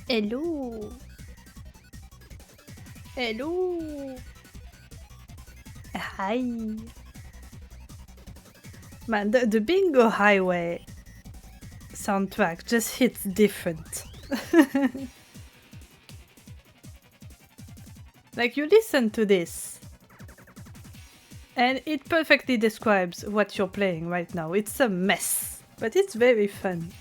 Hello. Hello. Hi. Man, the Bingo Highway soundtrack just hits different. Like, you listen to this, and it perfectly describes what you're playing right now. It's a mess, but it's very fun.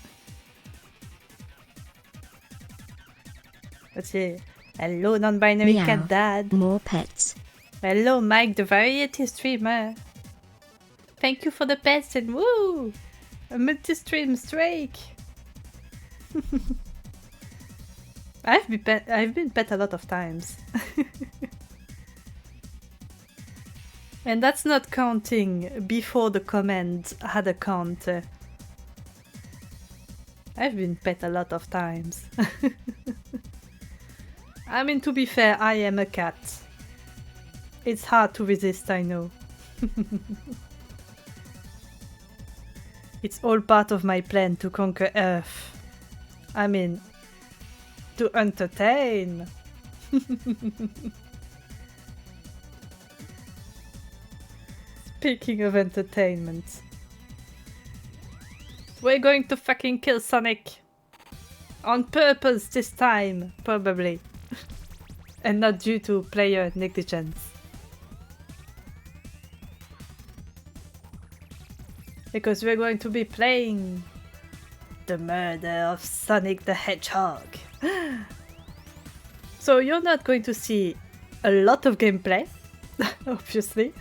Let's see. Hello, non-binary cat dad. More pets. Hello, Mike, the variety streamer. Thank you for the pets and woo! A multi-stream streak. I've been pet a lot of times. And that's not counting before the command had a counter. I've been pet a lot of times. I mean, to be fair, I am a cat. It's hard to resist, I know. It's all part of my plan to conquer Earth. I mean, to entertain. Speaking of entertainment, we're going to fucking kill Sonic. On purpose this time, probably. And not due to player negligence. Because we're going to be playing the murder of Sonic the Hedgehog. So you're not going to see a lot of gameplay, obviously.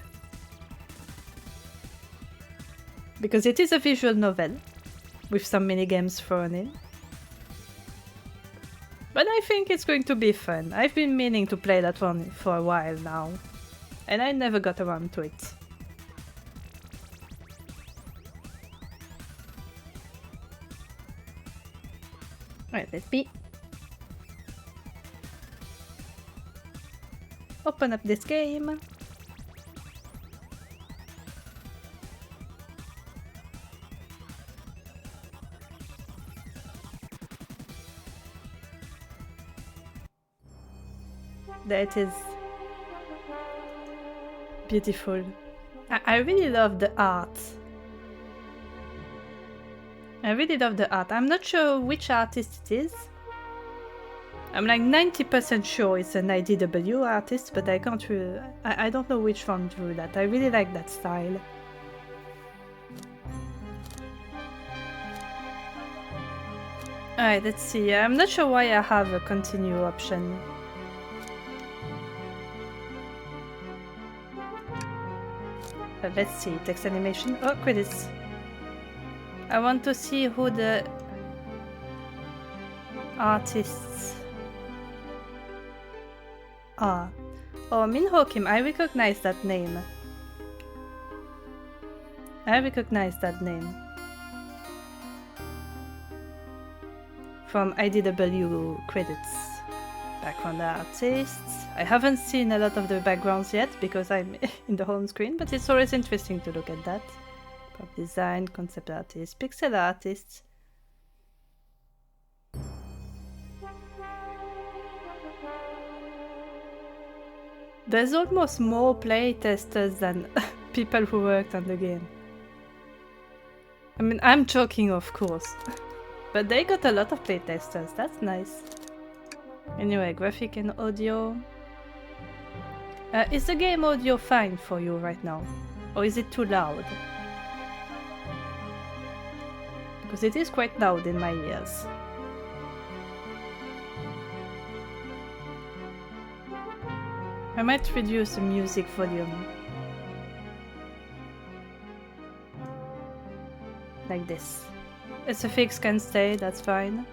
Because it is a visual novel, with some minigames thrown in. But I think it's going to be fun. I've been meaning to play that one for a while now, and I never got around to it. Alright, let me open up this game. There it is. Beautiful. I really love the art. I really love the art. I'm not sure which artist it is. I'm like 90% sure it's an IDW artist, but I can't really... I don't know which one drew that. I really like that style. Alright, let's see. I'm not sure why I have a continue option. Let's see. Text animation. Oh, credits. I want to see who the artists are. Oh, Minho Kim, I recognize that name. I recognize that name. From IDW credits. Background artists. I haven't seen a lot of the backgrounds yet because I'm in the home screen, but it's always interesting to look at that. Prop design, concept artists, pixel artists. There's almost more playtesters than people who worked on the game. I mean, I'm joking, of course. But they got a lot of playtesters, that's nice. Anyway, graphic and audio. Is the game audio fine for you right now? Or is it too loud? Because it is quite loud in my ears. I might reduce the music volume. Like this. SFX can stay, that's fine.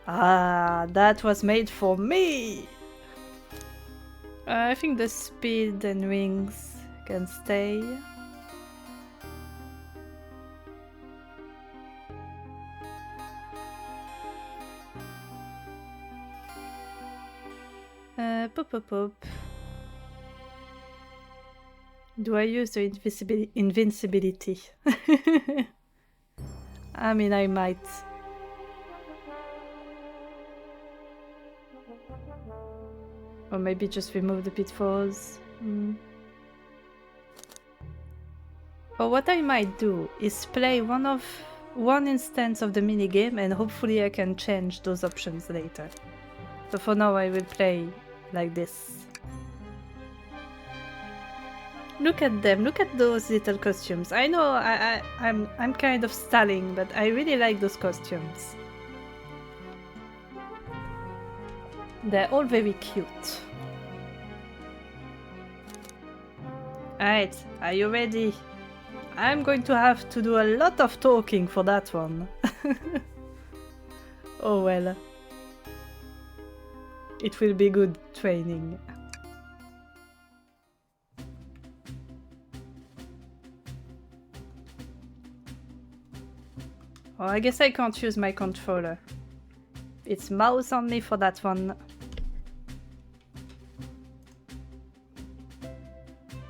Ah, that was made for me! I think the speed and rings can stay. Poop. Do I use the invincibility? I mean, I might. Or maybe just remove the pitfalls. Or what I might do is play one instance of the minigame and hopefully I can change those options later. So for now I will play like this. Look at them, look at those little costumes. I know I'm kind of stalling, but I really like those costumes. They're all very cute. Alright, are you ready? I'm going to have to do a lot of talking for that one. Oh well. It will be good training. Oh, I guess I can't use my controller. It's mouse only for that one.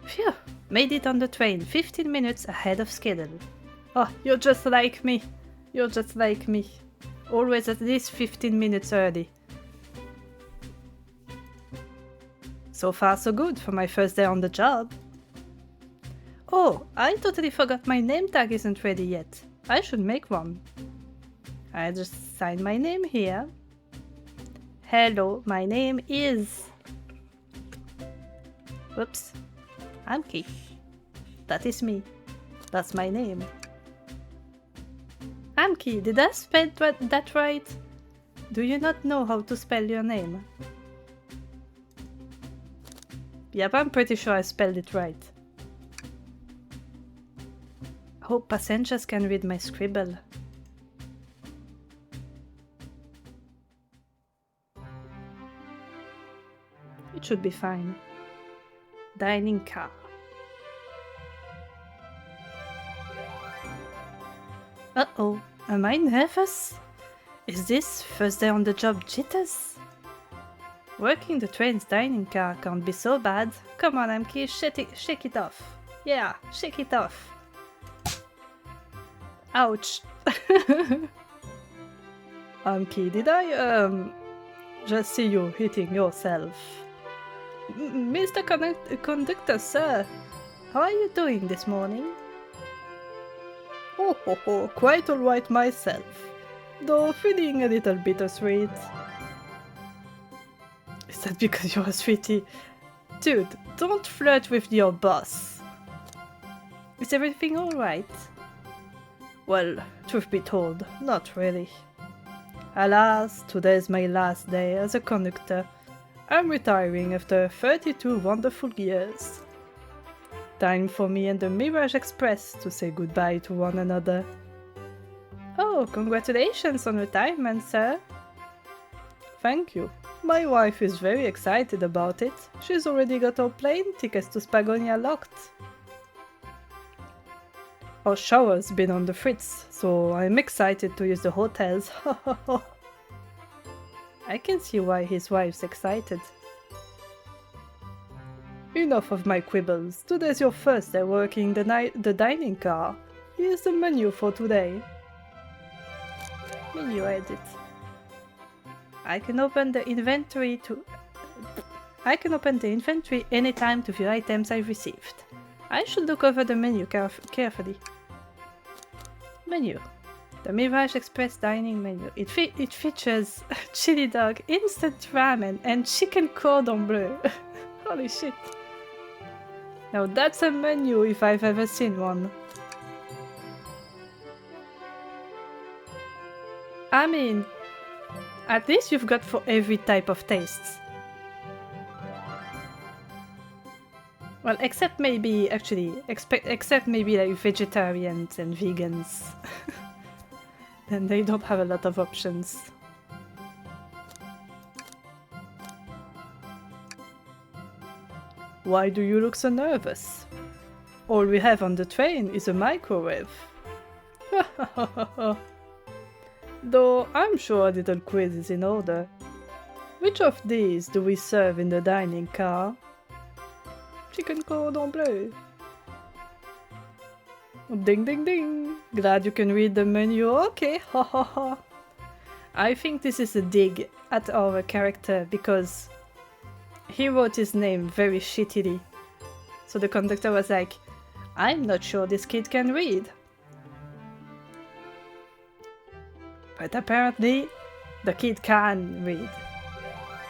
Phew! Made it on the train, 15 minutes ahead of schedule. Oh, you're just like me. You're just like me. Always at least 15 minutes early. So far so good for my first day on the job. Oh, I totally forgot my name tag isn't ready yet. I should make one. I just sign my name here. Hello, my name is... Whoops. Amki. That is me. That's my name. Amki, did I spell that right? Do you not know how to spell your name? Yep, I'm pretty sure I spelled it right. Hope passengers can read my scribble. It should be fine. Dining car. Uh-oh, am I nervous? Is this first day on the job jitters? Working the train's dining car can't be so bad. Come on, Amki, shake it off. Yeah, shake it off. Ouch. Amki, did I just see you hitting yourself? Mr. Conductor, sir, how are you doing this morning? Oh, quite alright myself, though feeling a little bittersweet. Is that because you're a sweetie? Dude, don't flirt with your boss. Is everything alright? Well, truth be told, not really. Alas, today's my last day as a conductor. I'm retiring after 32 wonderful years. Time for me and the Mirage Express to say goodbye to one another. Oh, congratulations on retirement, sir. Thank you. My wife is very excited about it. She's already got her plane tickets to Spagonia locked. Our shower's been on the fritz, so I'm excited to use the hotels. I can see why his wife's excited. Enough of my quibbles. Today's your first day working the dining car. Here's the menu for today. Menu edit. I can open the inventory anytime to view items I've received. I should look over the menu carefully. Menu. The Mirage Express dining menu. It features chili dog, instant ramen, and chicken cordon bleu. Holy shit. Now that's a menu if I've ever seen one. I mean, at least you've got for every type of tastes. Well, except maybe, except maybe like vegetarians and vegans. Then they don't have a lot of options. Why do you look so nervous? All we have on the train is a microwave. Though I'm sure a little quiz is in order. Which of these do we serve in the dining car? Chicken cordon bleu. Ding ding ding. Glad you can read the menu. Okay, ha ha ha. I think this is a dig at our character because he wrote his name very shittily. So the conductor was like, I'm not sure this kid can read. But apparently, the kid can read.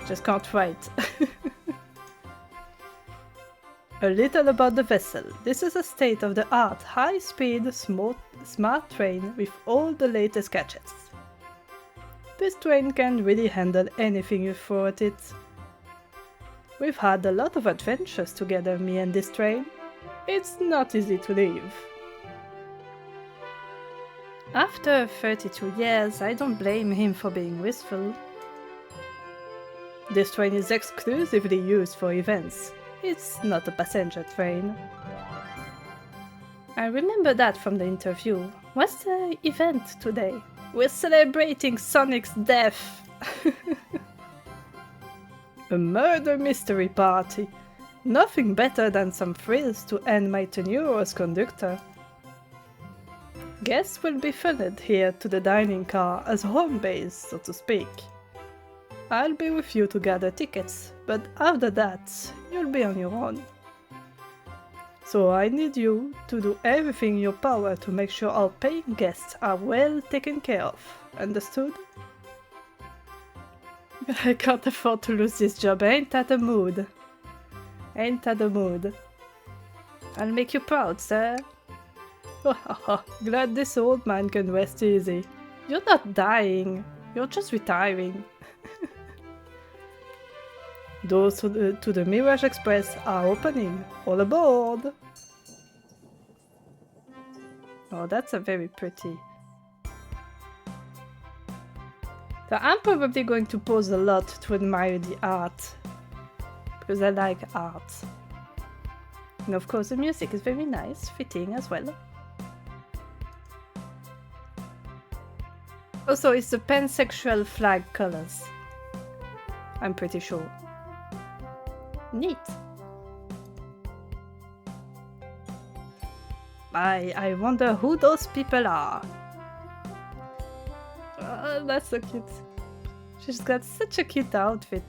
Just can't write. A little about the vessel. This is a state-of-the-art, high-speed, smart train with all the latest gadgets. This train can really handle anything you throw at it. We've had a lot of adventures together, me and this train. It's not easy to leave. After 32 years, I don't blame him for being wistful. This train is exclusively used for events. It's not a passenger train. I remember that from the interview. What's the event today? We're celebrating Sonic's death! A murder mystery party. Nothing better than some thrills to end my tenure as conductor. Guests will be funneled here to the dining car as home base, so to speak. I'll be with you to gather tickets, but after that, you'll be on your own. So I need you to do everything in your power to make sure our paying guests are well taken care of. Understood? I can't afford to lose this job, ain't that a mood? Ain't that a mood? I'll make you proud, sir. Glad this old man can rest easy. You're not dying, you're just retiring. Doors to the Mirage Express are opening. All aboard! Oh, that's a very pretty. So I'm probably going to pause a lot to admire the art. Because I like art. And of course the music is very nice, fitting as well. Also, it's the pansexual flag colors. I'm pretty sure. Neat. I wonder who those people are. Oh, that's so cute. She's got such a cute outfit.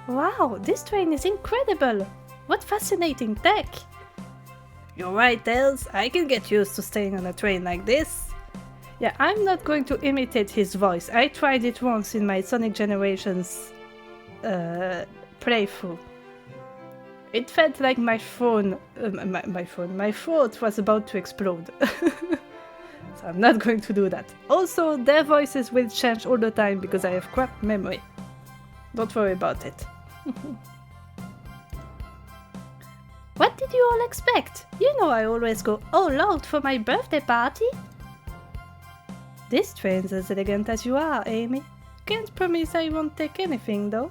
Wow, this train is incredible! What fascinating tech! You're right, Els, I can get used to staying on a train like this. Yeah, I'm not going to imitate his voice. I tried it once in my Sonic Generations playthrough. It felt like my throat was about to explode. So I'm not going to do that. Also, their voices will change all the time because I have crap memory. Don't worry about it. What did you all expect? You know I always go all out for my birthday party. This train's as elegant as you are, Amy. Can't promise I won't take anything, though.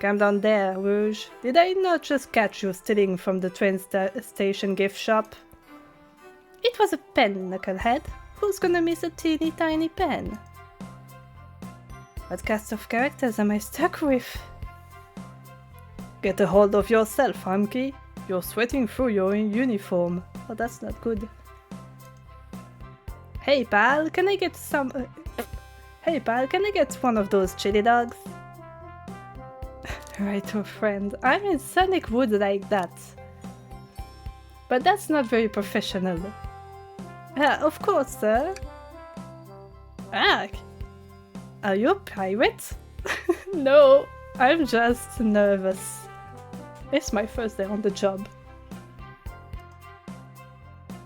Calm down there, Rouge. Did I not just catch you stealing from the train station gift shop? It was a pen, knucklehead. Who's gonna miss a teeny tiny pen? What cast of characters am I stuck with? Get a hold of yourself, Humkey. You're sweating through your uniform. Oh, that's not good. Hey pal, can I get some... Hey pal, can I get one of those chili dogs? Right, oh friend, I'm in Sonic Wood like that. But that's not very professional. Of course, sir. Ah, are you a pirate? No, I'm just nervous. It's my first day on the job.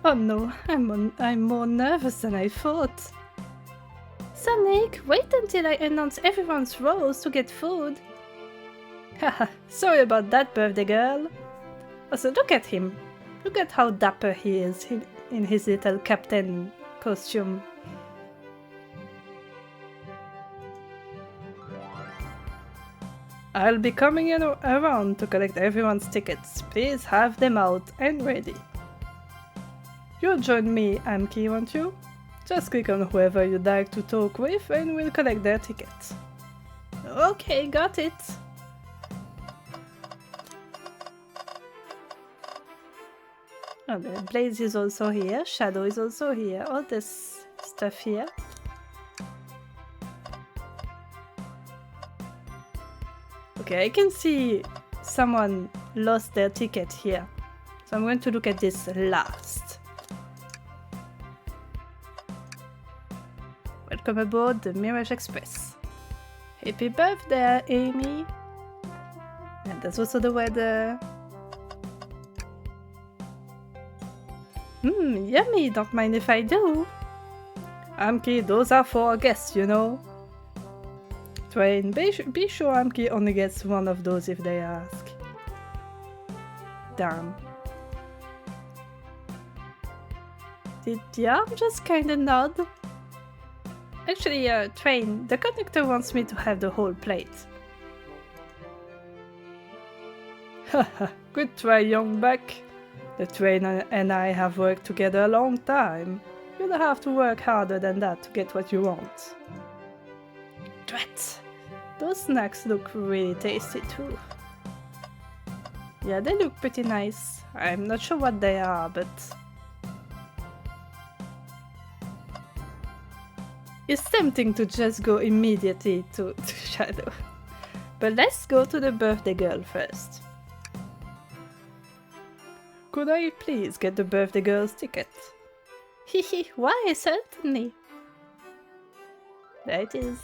Oh no, I'm more nervous than I thought. Sonic, wait until I announce everyone's roles to get food. Haha, sorry about that, birthday girl. Also, look at him. Look at how dapper he is in his little captain costume. I'll be coming in around to collect everyone's tickets. Please have them out and ready. You'll join me, Amki, won't you? Just click on whoever you'd like to talk with and we'll collect their tickets. Okay, got it. Oh, Blaze is also here, Shadow is also here. Oh, this stuff here. Okay, I can see someone lost their ticket here. So I'm going to look at this last. Welcome aboard the Mirage Express. Happy birthday, Amy! And that's also the weather. Yummy, don't mind if I do. Amki, those are for our guests, you know. Train, be sure Amki only gets one of those if they ask. Damn. Did the arm just kinda nod? Actually, Train, the conductor wants me to have the whole plate. Haha, good try, young buck. The train and I have worked together a long time. You'll have to work harder than that to get what you want. Drat! Those snacks look really tasty too. Yeah, they look pretty nice. I'm not sure what they are, but... it's tempting to just go immediately to Shadow. But let's go to the birthday girl first. Could I please get the birthday girl's ticket? Hehe, why, certainly. There it is.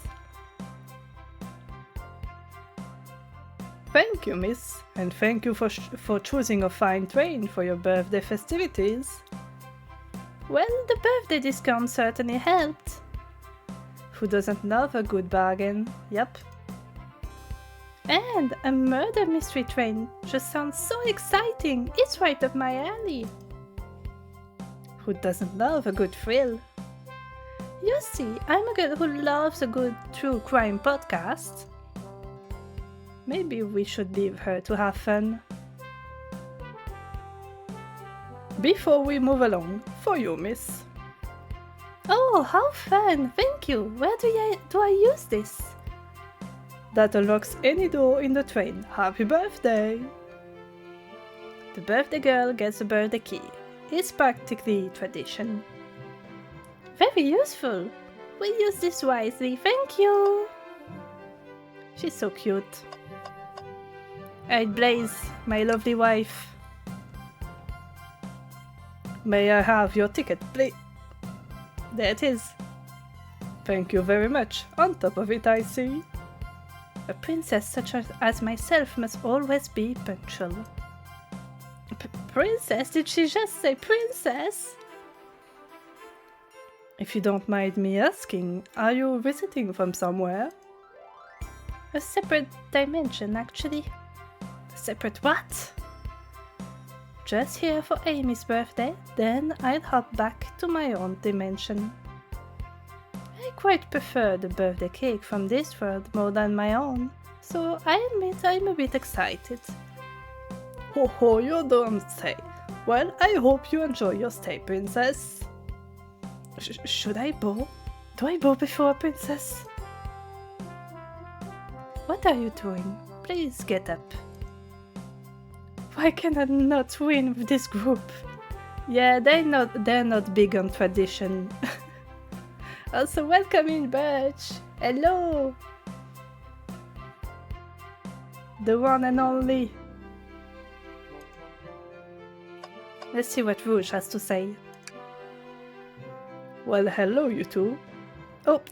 Thank you, miss, and thank you for choosing a fine train for your birthday festivities. Well, the birthday discount certainly helped. Who doesn't love a good bargain? Yep. And a murder mystery train just sounds so exciting. It's right up my alley. Who doesn't love a good thrill? You see, I'm a girl who loves a good true crime podcast. Maybe we should leave her to have fun. Before we move along, for you, miss. Oh, how fun! Thank you! Where do I use this? That unlocks any door in the train. Happy birthday! The birthday girl gets a birthday key. It's practically tradition. Very useful! We'll use this wisely, thank you! She's so cute. Alright, Blaze, my lovely wife. May I have your ticket, please? There it is. Thank you very much. On top of it, I see. A princess such as myself must always be punctual. Princess? Did she just say princess? If you don't mind me asking, are you visiting from somewhere? A separate dimension, actually. A separate what? Just here for Amy's birthday, then I'll hop back to my own dimension. I quite prefer the birthday cake from this world more than my own, so I admit I'm a bit excited. Ho ho, you don't say. Well, I hope you enjoy your stay, princess. Should I bow? Do I bow before a princess? What are you doing? Please get up. Why can I not win with this group? Yeah, they're not big on tradition. Also, welcome in, Birch. Hello. The one and only. Let's see what Rouge has to say. Well, hello, you two. Oh,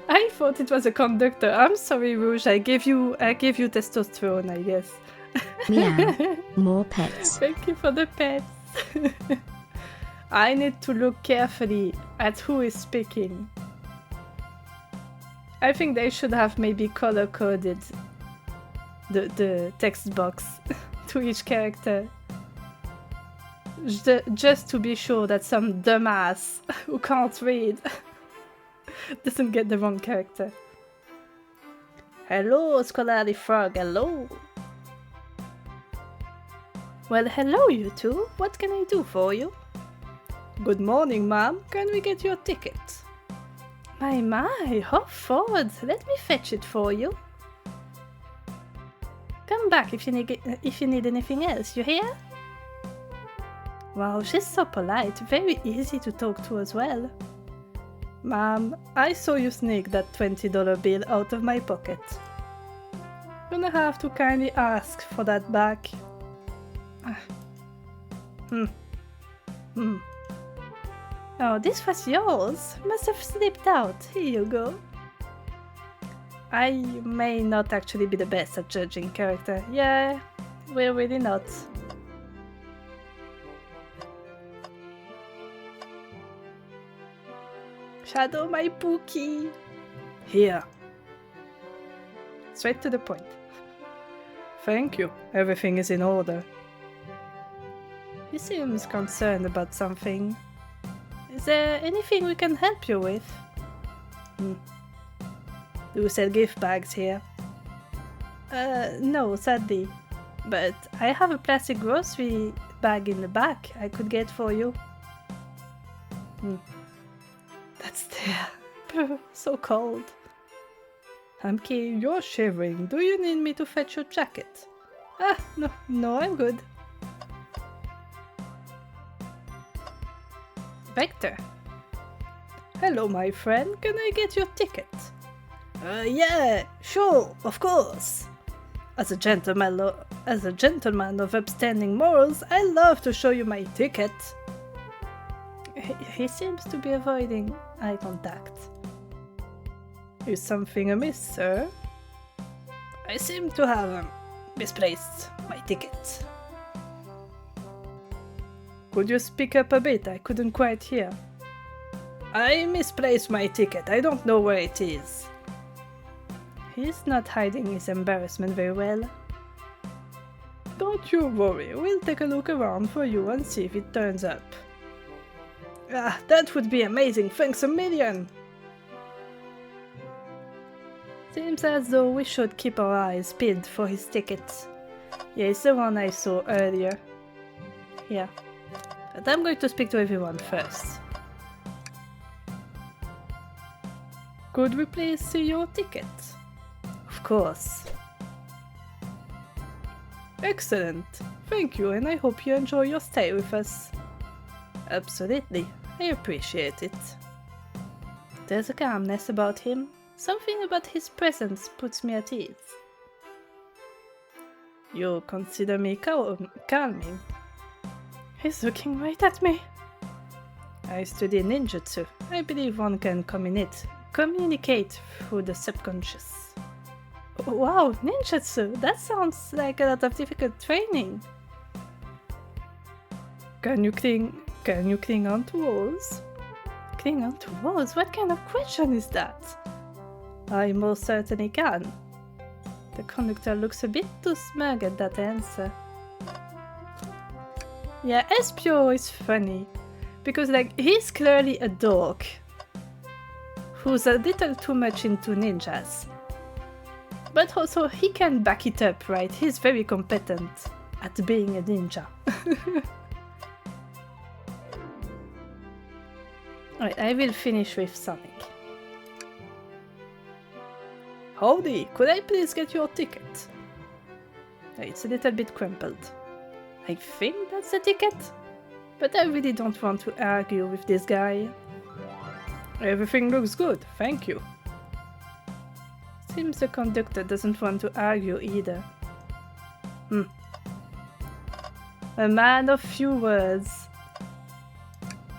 I thought it was a conductor. I'm sorry, Rouge. I gave you testosterone, I guess. Meow. More pets. Thank you for the pets. I need to look carefully at who is speaking. I think they should have maybe color-coded the text box to each character. Just to be sure that some dumbass who can't read doesn't get the wrong character. Hello, Scholarly Frog, hello! Well, hello you two. What can I do for you? Good morning, ma'am. Can we get your ticket? My, hop forward. Let me fetch it for you. Come back if you need anything else, you hear? Wow, she's so polite. Very easy to talk to as well. Mom, I saw you sneak that $20 bill out of my pocket. Gonna have to kindly ask for that back. Oh, this was yours. Must have slipped out. Here you go. I may not actually be the best at judging character. Yeah, we're really not. Shadow my Pookie. Here. Straight to the point. Thank you. Everything is in order. He seems concerned about something. Is there anything we can help you with? Do you sell gift bags here? No, sadly. But I have a plastic grocery bag in the back I could get for you. That's there. So cold. Hamki, you're shivering. Do you need me to fetch your jacket? No, I'm good. Vector. Hello, my friend. Can I get your ticket? Yeah, sure, of course. As a gentleman of upstanding morals, I love to show you my ticket. He seems to be avoiding eye contact. Is something amiss, sir? I seem to have misplaced my ticket. Could you speak up a bit? I couldn't quite hear. I misplaced my ticket. I don't know where it is. He's not hiding his embarrassment very well. Don't you worry. We'll take a look around for you and see if it turns up. That would be amazing. Thanks a million. Seems as though we should keep our eyes peeled for his ticket. Yeah, it's the one I saw earlier. Yeah. But I'm going to speak to everyone first. Could we please see your ticket? Of course. Excellent. Thank you, and I hope you enjoy your stay with us. Absolutely. I appreciate it. There's a calmness about him. Something about his presence puts me at ease. You consider me calming? He's looking right at me. I study ninjutsu. I believe one can communicate through the subconscious. Wow, ninjutsu! That sounds like a lot of difficult training. Can you cling onto walls? Cling onto walls? What kind of question is that? I most certainly can. The conductor looks a bit too smug at that answer. Yeah, Espio is funny. Because, he's clearly a dork. Who's a little too much into ninjas. But also, he can back it up, right? He's very competent at being a ninja. Alright, I will finish with Sonic. Howdy, could I please get your ticket? It's a little bit crumpled. I think that's the ticket, but I really don't want to argue with this guy. Everything looks good, thank you. Seems the conductor doesn't want to argue either. A man of few words.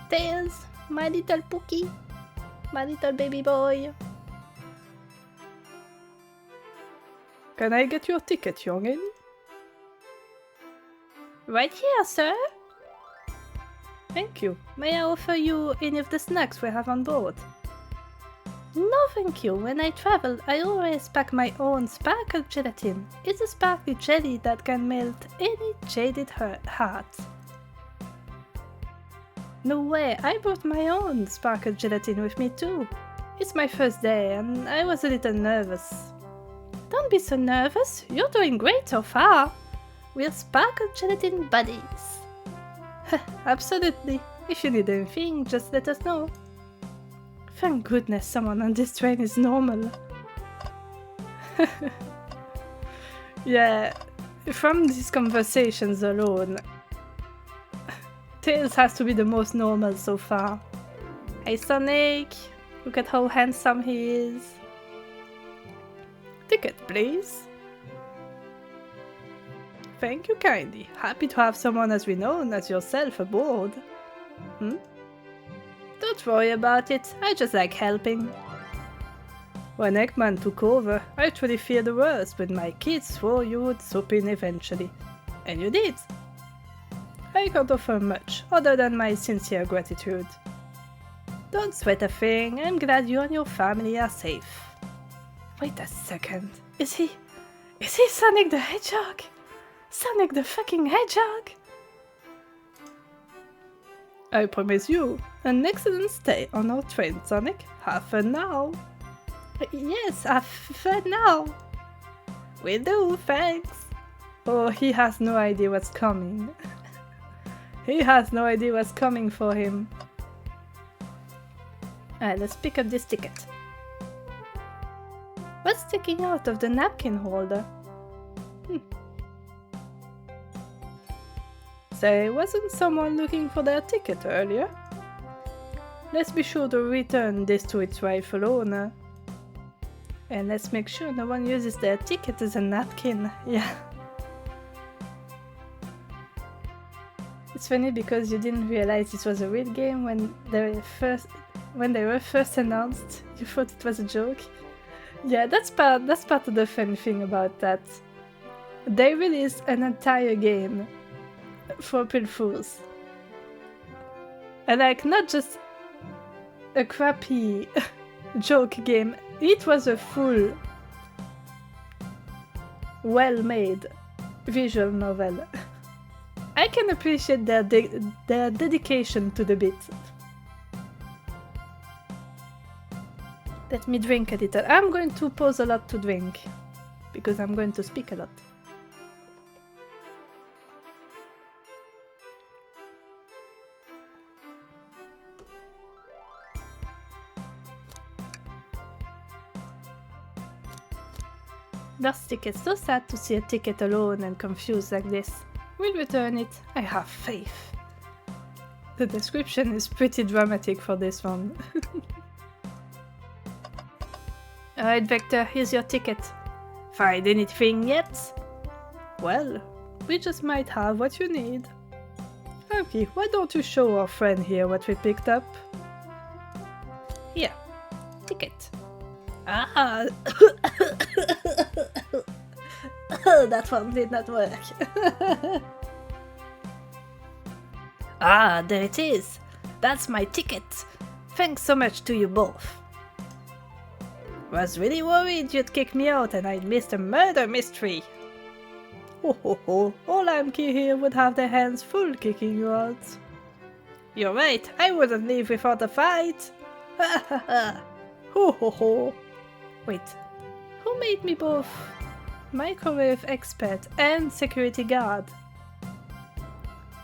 Tails, my little Pookie, my little baby boy. Can I get your ticket, youngin? Right here, sir. Thank you. May I offer you any of the snacks we have on board? No, thank you. When I travel, I always pack my own sparkle gelatin. It's a sparkly jelly that can melt any jaded heart. No way, I brought my own sparkle gelatin with me too. It's my first day and I was a little nervous. Don't be so nervous, you're doing great so far. We're sparkle gelatin buddies. Absolutely. If you need anything, just let us know. Thank goodness someone on this train is normal. Yeah, from these conversations alone, Tails has to be the most normal so far. Hey Sonic, Look at how handsome he is. Ticket, please. Thank you kindly. Happy to have someone as renowned as yourself aboard. Don't worry about it. I just like helping. When Eggman took over, I truly feared the worst, but my kids swore you would swoop in eventually. And you did. I can't offer much, other than my sincere gratitude. Don't sweat a thing, I'm glad you and your family are safe. Wait a second, is he Sonic the Hedgehog? Sonic the fucking Hedgehog? I promise you, an excellent stay on our train, Sonic. Have fun now. Yes, have fun now. Will do, thanks. Oh, he has no idea what's coming. He has no idea what's coming for him. Alright, let's pick up this ticket. What's sticking out of the napkin holder? Say, wasn't someone looking for their ticket earlier? Let's be sure to return this to its rightful owner. And let's make sure no one uses their ticket as a napkin. Yeah. It's funny because you didn't realize this was a real game when they were first announced. You thought it was a joke. Yeah, that's part of the fun thing about that. They released an entire game for April Fools. And like, not just a crappy joke game, it was a full, well-made visual novel. I can appreciate their dedication to the bit. Let me drink a little. I'm going to pause a lot to drink, because I'm going to speak a lot. Lost ticket. So sad to see a ticket alone and confused like this. We'll return it. I have faith. The description is pretty dramatic for this one. Alright, Vector, here's your ticket. Find anything yet? Well, we just might have what you need. Okay, why don't you show our friend here what we picked up? Here, ticket. Ah! That one did not work. Ah, there it is. That's my ticket. Thanks so much to you both. Was really worried you'd kick me out and I'd missed a murder mystery. Ho ho ho, all Amki here would have their hands full kicking you out. You're right, I wouldn't leave without a fight. Ha ha ha. Ho ho ho. Wait, who made me both microwave expert and security guard?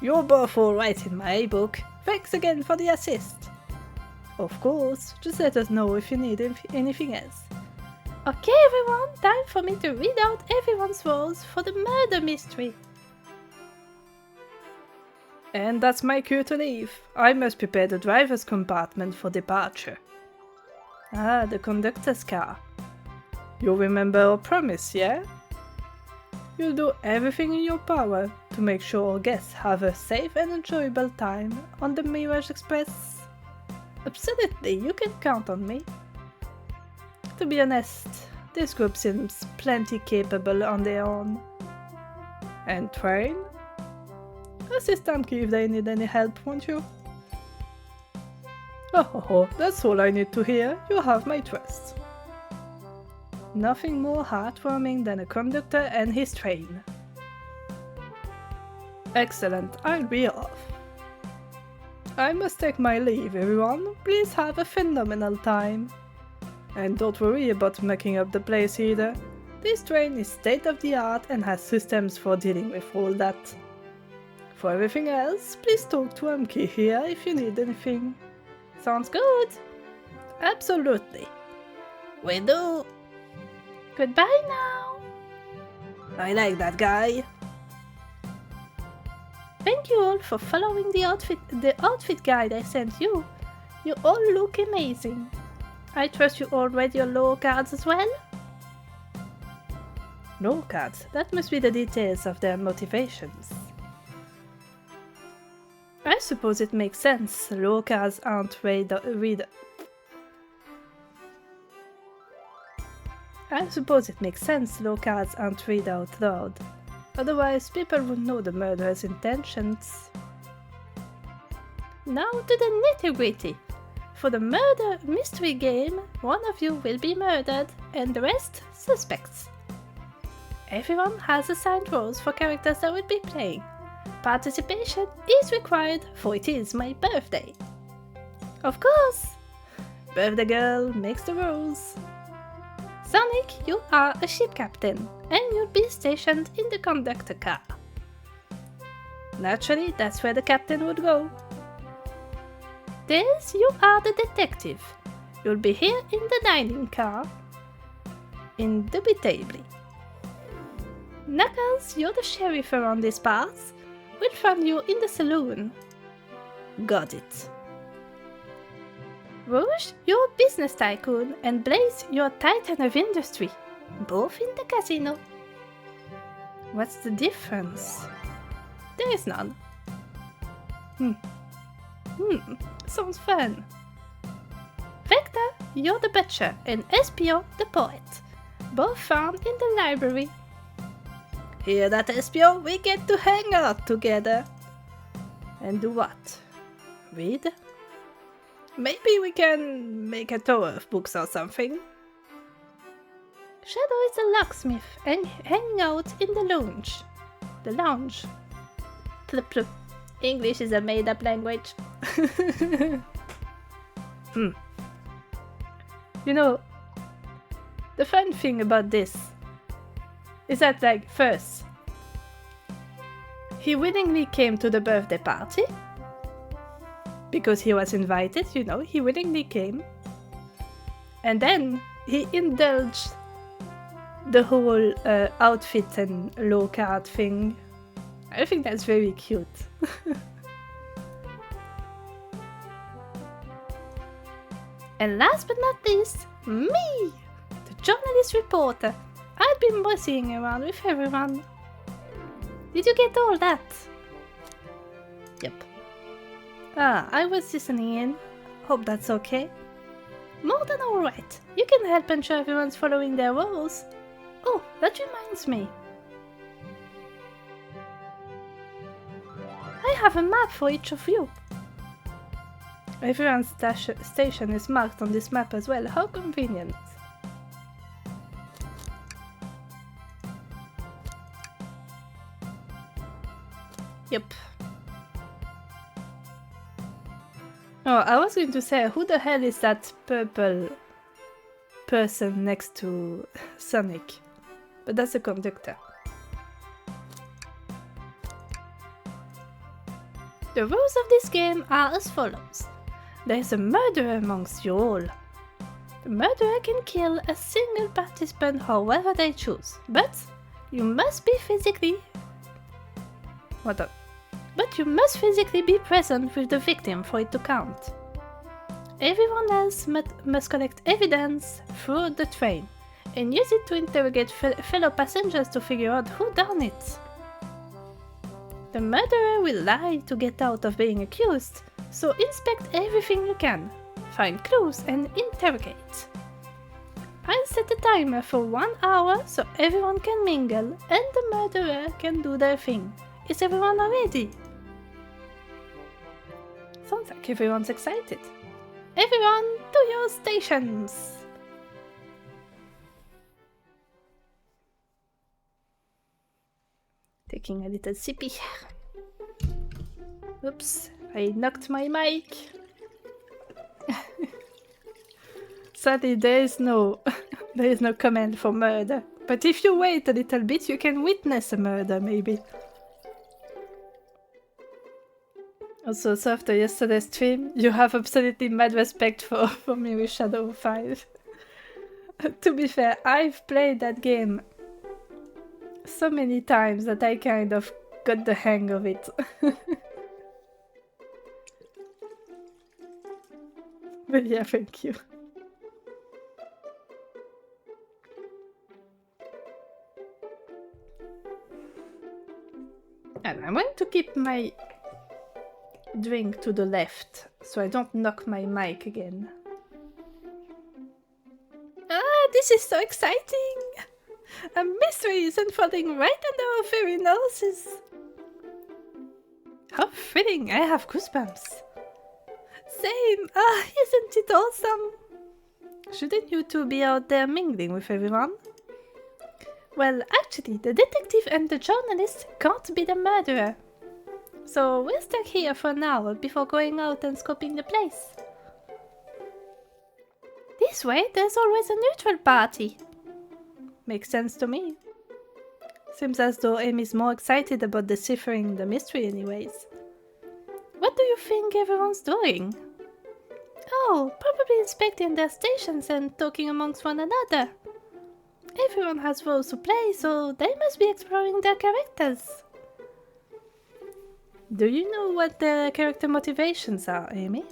You're both alright in my book. Thanks again for the assist. Of course, just let us know if you need anything else. Okay everyone, time for me to read out everyone's roles for the murder mystery. And that's my cue to leave. I must prepare the driver's compartment for departure. Ah, the conductor's car. You remember our promise, yeah? You'll do everything in your power to make sure our guests have a safe and enjoyable time on the Mirage Express. Absolutely, you can count on me. To be honest, this group seems plenty capable on their own. And Train? Assist Amki if they need any help, won't you? Oh, that's all I need to hear. You have my trust. Nothing more heartwarming than a conductor and his train. Excellent, I'll be off. I must take my leave, everyone. Please have a phenomenal time. And don't worry about mucking up the place either. This train is state-of-the-art and has systems for dealing with all that. For everything else, please talk to Amki here if you need anything. Sounds good? Absolutely. We do. Goodbye now. I like that guy. Thank you all for following the outfit guide I sent you. You all look amazing. I trust you all read your lore cards as well? Lore cards? That must be the details of their motivations. I suppose it makes sense. Lore cards aren't I suppose it makes sense lore cards aren't read out loud. Otherwise, people would know the murderer's intentions. Now to the nitty-gritty. For the murder mystery game, one of you will be murdered and the rest suspects. Everyone has assigned roles for characters that will be playing. Participation is required, for it is my birthday. Of course! Birthday girl makes the rules. Sonic, you are a ship captain, and you'll be stationed in the conductor car. Naturally, that's where the captain would go. Tails, you are the detective. You'll be here in the dining car. Indubitably. Knuckles, you're the sheriff around these parts. We'll find you in the saloon. Got it. Rouge, you're a business tycoon, and Blaze, you're a titan of industry. Both in the casino. What's the difference? There is none. Sounds fun. Vector, you're the butcher, and Espion, the poet. Both found in the library. Hear that, Espion? We get to hang out together. And do what? Read? Maybe we can make a tower of books or something. Shadow is a locksmith and hanging out in the lounge. The lounge. Plup plup. English is a made-up language. You know, the fun thing about this is that, like, first, he willingly came to the birthday party because he was invited, you know, he willingly came. And then he indulged the whole outfit and low card thing. I think that's very cute. And last but not least, me! The journalist reporter. I've been buzzing around with everyone. Did you get all that? Yep. I was listening in. Hope that's okay. More than alright. You can help ensure everyone's following their rules. Oh, that reminds me. I have a map for each of you. Everyone's station is marked on this map as well. How convenient. Yep. Oh, I was going to say, who the hell is that purple person next to Sonic? But that's a conductor. The rules of this game are as follows. There is a murderer amongst you all. The murderer can kill a single participant however they choose, but you must be physically... But you must physically be present with the victim for it to count. Everyone else must collect evidence through the train and use it to interrogate fellow passengers to figure out who done it. The murderer will lie to get out of being accused, so inspect everything you can, find clues and interrogate. I'll set a timer for 1 hour so everyone can mingle and the murderer can do their thing. Is everyone ready? Sounds like everyone's excited. Everyone to your stations! Taking a little sippy here. Oops, I knocked my mic. Sadly, there is no command for murder. But if you wait a little bit, you can witness a murder, maybe. Also, so after yesterday's stream, you have absolutely mad respect for me with Shadow 5. To be fair, I've played that game so many times that I kind of got the hang of it. But yeah, thank you. And I'm going to keep my drink to the left so I don't knock my mic again. Ah, this is so exciting! A mystery is unfolding right under our very noses. How thrilling! I have goosebumps. Same! Ah, isn't it awesome? Shouldn't you two be out there mingling with everyone? Well, actually, the detective and the journalist can't be the murderer. So we're stuck here for an hour before going out and scoping the place. This way, there's always a neutral party. Makes sense to me. Seems as though Amy's more excited about deciphering the mystery anyways. What do you think everyone's doing? Oh, probably inspecting their stations and talking amongst one another. Everyone has roles to play, so they must be exploring their characters. Do you know what their character motivations are, Amy?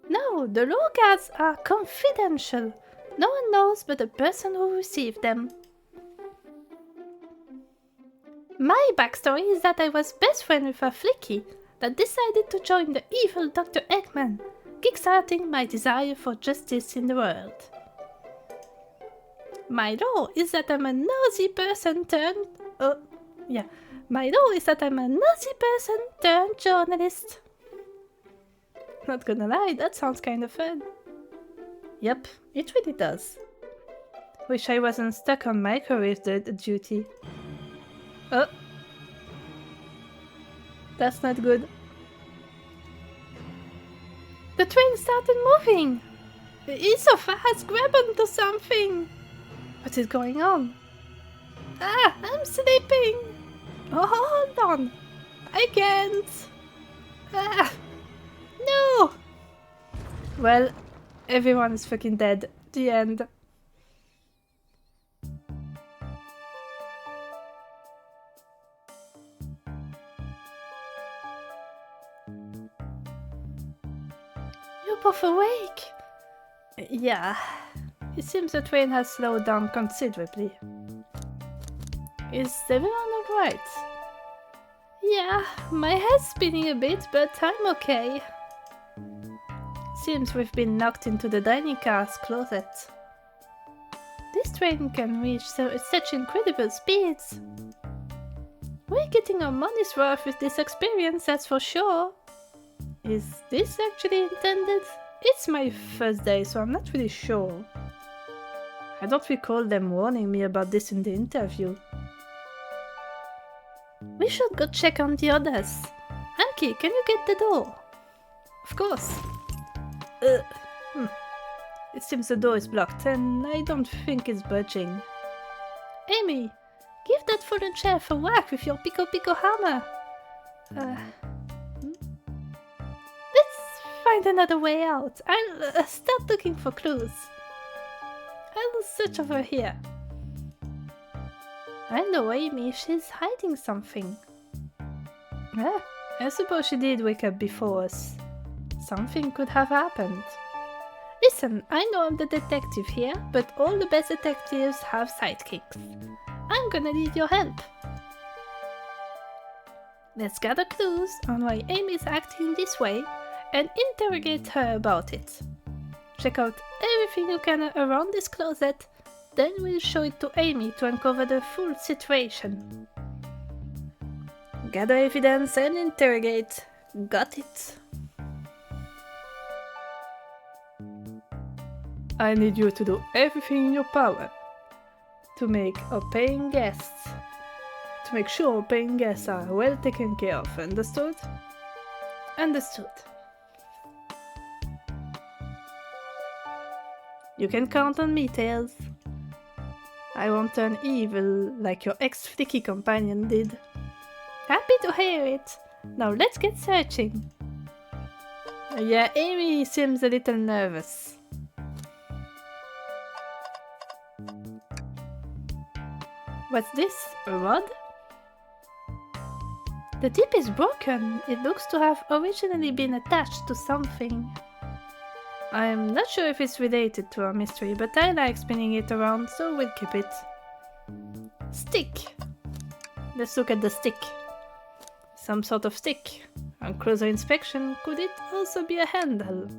No, the law cards are confidential. No one knows but the person who received them. My backstory is that I was best friend with a flicky that decided to join the evil Dr. Eggman, kickstarting my desire for justice in the world. My law is that I'm a nosy person turned... My law is that I'm a nosy person turned journalist. Not gonna lie, that sounds kind of fun. Yep, it really does. Wish I wasn't stuck on microwave duty. Oh. That's not good. The train started moving! It's so fast, grab onto something! What is going on? Ah, I'm sleeping! Oh, hold on! I can't! Ah! No! Well, everyone is fucking dead. The end. You're both awake! Yeah. It seems the train has slowed down considerably. Is everyone alright? Yeah, my head's spinning a bit, but I'm okay. Seems we've been knocked into the dining car's closet. This train can reach such incredible speeds. We're getting our money's worth with this experience, that's for sure. Is this actually intended? It's my first day, so I'm not really sure. I don't recall them warning me about this in the interview. We should go check on the others. Anki, can you get the door? Of course. It seems the door is blocked and I don't think it's budging. Amy, give that fallen chef a whack with your Pico Pico hammer. Let's find another way out. I'll start looking for clues. I'll search over here. I know Amy, she's hiding something. Yeah, I suppose she did wake up before us. Something could have happened. Listen, I know I'm the detective here, but all the best detectives have sidekicks. I'm gonna need your help. Let's gather clues on why Amy's acting this way and interrogate her about it. Check out everything you can around this closet, then we'll show it to Amy to uncover the full situation. Gather evidence and interrogate. Got it. I need you to do everything in your power to make our paying guests, to make sure our paying guests are well taken care of. Understood? Understood. You can count on me, Tails. I won't turn evil like your ex-flicky companion did. Happy to hear it. Now let's get searching. Yeah, Amy seems a little nervous. What's this? A rod? The tip is broken. It looks to have originally been attached to something. I'm not sure if it's related to our mystery, but I like spinning it around, so we'll keep it. Stick. Let's look at the stick. some sort of stick. On closer inspection, could it also be a handle?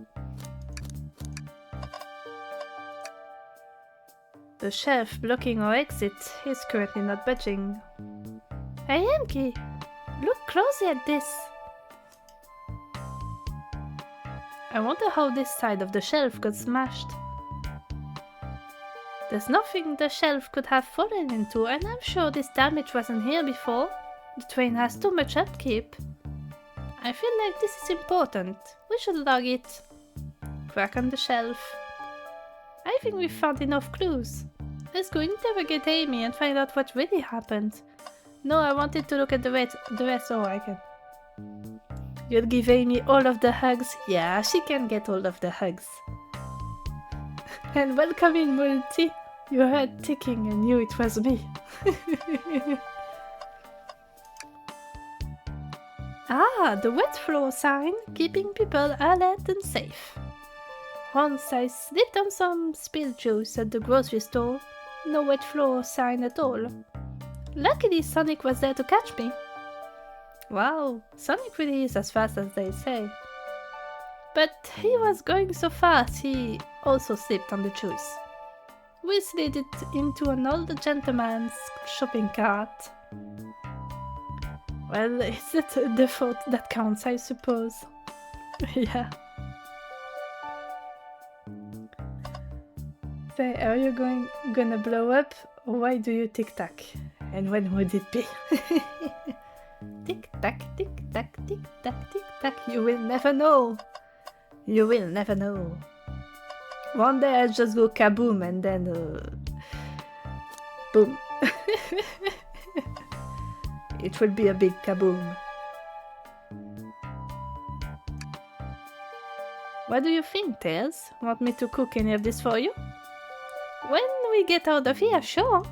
The shelf blocking our exit is currently not budging. Hey Enki, look closely at this. I wonder how this side of the shelf got smashed. There's nothing the shelf could have fallen into, and I'm sure this damage wasn't here before. The train has too much upkeep. I feel like this is important. We should log it. Crack on the shelf. I think we've found enough clues. Let's go interrogate Amy and find out what really happened. No, I wanted to look at the rest. Oh, I can. You'll give Amy all of the hugs? Yeah, she can get all of the hugs. And welcome in, Multi. You heard ticking and knew it was me. Ah, the wet floor sign, keeping people alert and safe. Once I slipped on some spilled juice at the grocery store. No wet floor sign at all. Luckily, Sonic was there to catch me. Wow, Sonic really is as fast as they say. But he was going so fast, he also slipped on the juice. We slid it into an old gentleman's shopping cart. Well, it's the thought that counts, I suppose. Yeah. Say, are you gonna blow up? Or why do you tic-tac? And when would it be? Tic-tac, tic-tac, tic-tac, tic-tac. You will never know. You will never know. One day I'll just go kaboom and then... boom. It will be a big kaboom. What do you think, Tails? Want me to cook any of this for you? When we get out of here, sure.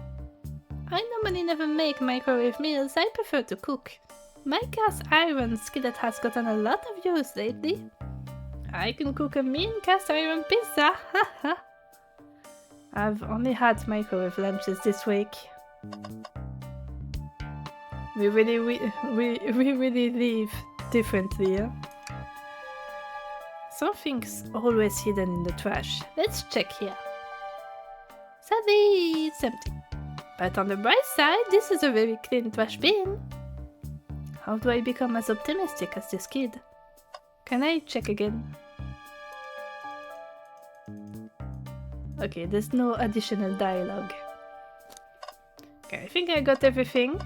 I normally never make microwave meals, I prefer to cook. My cast iron skillet has gotten a lot of use lately. I can cook a mean cast iron pizza, haha. I've only had microwave lunches this week. We really live differently, huh? Something's always hidden in the trash. Let's check here. Sadly, it's empty. But on the bright side, this is a very clean trash bin. How do I become as optimistic as this kid? Can I check again? Okay, there's no additional dialogue. Okay, I think I got everything.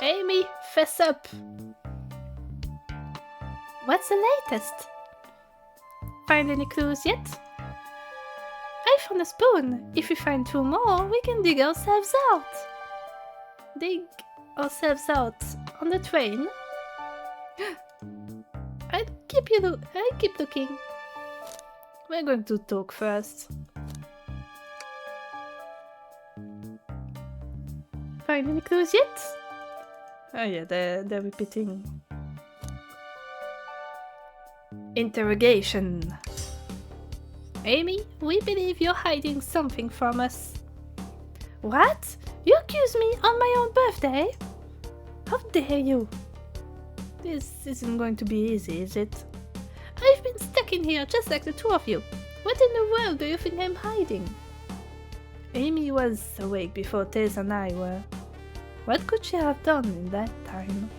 Amy, fess up! What's the latest? Find any clues yet? I found a spoon. If we find 2 more, we can dig ourselves out. Dig ourselves out on the train? I'll keep looking. We're going to talk first. Find any clues yet? Oh yeah, they're repeating. Interrogation. Amy, we believe you're hiding something from us. What? You accuse me on my own birthday? How dare you? This isn't going to be easy, is it? I've been stuck in here just like the 2 of you. What in the world do you think I'm hiding? Amy was awake before Tails and I were. What could she have done in that time?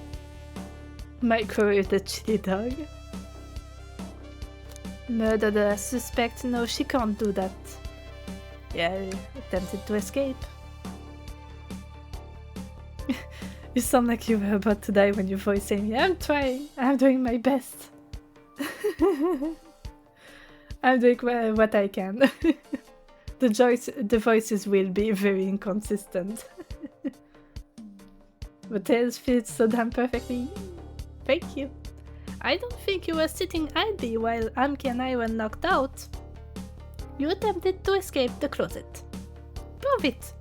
Microwave the chili dog? Murder the suspect? No, she can't do that. Yeah, attempted to escape. You sound like you were about to die when your voice saying, yeah, I'm trying, I'm doing my best. I'm doing what I can. The voices will be very inconsistent. But Tails fits so damn perfectly. Thank you. I don't think you were sitting idly while Amki and I were knocked out. You attempted to escape the closet. Prove it.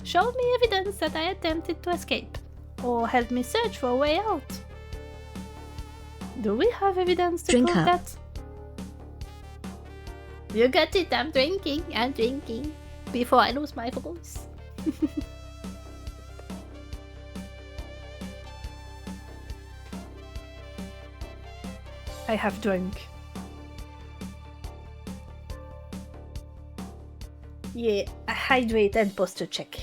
Show me evidence that I attempted to escape, or help me search for a way out. Do we have evidence to prove that? You got it, I'm drinking. Before I lose my voice. I have drunk. Yeah, hydrate and posture check.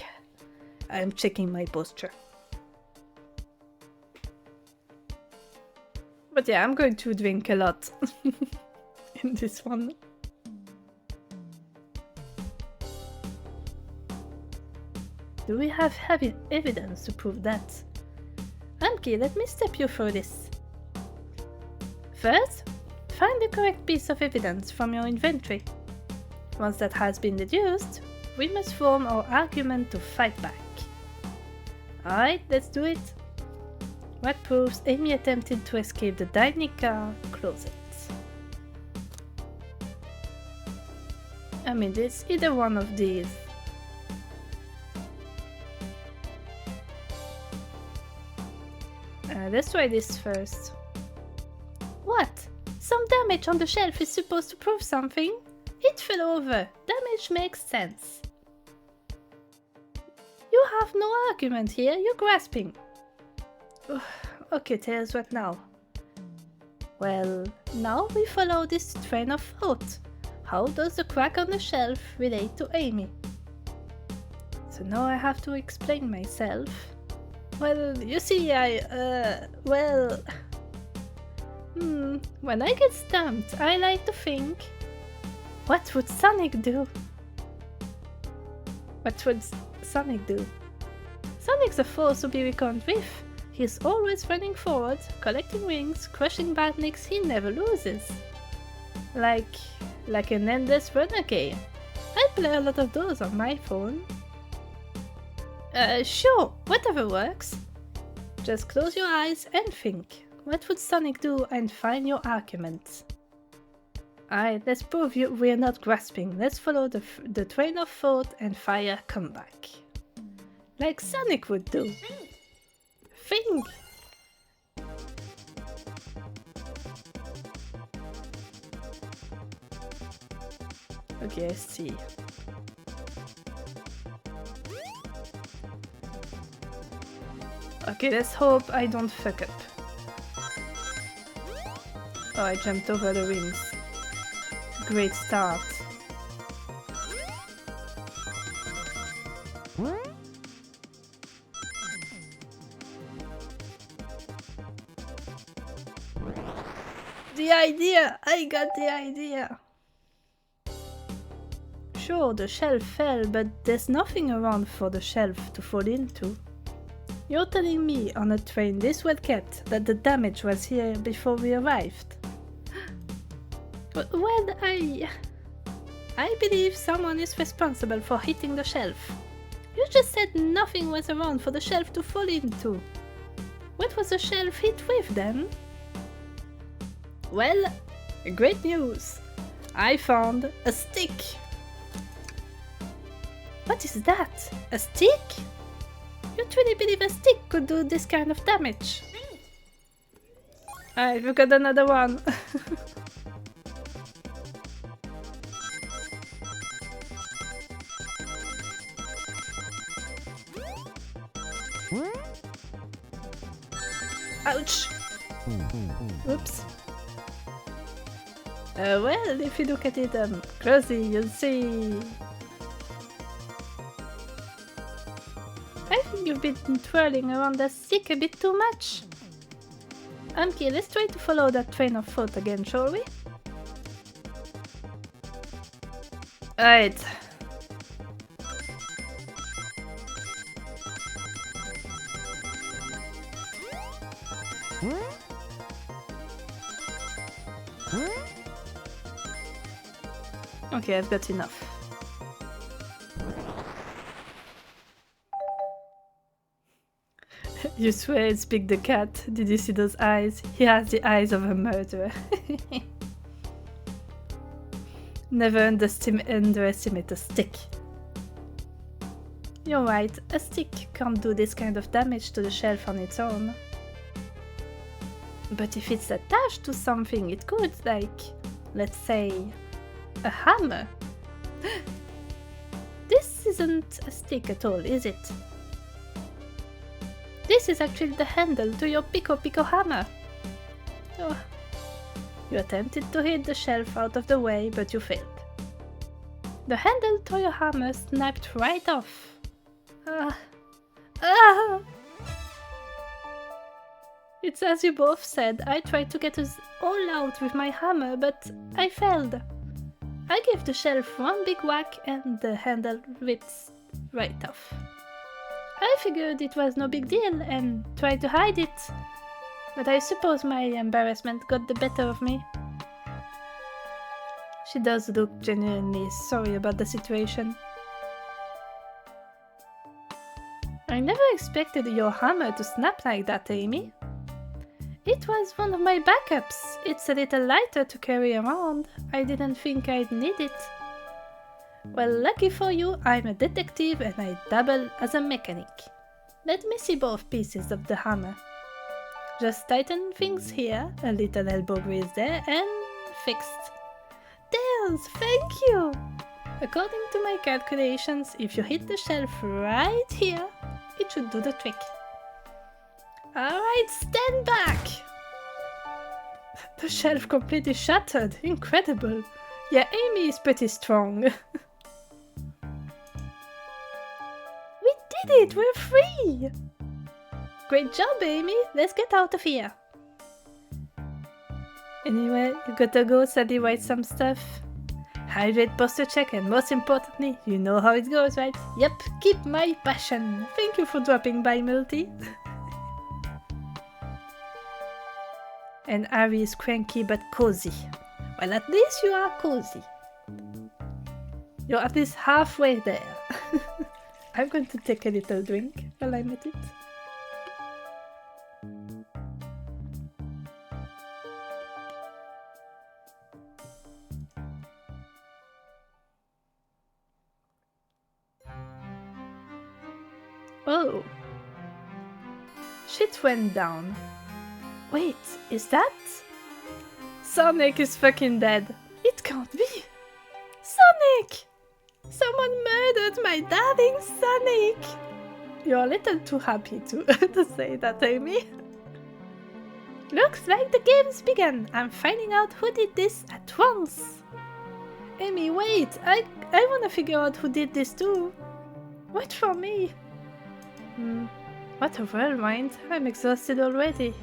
I'm checking my posture. But yeah, I'm going to drink a lot in this one. Do we have heavy evidence to prove that? Amki, let me step you through this. First, find the correct piece of evidence from your inventory. Once that has been deduced, we must form our argument to fight back. Alright, let's do it. What proves Amy attempted to escape the dining car closet? I mean, it's either one of these. Let's try this first. What? Some damage on the shelf is supposed to prove something? It fell over. Damage makes sense. You have no argument here, you're grasping. Okay, tell us what now? Well, now we follow this train of thought. How does the crack on the shelf relate to Amy? So now I have to explain myself. Well, you see, when I get stumped, I like to think, what would Sonic do? What would Sonic do? Sonic's a force to be reckoned with. He's always running forward, collecting rings, crushing badniks he never loses. Like an endless runner game. I play a lot of those on my phone. Sure, whatever works. Just close your eyes and think. What would Sonic do, and find your arguments. Alright, let's prove we're not grasping. Let's follow the train of thought and fire comeback. Like Sonic would do. Think! Okay, I see. Okay, let's hope I don't fuck up. Oh, I jumped over the rings. Great start. The idea! I got the idea! Sure, the shelf fell, but there's nothing around for the shelf to fall into. You're telling me on a train this well kept that the damage was here before we arrived? Well, I believe someone is responsible for hitting the shelf. You just said nothing was around for the shelf to fall into. What was the shelf hit with then? Well, great news! I found a stick! What is that? A stick? You truly believe a stick could do this kind of damage? I've got another one! Ouch! Oops. Well, if you look at it closely, you'll see... I think you've been twirling around the stick a bit too much. Okay, let's try to follow that train of thought again, shall we? Alright. Okay, I've got enough. You swear it's Big the Cat? Did you see those eyes? He has the eyes of a murderer. Never underestimate a stick. You're right, a stick can't do this kind of damage to the shelf on its own. But if it's attached to something, it could, like, let's say, a hammer. This isn't a stick at all, is it? This is actually the handle to your Pico Pico hammer. Oh. You attempted to hit the shelf out of the way, but you failed. The handle to your hammer snapped right off. It's as you both said, I tried to get us all out with my hammer, but I failed. I gave the shelf one big whack and the handle ripped right off. I figured it was no big deal and tried to hide it, but I suppose my embarrassment got the better of me. She does look genuinely sorry about the situation. I never expected your hammer to snap like that, Amy. It was one of my backups. It's a little lighter to carry around. I didn't think I'd need it. Well, lucky for you, I'm a detective and I dabble as a mechanic. Let me see both pieces of the hammer. Just tighten things here, a little elbow grease there, and fixed. There's, thank you! According to my calculations, if you hit the shelf right here, it should do the trick. Alright, stand back! The shelf completely shattered. Incredible. Yeah, Amy is pretty strong. We did it! We're free! Great job, Amy. Let's get out of here. Anyway, you gotta go study write some stuff. Hydrate, posture check, and most importantly, you know how it goes, right? Yep, keep my passion. Thank you for dropping by, Multi. And Ari is cranky but cozy. Well, at least you are cozy. You're at least halfway there. I'm going to take a little drink while I'm at it. Oh. Shit went down. Wait, is that? Sonic is fucking dead. It can't be. Sonic! Someone murdered my darling Sonic! You're a little too happy to, to say that, Amy. Looks like the game's begun. I'm finding out who did this at once. Amy, wait. I wanna figure out who did this too. Wait for me. What a whirlwind. I'm exhausted already.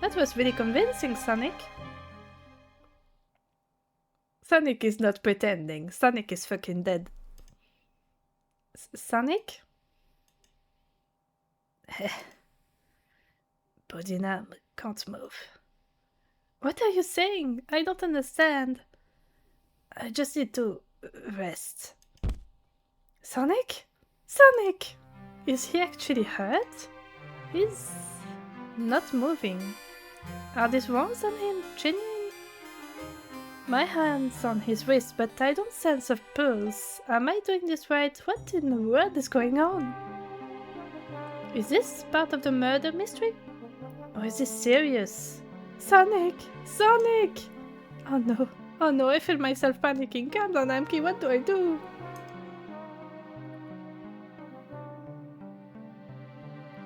That was really convincing, Sonic. Sonic is not pretending. Sonic is fucking dead. Sonic? Body numb, can't move. What are you saying? I don't understand. I just need to rest. Sonic? Sonic! Is he actually hurt? He's not moving. Are these wounds on him genuine? My hand's on his wrist, but I don't sense a pulse. Am I doing this right? What in the world is going on? Is this part of the murder mystery? Or is this serious? Sonic! Sonic! Oh no. Oh no, I feel myself panicking. Calm down, Amki, what do I do?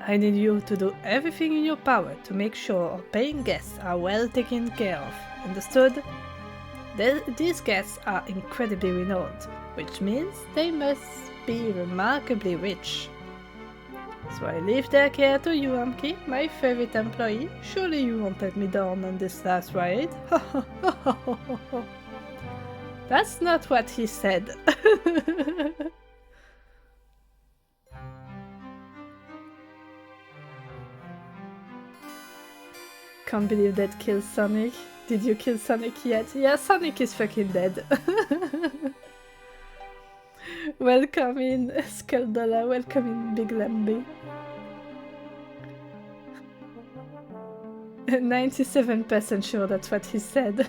I need you to do everything in your power to make sure our paying guests are well taken care of. Understood? These guests are incredibly renowned, which means they must be remarkably rich. So I leave their care to you, Amki, my favorite employee. Surely you won't let me down on this last ride. That's not what he said. Can't believe that killed Sonic. Did you kill Sonic yet? Yeah, Sonic is fucking dead. Welcome in, Skulldollar. Welcome in, Big Lamby. 97% sure that's what he said.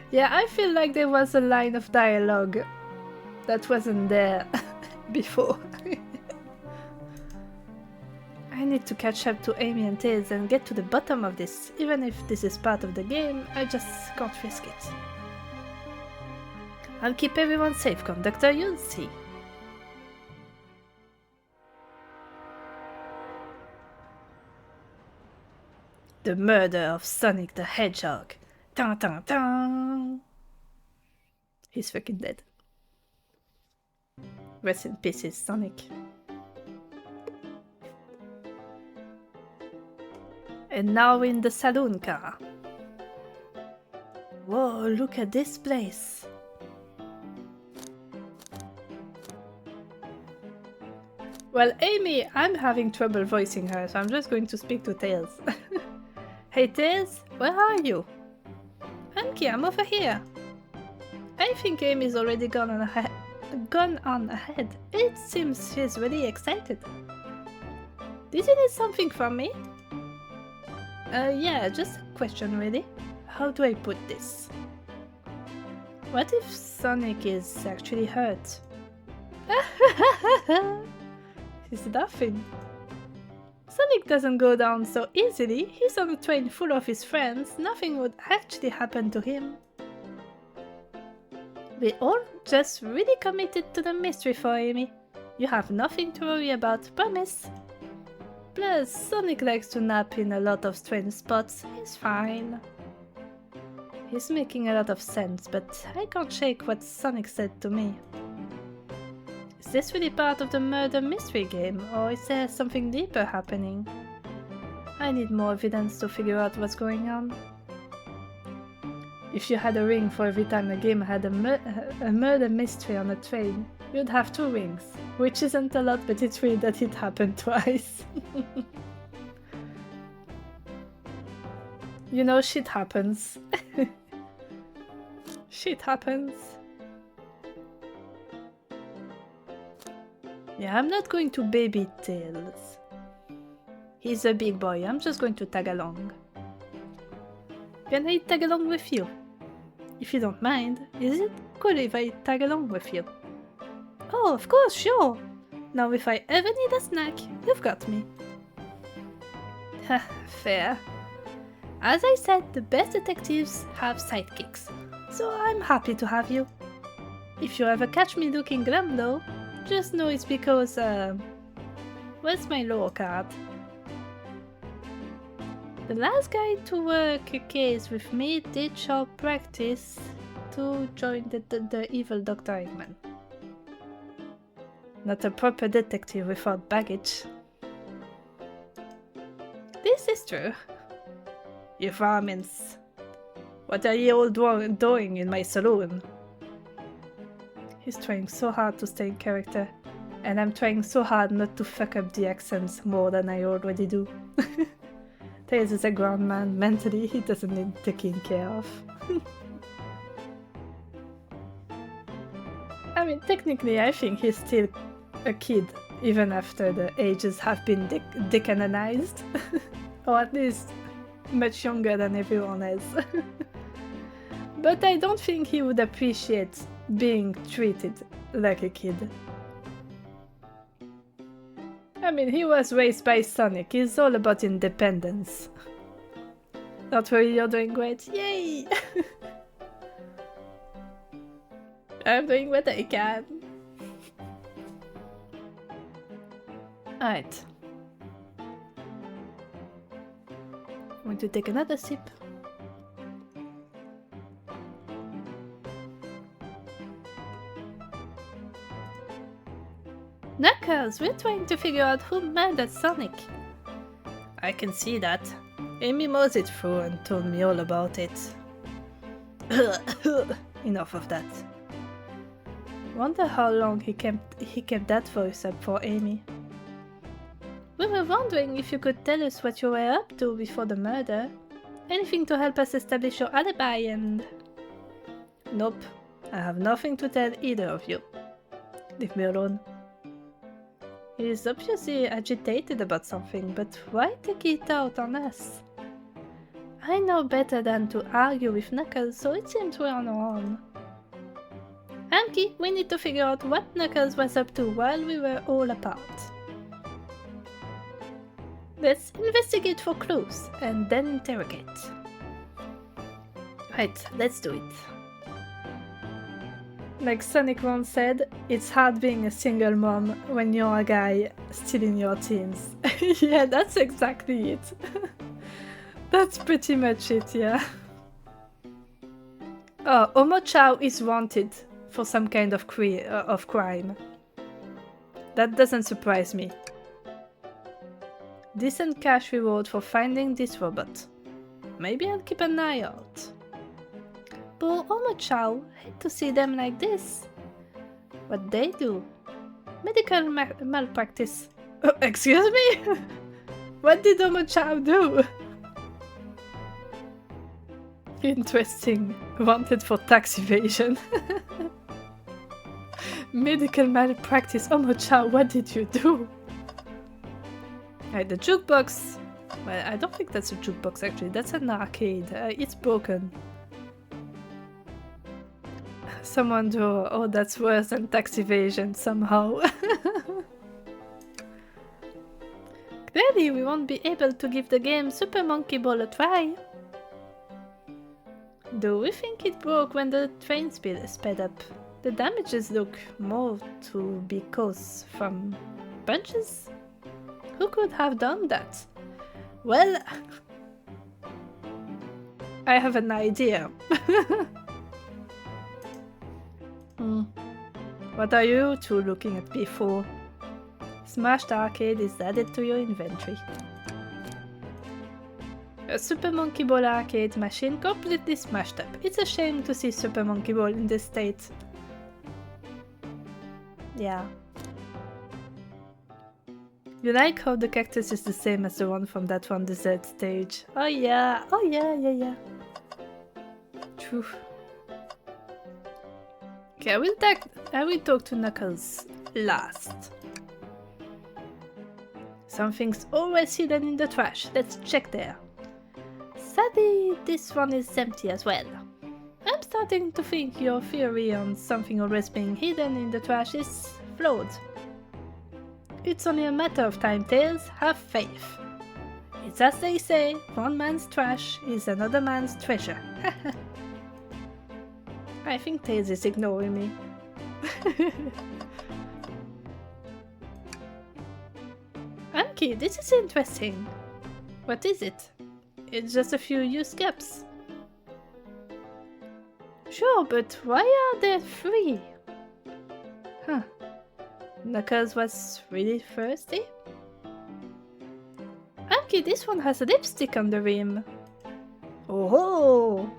Yeah, I feel like there was a line of dialogue that wasn't there before. I need to catch up to Amy and Tails and get to the bottom of this. Even if this is part of the game, I just can't risk it. I'll keep everyone safe, Conductor, you'll see. The murder of Sonic the Hedgehog. Dun, dun, dun. He's fucking dead. Rest in pieces, Sonic. And now in the saloon car. Whoa, look at this place. Well, Amy, I'm having trouble voicing her, so I'm just going to speak to Tails. Hey Tails, where are you? Anki, I'm over here. I think Amy's already gone on ahead. It seems she's really excited. Did you need something from me? Yeah, just a question really. How do I put this? What if Sonic is actually hurt? He's laughing. Sonic doesn't go down so easily. He's on a train full of his friends. Nothing would actually happen to him. We all just really committed to the mystery for Amy. You have nothing to worry about, promise. Plus, Sonic likes to nap in a lot of strange spots. He's fine. He's making a lot of sense, but I can't shake what Sonic said to me. Is this really part of the murder mystery game, or is there something deeper happening? I need more evidence to figure out what's going on. If you had a ring for every time a game had a murder mystery on a train, you'd have 2 rings, which isn't a lot, but it's weird that it happened twice. You know, shit happens. Shit happens. Yeah, I'm not going to baby Tails. He's a big boy, I'm just going to tag along. Can I tag along with you? If you don't mind, is it cool if I tag along with you? Oh, of course, sure! Now if I ever need a snack, you've got me. Fair. As I said, the best detectives have sidekicks, so I'm happy to have you. If you ever catch me looking glum though, just know it's because, where's my lore card? The last guy to work a case with me did show practice to join the evil Dr. Eggman. Not a proper detective without baggage. This is true. You vermins. What are you all doing in my saloon? He's trying so hard to stay in character, and I'm trying so hard not to fuck up the accents more than I already do. Tails is a grown man. Mentally, he doesn't need taking care of. I mean, technically, I think he's still a kid, even after the ages have been decanonized. Or at least much younger than everyone else. But I don't think he would appreciate being treated like a kid. I mean, he was raised by Sonic. He's all about independence. Don't worry, you're doing great. Yay! I'm doing what I can. Alright. I'm going to take another sip. Knuckles, we're trying to figure out who murdered Sonic. I can see that. Amy mows it through and told me all about it. Enough of that. Wonder how long he kept that voice up for Amy. We were wondering if you could tell us what you were up to before the murder. Anything to help us establish your alibi and... Nope. I have nothing to tell either of you. Leave me alone. He is obviously agitated about something, but why take it out on us? I know better than to argue with Knuckles, so it seems we're on our own. Anki, we need to figure out what Knuckles was up to while we were all apart. Let's investigate for clues, and then interrogate. Right, let's do it. Like Sonic once said, it's hard being a single mom when you're a guy still in your teens. Yeah, that's exactly it. That's pretty much it, yeah. Oh, Omo Chow is wanted for some kind of crime. That doesn't surprise me. Decent cash reward for finding this robot. Maybe I'll keep an eye out. But Omo Chow, hate to see them like this. What they do? Medical malpractice. Oh, excuse me? What did Omo Chow do? Interesting. Wanted for tax evasion. Medical malpractice. Omo Chow, what did you do? Right, the jukebox. Well, I don't think that's a jukebox actually. That's an arcade. It's broken. Someone drew. Oh, that's worse than tax evasion somehow. Clearly, we won't be able to give the game Super Monkey Ball a try. Do we think it broke when the train sped up? The damages look more to be caused from punches? Who could have done that? Well, I have an idea. What are you two looking at me for? Smashed arcade is added to your inventory. A Super Monkey Ball arcade machine completely smashed up. It's a shame to see Super Monkey Ball in this state. Yeah. You like how the cactus is the same as the one from that one dessert stage? Oh yeah, yeah. True. Okay, I will talk to Knuckles last. Something's always hidden in the trash. Let's check there. Sadly, this one is empty as well. I'm starting to think your theory on something always being hidden in the trash is flawed. It's only a matter of time, Tails. Have faith. It's as they say, one man's trash is another man's treasure. I think Tails is ignoring me. Anki, this is interesting. What is it? It's just a few used cups. Sure, but why are there 3? Huh. Knuckles was really thirsty? Anki, this one has a lipstick on the rim. Oh!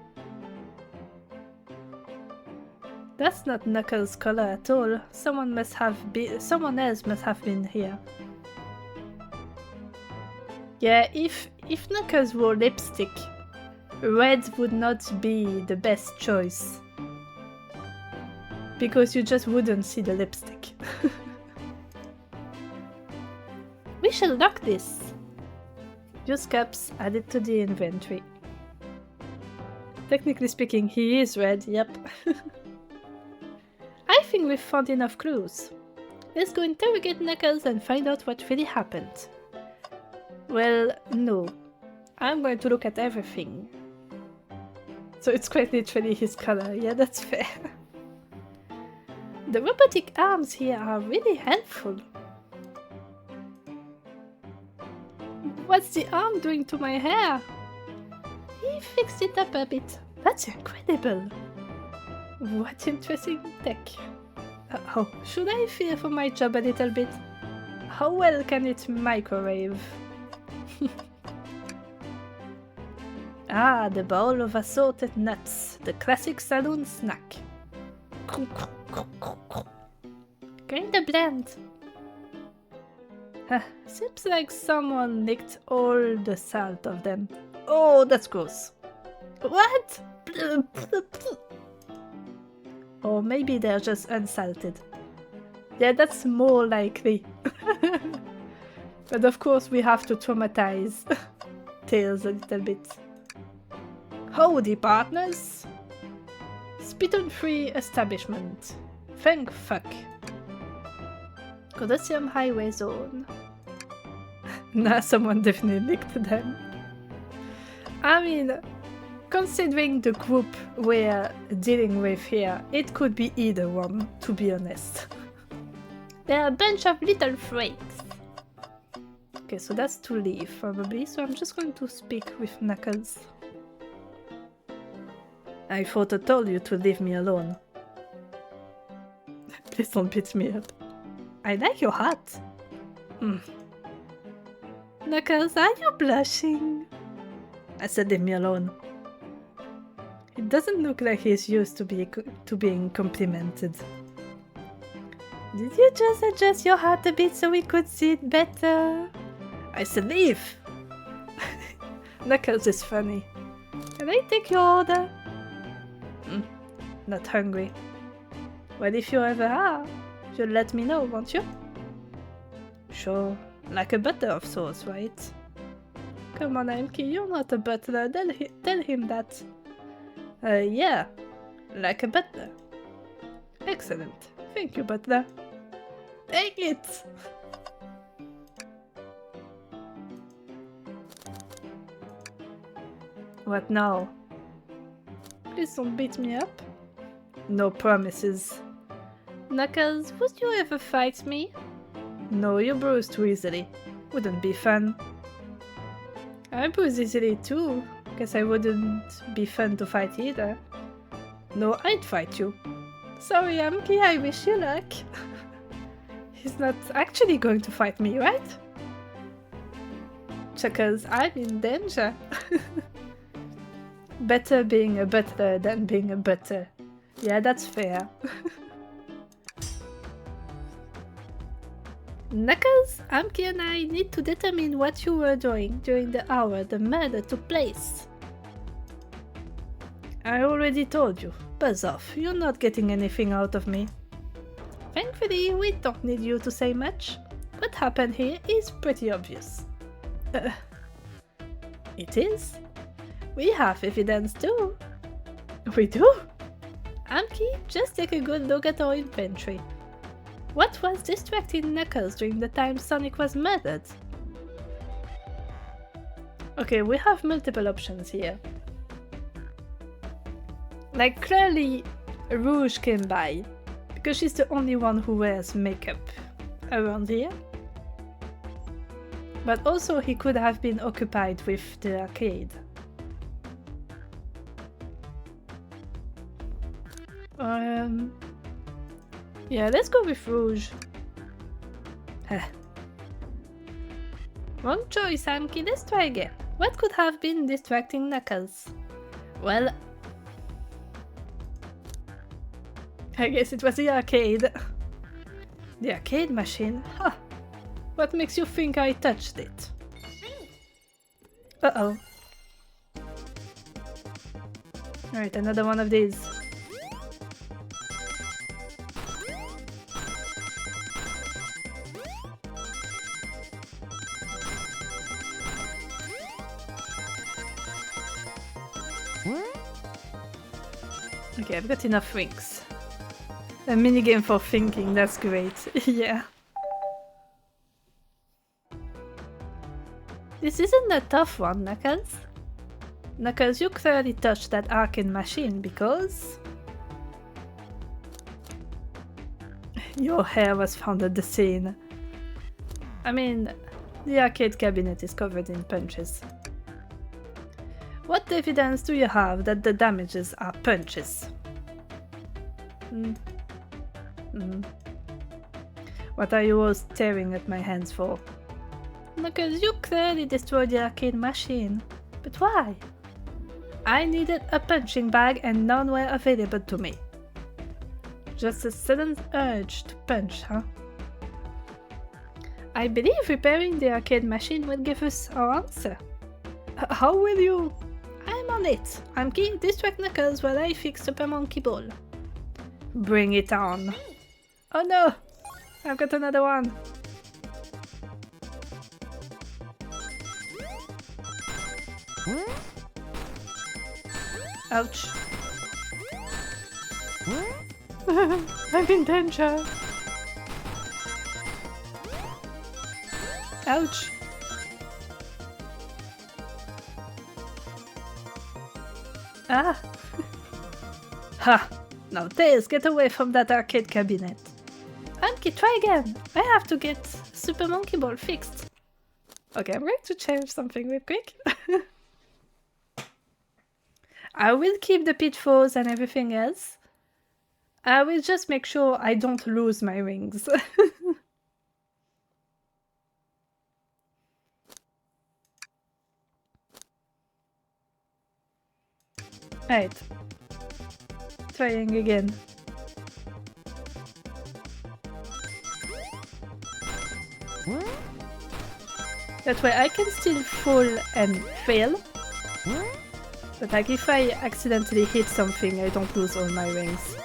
That's not Knuckles' color at all. Someone else must have been here. Yeah, if Knuckles wore lipstick, red would not be the best choice. Because you just wouldn't see the lipstick. We shall lock this. Use cups added to the inventory. Technically speaking, he is red, yep. I think we've found enough clues. Let's go interrogate Knuckles and find out what really happened. Well, no. I'm going to look at everything. So it's quite literally his color. Yeah, that's fair. The robotic arms here are really helpful. What's the arm doing to my hair? He fixed it up a bit. That's incredible. What interesting tech. Oh, should I fear for my job a little bit? How well can it microwave? Ah, the bowl of assorted nuts, the classic saloon snack. Grind the blend. Seems like someone licked all the salt of them. Oh, that's gross. What? Or maybe they're just unsalted. Yeah, that's more likely. But of course we have to traumatize Tails a little bit. Howdy, partners! Spittoon-free establishment. Thank fuck. Colosseum Highway Zone. Nah, someone definitely licked them. I mean, considering the group we're dealing with here, it could be either one, to be honest. They're a bunch of little freaks. Okay, so that's to leave, probably, so I'm just going to speak with Knuckles. I thought I told you to leave me alone. Please don't beat me up. I like your hat. Knuckles, are you blushing? I said leave me alone. It doesn't look like he's used to being complimented. Did you just adjust your hat a bit so we could see it better? I said leave! Knuckles is funny. Can I take your order? Not hungry. Well, if you ever are, you'll let me know, won't you? Sure, like a butler of sorts, right? Come on, Amki, you're not a butler, tell him that. Yeah, like a butler. Excellent. Thank you, butler. Take it! What now? Please don't beat me up. No promises. Knuckles, would you ever fight me? No, you bruise too easily. Wouldn't be fun. I bruise easily too. Guess I wouldn't be fun to fight either. No, I'd fight you. Sorry, Amki, I wish you luck. He's not actually going to fight me, right? Because I'm in danger. Better being a butler than being a butter. Yeah, that's fair. Knuckles, Amki and I need to determine what you were doing during the hour the murder took place. I already told you. Buzz off, you're not getting anything out of me. Thankfully, we don't need you to say much. What happened here is pretty obvious. It is? We have evidence too. We do? Amki, just take a good look at our inventory. What was distracting Knuckles during the time Sonic was murdered? Okay, we have multiple options here. Like, clearly, Rouge came by, because she's the only one who wears makeup around here. But also he could have been occupied with the arcade. Yeah, let's go with Rouge. Wrong choice, Amki. Let's try again. What could have been distracting Knuckles? Well, I guess it was the arcade. The arcade machine? Huh. What makes you think I touched it? Uh-oh. Alright, another one of these. Okay, I've got enough rings. A minigame for thinking, that's great. Yeah. This isn't a tough one, Knuckles. Knuckles, you clearly touched that arcade machine because... your hair was found at the scene. I mean, the arcade cabinet is covered in punches. What evidence do you have that the damages are punches? What are you all staring at my hands for? Because you clearly destroyed the arcade machine. But why? I needed a punching bag and none were available to me. Just a sudden urge to punch, huh? I believe repairing the arcade machine will give us our answer. How will you? I'm on it. Amki, distract Knuckles while I fix Super Monkey Ball. Bring it on. Oh no! I've got another one. Ouch. I'm in danger. Ouch. Ah. Ha! Now Tails, get away from that arcade cabinet. Amki, try again. I have to get Super Monkey Ball fixed. Okay, I'm going to change something real quick. I will keep the pitfalls and everything else. I will just make sure I don't lose my rings. Right. Trying again. That way I can still fall and fail. But like if I accidentally hit something, I don't lose all my rings.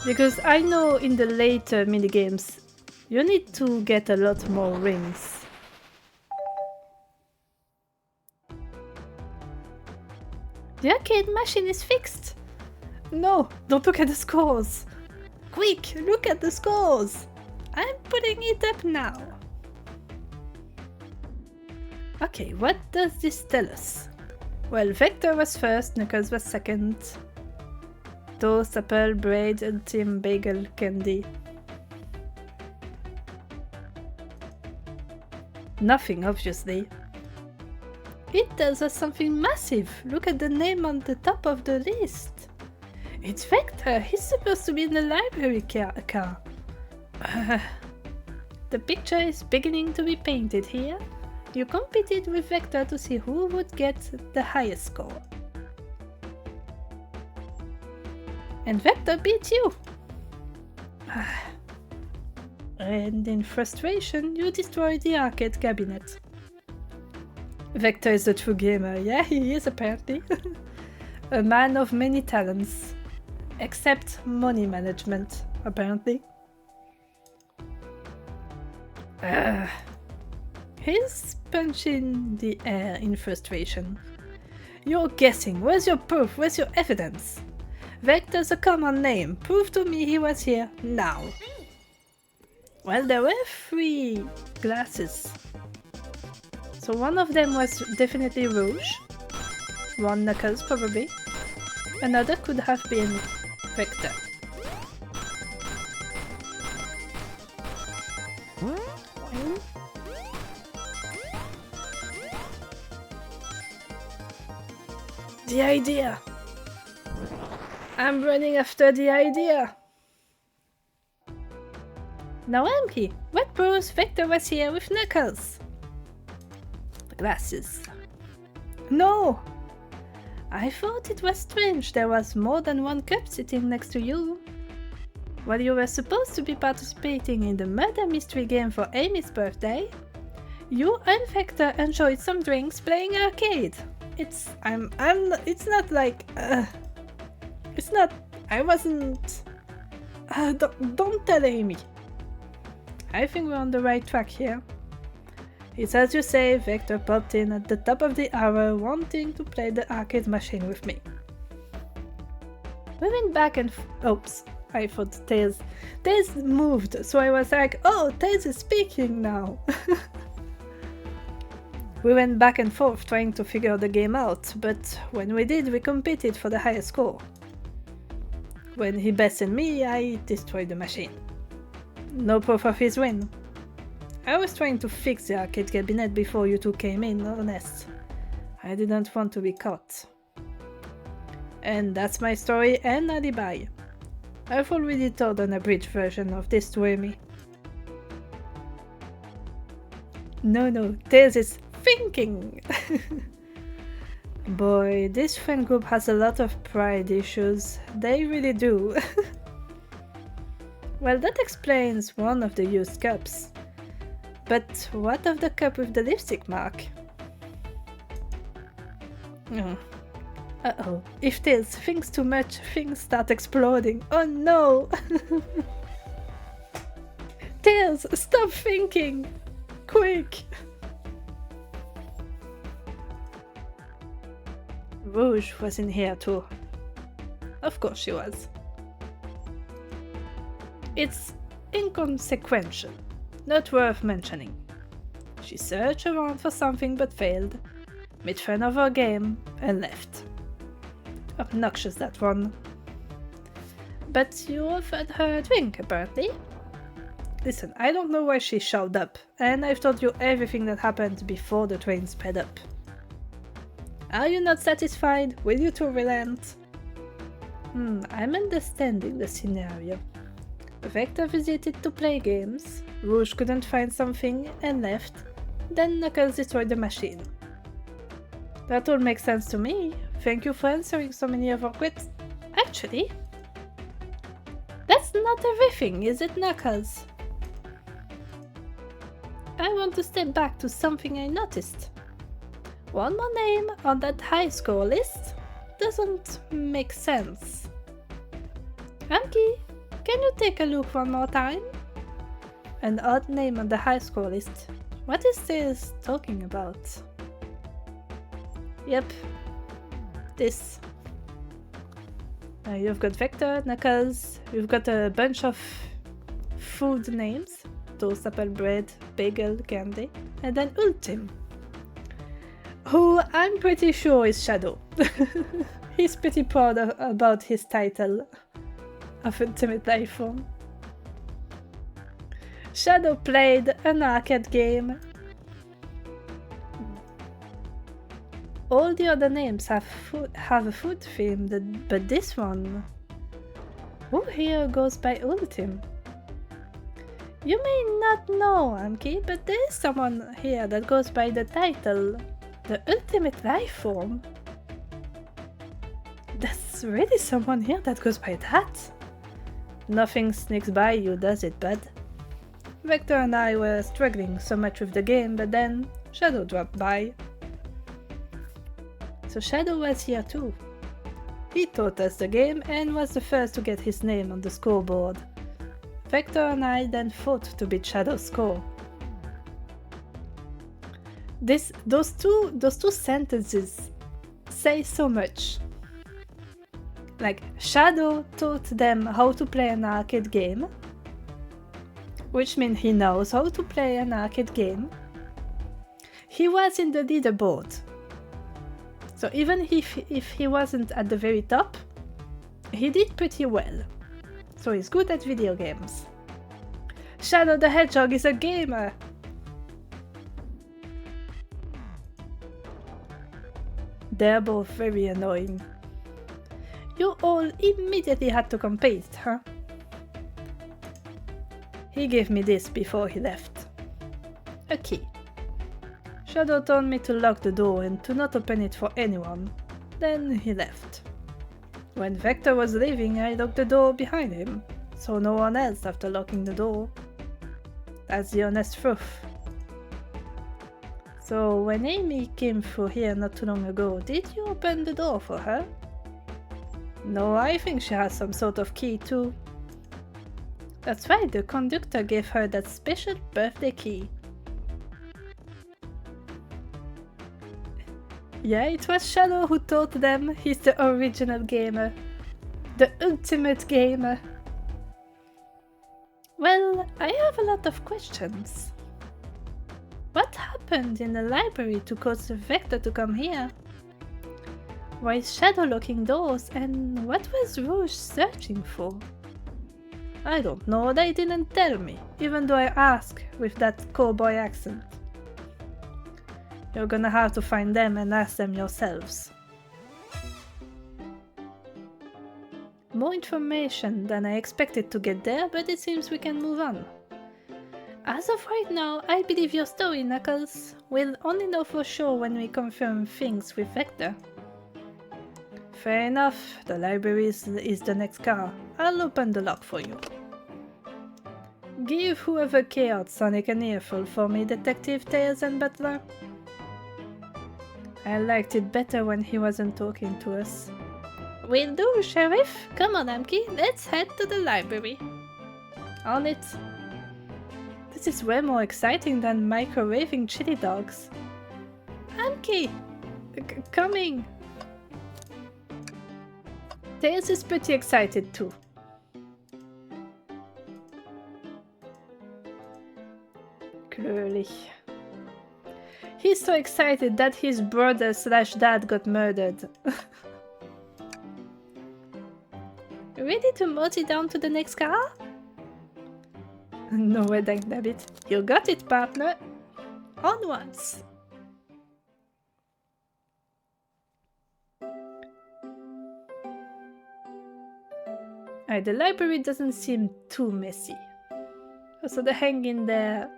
Because I know in the later minigames, you need to get a lot more rings. The arcade machine is fixed! No, don't look at the scores! Quick, look at the scores! I'm putting it up now. Okay, what does this tell us? Well, Vector was first, Knuckles was second. Toast, apple, braid, ultim, bagel, candy. Nothing, obviously. It tells us something massive. Look at the name on the top of the list. It's Vector. He's supposed to be in the library car. The picture is beginning to be painted here. You competed with Vector to see who would get the highest score. And Vector beat you! And in frustration, you destroy the arcade cabinet. Vector is a true gamer. Yeah, he is apparently. A man of many talents. Except money management, apparently. He's punching the air in frustration. You're guessing. Where's your proof? Where's your evidence? Vector's a common name. Prove to me he was here now. Well, there were 3 glasses. So one of them was definitely Rouge. One Knuckles, probably. Another could have been Vector. The idea! I'm running after the idea! Now empty! What proves Vector was here with Knuckles? The glasses. No! I thought it was strange there was more than one cup sitting next to you. While you were supposed to be participating in the murder mystery game for Amy's birthday, you and Vector enjoyed some drinks playing arcade. It's not like, it's not, I wasn't, don't tell Amy. I think we're on the right track here. It's as you say, Vector popped in at the top of the hour wanting to play the arcade machine with me. We went back and oops, I thought Tails moved, so I was like, oh, Tails is speaking now. We went back and forth trying to figure the game out, but when we did, we competed for the highest score. When he bested me, I destroyed the machine. No proof of his win. I was trying to fix the arcade cabinet before you two came in, honest. I didn't want to be caught. And that's my story and alibi. I've already told an abridged version of this to Amy. No, Tails is thinking! Boy, this friend group has a lot of pride issues. They really do. Well, that explains one of the used cups. But what of the cup with the lipstick mark? Uh-oh. If Tails thinks too much, things start exploding. Oh no! Tails, stop thinking! Quick! Rouge was in here too. Of course she was. It's inconsequential. Not worth mentioning. She searched around for something but failed, made fun of her game, and left. Obnoxious, that one. But you offered her a drink, apparently. Listen, I don't know why she showed up, and I've told you everything that happened before the train sped up. Are you not satisfied? Will you two relent? I'm understanding the scenario. Vector visited to play games, Rouge couldn't find something and left, then Knuckles destroyed the machine. That all makes sense to me. Thank you for answering so many of our questions. Actually, that's not everything, is it, Knuckles? I want to step back to something I noticed. One more name on that high score list doesn't make sense. Anki, can you take a look one more time? An odd name on the high score list. What is this talking about? Yep, this. You've got Vector, Knuckles, you've got a bunch of food names. Toast, apple, bread, bagel, candy, and then Ultim, who I'm pretty sure is Shadow. He's pretty proud about his title of Ultimate Life Form. Shadow played an arcade game. All the other names have a food theme, but this one... Who here goes by Ultim? You may not know, Anki, but there is someone here that goes by the title, the Ultimate Life Form. There's really someone here that goes by that. Nothing sneaks by you, does it, bud? Vector and I were struggling so much with the game, but then Shadow dropped by. So Shadow was here too. He taught us the game and was the first to get his name on the scoreboard. Vector and I then fought to beat Shadow's score. Those two sentences say so much. Like, Shadow taught them how to play an arcade game, which means he knows how to play an arcade game. He was in the leaderboard, so even if he wasn't at the very top, he did pretty well. So he's good at video games. Shadow the Hedgehog is a gamer! They're both very annoying. You all immediately had to compete, huh? He gave me this before he left. A key. Shadow told me to lock the door and to not open it for anyone. Then he left. When Vector was leaving, I locked the door behind him, so no one else after locking the door. That's the honest truth. So when Amy came through here not too long ago, did you open the door for her? No, I think she has some sort of key too. That's right, the conductor gave her that special birthday key. Yeah, it was Shadow who taught them he's the original gamer. The ultimate gamer. Well, I have a lot of questions. What happened in the library to cause Vector to come here? Why is Shadow locking doors, and what was Rouge searching for? I don't know, they didn't tell me, even though I asked with that cowboy accent. You're gonna have to find them and ask them yourselves. More information than I expected to get there, but it seems we can move on. As of right now, I believe your story, Knuckles. We'll only know for sure when we confirm things with Vector. Fair enough, the library is the next car. I'll open the lock for you. Give whoever cared Sonic an earful for me, Detective Tails and Butler. I liked it better when he wasn't talking to us. Will do, Sheriff. Come on, Amki, let's head to the library. On it. This is way more exciting than microwaving chili dogs. Amki! Coming! Tails is pretty excited too. Clearly. He's so excited that his brother/dad got murdered. Ready to mosey down to the next car? No way, Dagnabbit. You got it, partner. Onwards. The library doesn't seem too messy. Also, the hanging there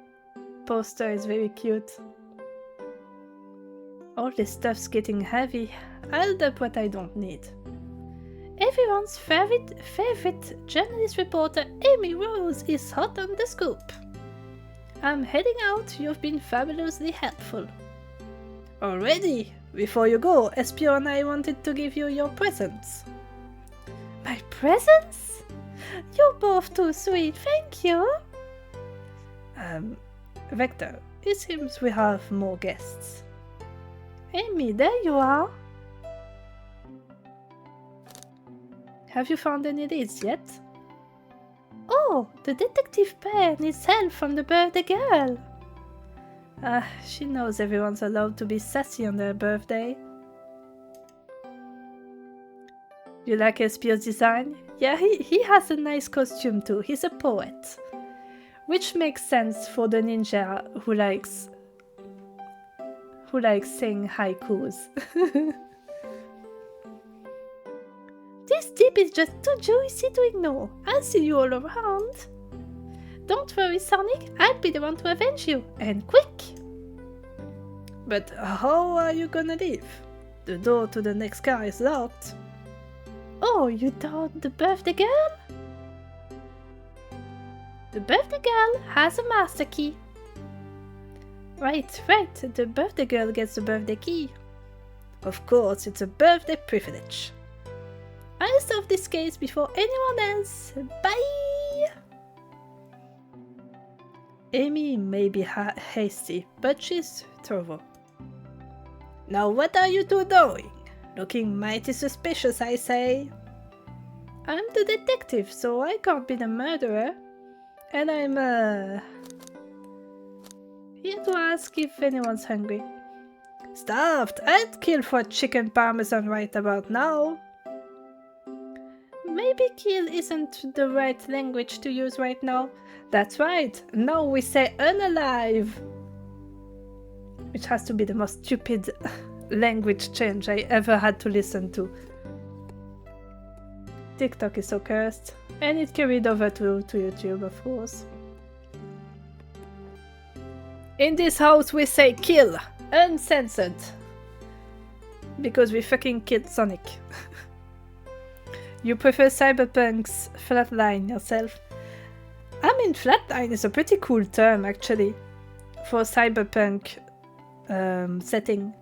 poster is very cute. All this stuff's getting heavy. I'll dump what I don't need. Everyone's favorite journalist reporter Amy Rose is hot on the scoop. I'm heading out. You've been fabulously helpful. Already? Before you go, Espio and I wanted to give you your presents. My presents? You're both too sweet, thank you. Vector, it seems we have more guests. Amy, there you are. Have you found any leads yet? Oh, the detective pair needs help from the birthday girl. She knows everyone's allowed to be sassy on their birthday. You like Espio's design? Yeah, he has a nice costume too. He's a poet. Which makes sense for the ninja who likes saying haikus. This tip is just too juicy to ignore. I'll see you all around. Don't worry, Sonic. I'll be the one to avenge you. And quick! But how are you gonna leave? The door to the next car is locked. Oh, you thought the birthday girl? The birthday girl has a master key. Right. The birthday girl gets the birthday key. Of course, it's a birthday privilege. I'll solve this case before anyone else. Bye! Amy may be hasty, but she's thorough. Now what are you two doing? Looking mighty suspicious, I say. I'm the detective, so I can't be the murderer. And I'm, here to ask if anyone's hungry. Starved! I'd kill for chicken parmesan right about now. Maybe kill isn't the right language to use right now. That's right, now we say unalive. Which has to be the most stupid language change I ever had to listen to. TikTok is so cursed. And it carried over to YouTube, of course. In this house we say kill, uncensored. Because we fucking killed Sonic. You prefer Cyberpunk's flatline yourself? I mean, flatline is a pretty cool term, actually, for Cyberpunk setting.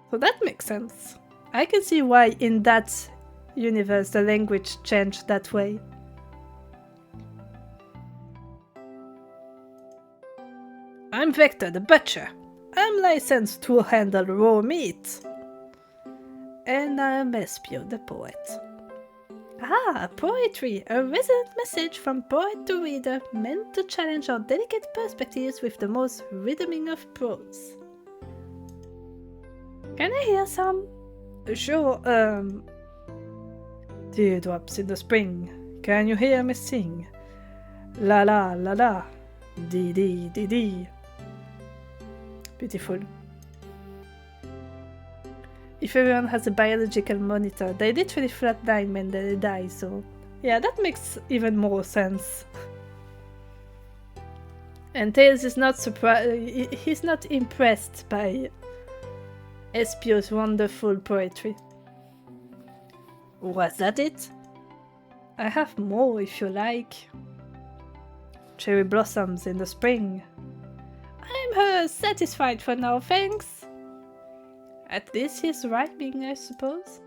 So that makes sense. I can see why in that universe the language changed that way. I'm Vector the Butcher. I'm licensed to handle raw meat. And I'm Espio the Poet. Ah, poetry, a resonant message from poet to reader meant to challenge our delicate perspectives with the most rhythming of prose. Can I hear some? Sure, Teardrops in the spring, can you hear me sing? La la la la, dee dee dee dee. Beautiful. If everyone has a biological monitor, they literally flatline when they die, so yeah, that makes even more sense. And Tails is not surprised, he's not impressed by Espio's wonderful poetry. Was that it? I have more if you like. Cherry blossoms in the spring. I'm satisfied for now, thanks. At least he's rhyming, I suppose.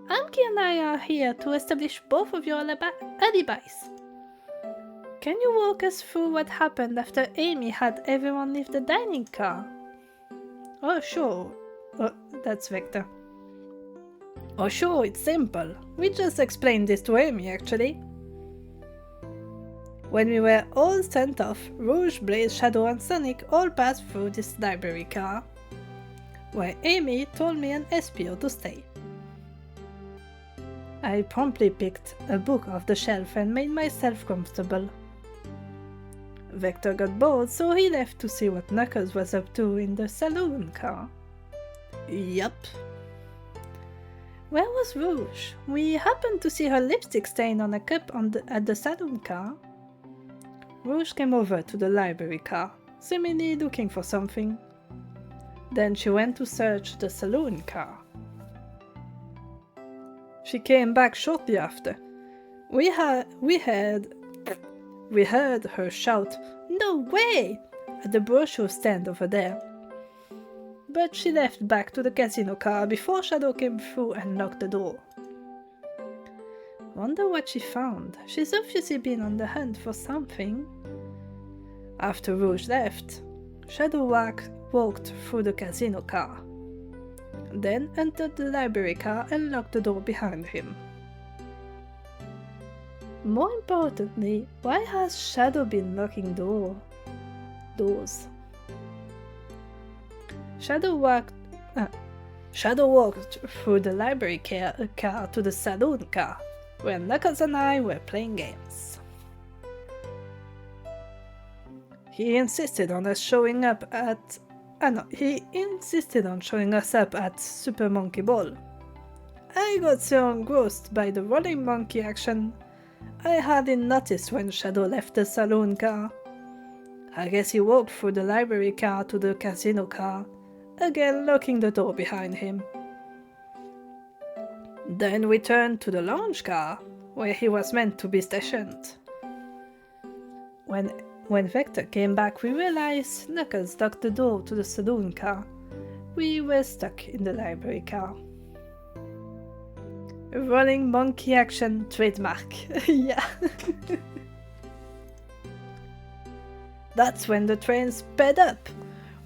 Anki and I are here to establish both of your alibis. Can you walk us through what happened after Amy had everyone leave the dining car? Oh, sure. Oh, that's Vector. Oh, sure, it's simple. We just explained this to Amy, actually. When we were all sent off, Rouge, Blaze, Shadow and Sonic all passed through this library car, where Amy told me and Espio to stay. I promptly picked a book off the shelf and made myself comfortable. Vector got bored, so he left to see what Knuckles was up to in the saloon car. Yup. Where was Rouge? We happened to see her lipstick stain on a cup at the saloon car. Rouge came over to the library car, seemingly looking for something. Then she went to search the saloon car. She came back shortly after. We heard her shout, "No way!" at the brochure stand over there. But she left back to the casino car before Shadow came through and locked the door. Wonder what she found. She's obviously been on the hunt for something. After Rouge left, Shadow walked through the casino car, then entered the library car and locked the door behind him. More importantly, why has Shadow been locking doors? Shadow walked through the library car to the saloon car, where Knuckles and I were playing games. He insisted on showing us up at Super Monkey Ball. I got so engrossed by the rolling monkey action, I hardly noticed when Shadow left the saloon car. I guess he walked through the library car to the casino car, again locking the door behind him. Then we turned to the lounge car, where he was meant to be stationed. When Vector came back, we realized Knuckles locked the door to the saloon car. We were stuck in the library car. Rolling monkey action trademark. Yeah. That's when the train sped up.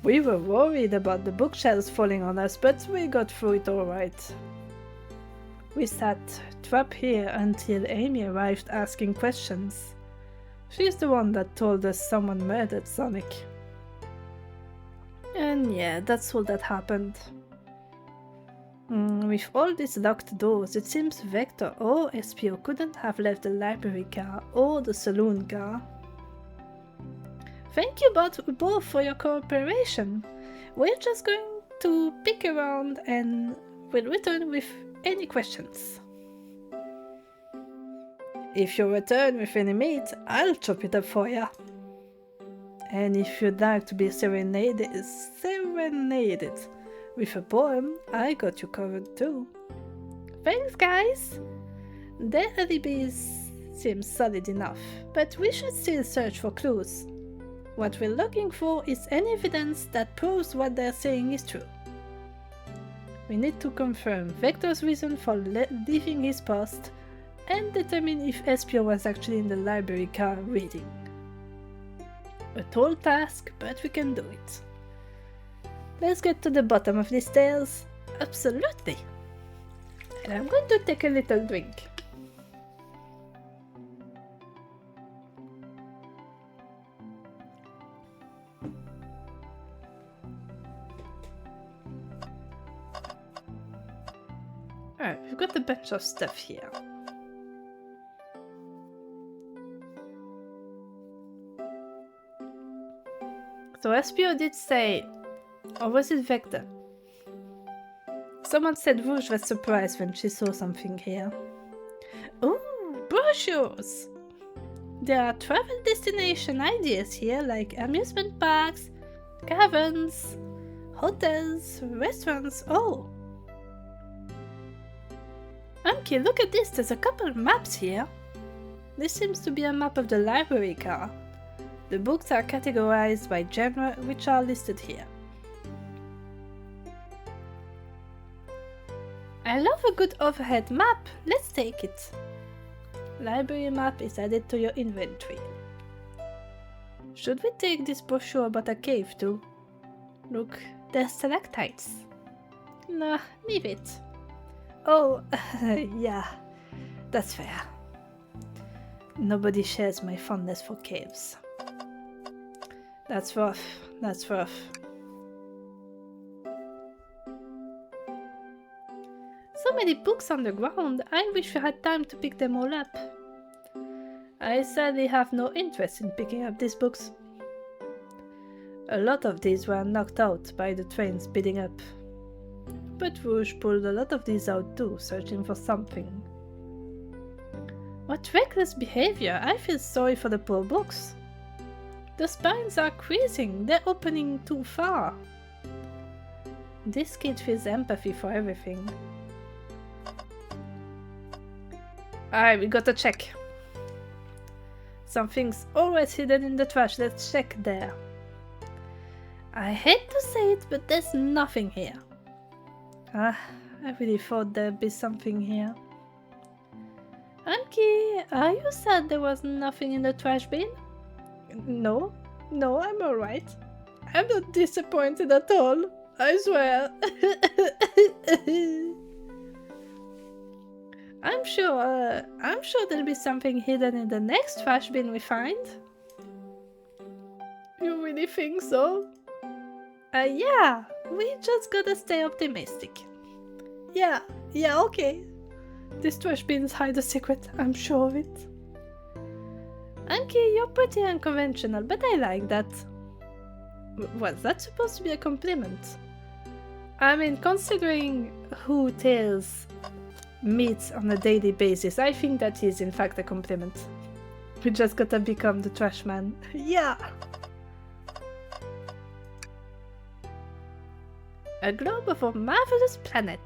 We were worried about the bookshelves falling on us, but we got through it alright. We sat trapped here until Amy arrived asking questions. She's the one that told us someone murdered Sonic. And yeah, that's all that happened. With all these locked doors, it seems Vector or SPO couldn't have left the library car or the saloon car. Thank you both for your cooperation. We're just going to pick around and we'll return with any questions. If you return with any meat, I'll chop it up for ya. And if you'd like to be serenaded with a poem, I got you covered too. Thanks, guys! Their alibis seem solid enough, but we should still search for clues. What we're looking for is any evidence that proves what they're saying is true. We need to confirm Vector's reason for leaving his post and determine if SPO was actually in the library car reading. A tall task, but we can do it. Let's get to the bottom of these tales. Absolutely! And I'm going to take a little drink. Alright, we've got a bunch of stuff here. So SPO did say, or was it Vector? Someone said Rouge was surprised when she saw something here. Ooh, brochures! There are travel destination ideas here like amusement parks, caverns, hotels, restaurants. Oh! Unky, look at this, there's a couple of maps here. This seems to be a map of the library car. The books are categorized by genre, which are listed here. I love a good overhead map, let's take it. Library map is added to your inventory. Should we take this brochure about a cave too? Look, there's stalactites. Nah, leave it. Oh, yeah, that's fair. Nobody shares my fondness for caves. That's rough, that's rough. So many books on the ground, I wish we had time to pick them all up. I sadly have no interest in picking up these books. A lot of these were knocked out by the train speeding up. but Rouge pulled a lot of these out too, searching for something. What reckless behavior! I feel sorry for the poor books. The spines are creasing, they're opening too far. This kid feels empathy for everything. Alright, we gotta check. Something's always hidden in the trash, let's check there. I hate to say it, but there's nothing here. I really thought there'd be something here. Anki, are you sad there was nothing in the trash bin? No, I'm alright. I'm not disappointed at all, I swear. I'm sure there'll be something hidden in the next trash bin we find. You really think so? Yeah, we just gotta stay optimistic. Yeah, okay. This trash bins hide a secret, I'm sure of it. Anki, you're pretty unconventional, but I like that. Was that supposed to be a compliment? I mean, considering who Tails meets on a daily basis, I think that is in fact a compliment. We just gotta become the trash man. Yeah! A globe of a marvelous planet.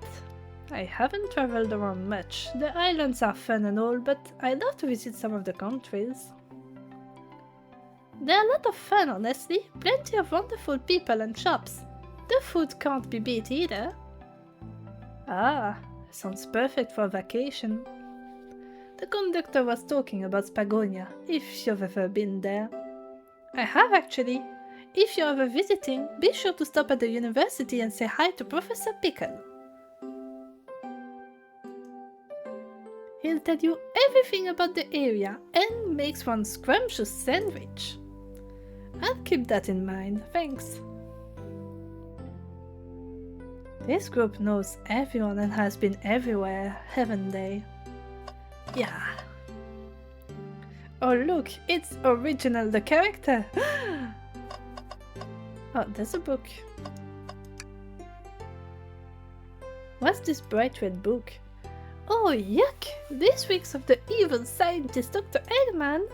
I haven't traveled around much. The islands are fun and all, but I'd love to visit some of the countries. They're a lot of fun, honestly. Plenty of wonderful people and shops. The food can't be beat either. Ah, sounds perfect for a vacation. The conductor was talking about Spagonia, if you've ever been there. I have actually. If you're ever visiting, be sure to stop at the university and say hi to Professor Pickle. He'll tell you everything about the area and makes one scrumptious sandwich. I'll keep that in mind, thanks. This group knows everyone and has been everywhere, haven't they? Yeah. Oh look, it's Original the character! Oh, there's a book. What's this bright red book? Oh, yuck! This reeks of the evil scientist Dr. Eggman!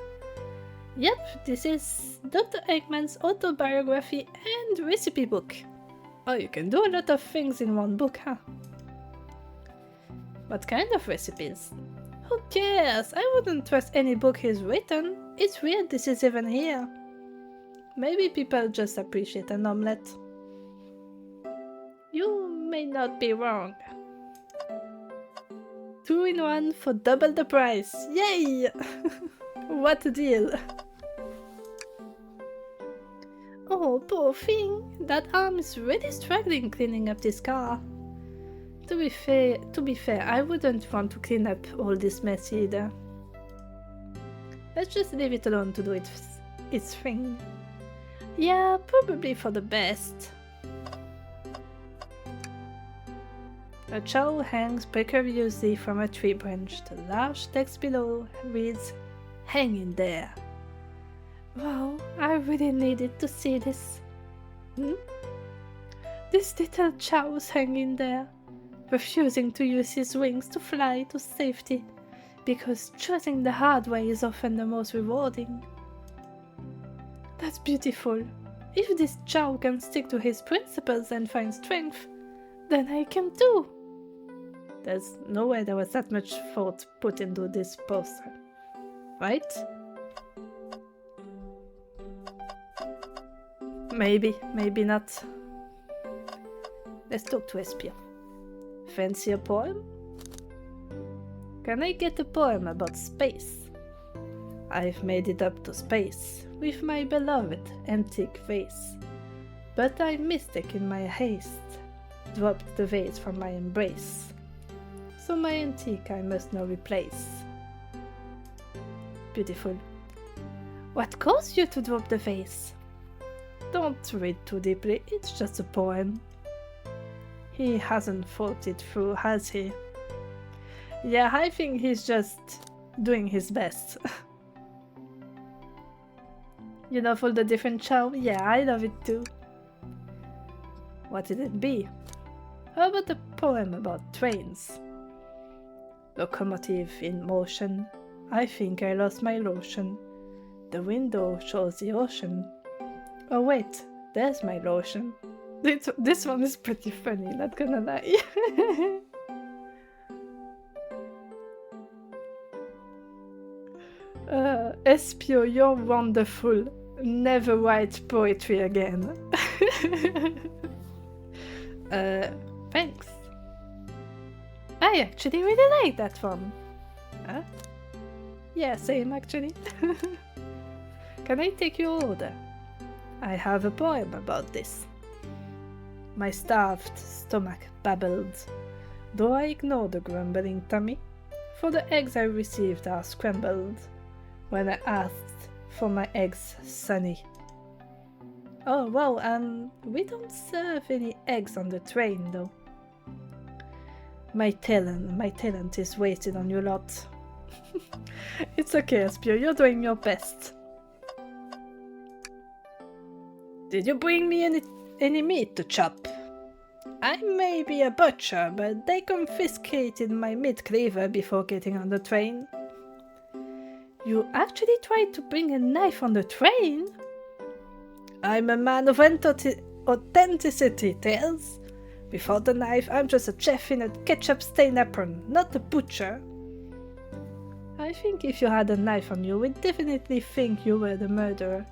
Yep, this is Dr. Eggman's autobiography and recipe book. Oh, you can do a lot of things in one book, huh? What kind of recipes? Who cares? I wouldn't trust any book he's written. It's weird this is even here. Maybe people just appreciate an omelette. You may not be wrong. 2 in 1 for double the price. Yay! What a deal. Oh, poor thing. That arm is really struggling cleaning up this car. To be fair, I wouldn't want to clean up all this mess either. Let's just leave it alone to do its thing. Yeah, probably for the best. A chow hangs precariously from a tree branch. The large text below reads, "Hang in there." Wow, I really needed to see this. This little chow's hanging there, refusing to use his wings to fly to safety, because choosing the hard way is often the most rewarding. That's beautiful. If this chow can stick to his principles and find strength, then I can too. There's no way there was that much thought put into this poster, right? Maybe, maybe not. Let's talk to Espia. Fancy a poem? Can I get a poem about space? I've made it up to space with my beloved antique vase, but I mistake in my haste, dropped the vase from my embrace. So my antique I must now replace. Beautiful. What caused you to drop the vase? Don't read too deeply, it's just a poem. He hasn't thought it through, has he? Yeah, I think he's just doing his best. You love all the different chow? Yeah, I love it too. What did it be? How about a poem about trains. Locomotive in motion. I think I lost my lotion. The window shows the ocean. Oh wait, there's my lotion. This one is pretty funny, not gonna lie. Espio, you're wonderful. Never write poetry again. Thanks. I actually really like that one. Huh? Yeah, same actually. Can I take your order? I have a poem about this. My starved stomach babbled, though I ignore the grumbling tummy, for the eggs I received are scrambled when I asked for my eggs sunny. Oh wow, we don't serve any eggs on the train though. My talent is wasted on you lot. It's okay, Espio, you're doing your best. Did you bring me any meat to chop? I may be a butcher, but they confiscated my meat cleaver before getting on the train. You actually tried to bring a knife on the train? I'm a man of authenticity, Tails. Before the knife, I'm just a chef in a ketchup-stained apron, not a butcher. I think if you had a knife on you, we'd definitely think you were the murderer.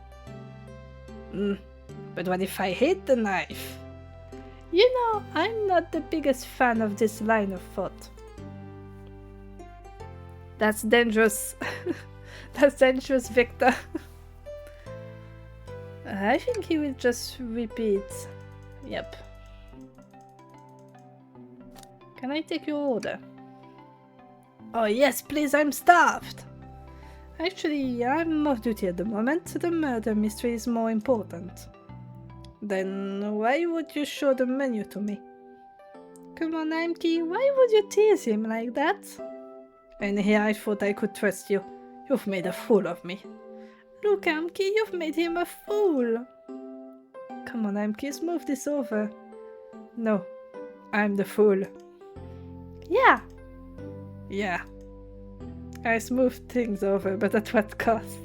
But what if I hid the knife? You know, I'm not the biggest fan of this line of thought. That's dangerous. That's dangerous, Victor. I think he will just repeat. Yep. Can I take your order? Oh yes, please, I'm starved. Actually, I'm off duty at the moment. The murder mystery is more important. Then why would you show the menu to me? Come on, Imki, why would you tease him like that? And here I thought I could trust you. You've made a fool of me. Look, Imki, you've made him a fool. Come on, Imki, smooth this over. No, I'm the fool. Yeah. Yeah. I smoothed things over, but at what cost?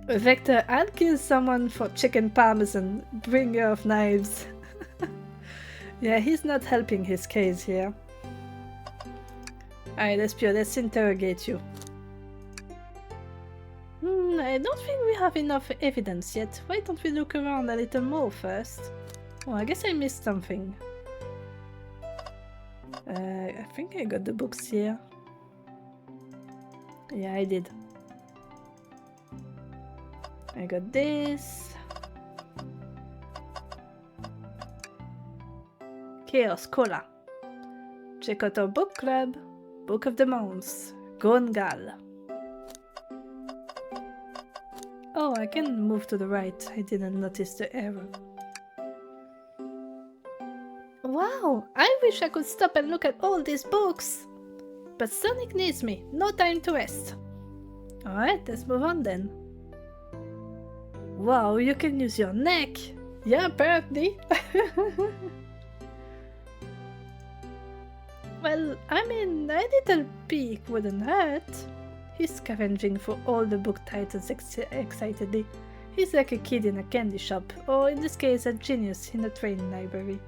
Vector, I'll kill someone for chicken parmesan, bringer of knives. Yeah, he's not helping his case here. Alright, Espio, let's interrogate you. I don't think we have enough evidence yet. Why don't we look around a little more first? Oh, I guess I missed something. I think I got the books here. Yeah, I did. I got this. Chaos Cola. Check out our book club. Book of the Months. Gongal. Oh, I can move to the right. I didn't notice the error. Wow, I wish I could stop and look at all these books. But Sonic needs me. No time to rest. Alright, let's move on then. Wow, you can use your neck. Yeah, apparently. Well, I mean, a little peek wouldn't hurt. He's scavenging for all the book titles excitedly. He's like a kid in a candy shop, or in this case, a genius in a train library.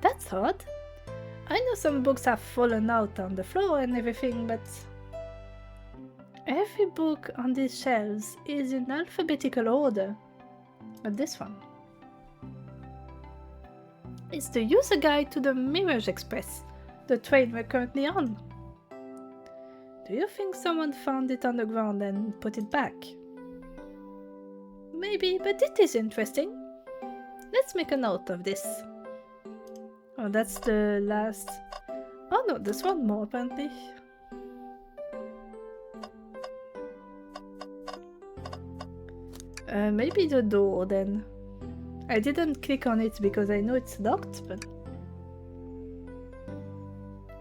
That's odd. I know some books have fallen out on the floor and everything, but every book on these shelves is in alphabetical order. But this one. It's the user guide to the Mirage Express, the train we're currently on. Do you think someone found it on the ground and put it back? Maybe, but it is interesting. Let's make a note of this. Oh, that's the last... Oh no, there's one more apparently. Maybe the door then. I didn't click on it because I know it's locked, but...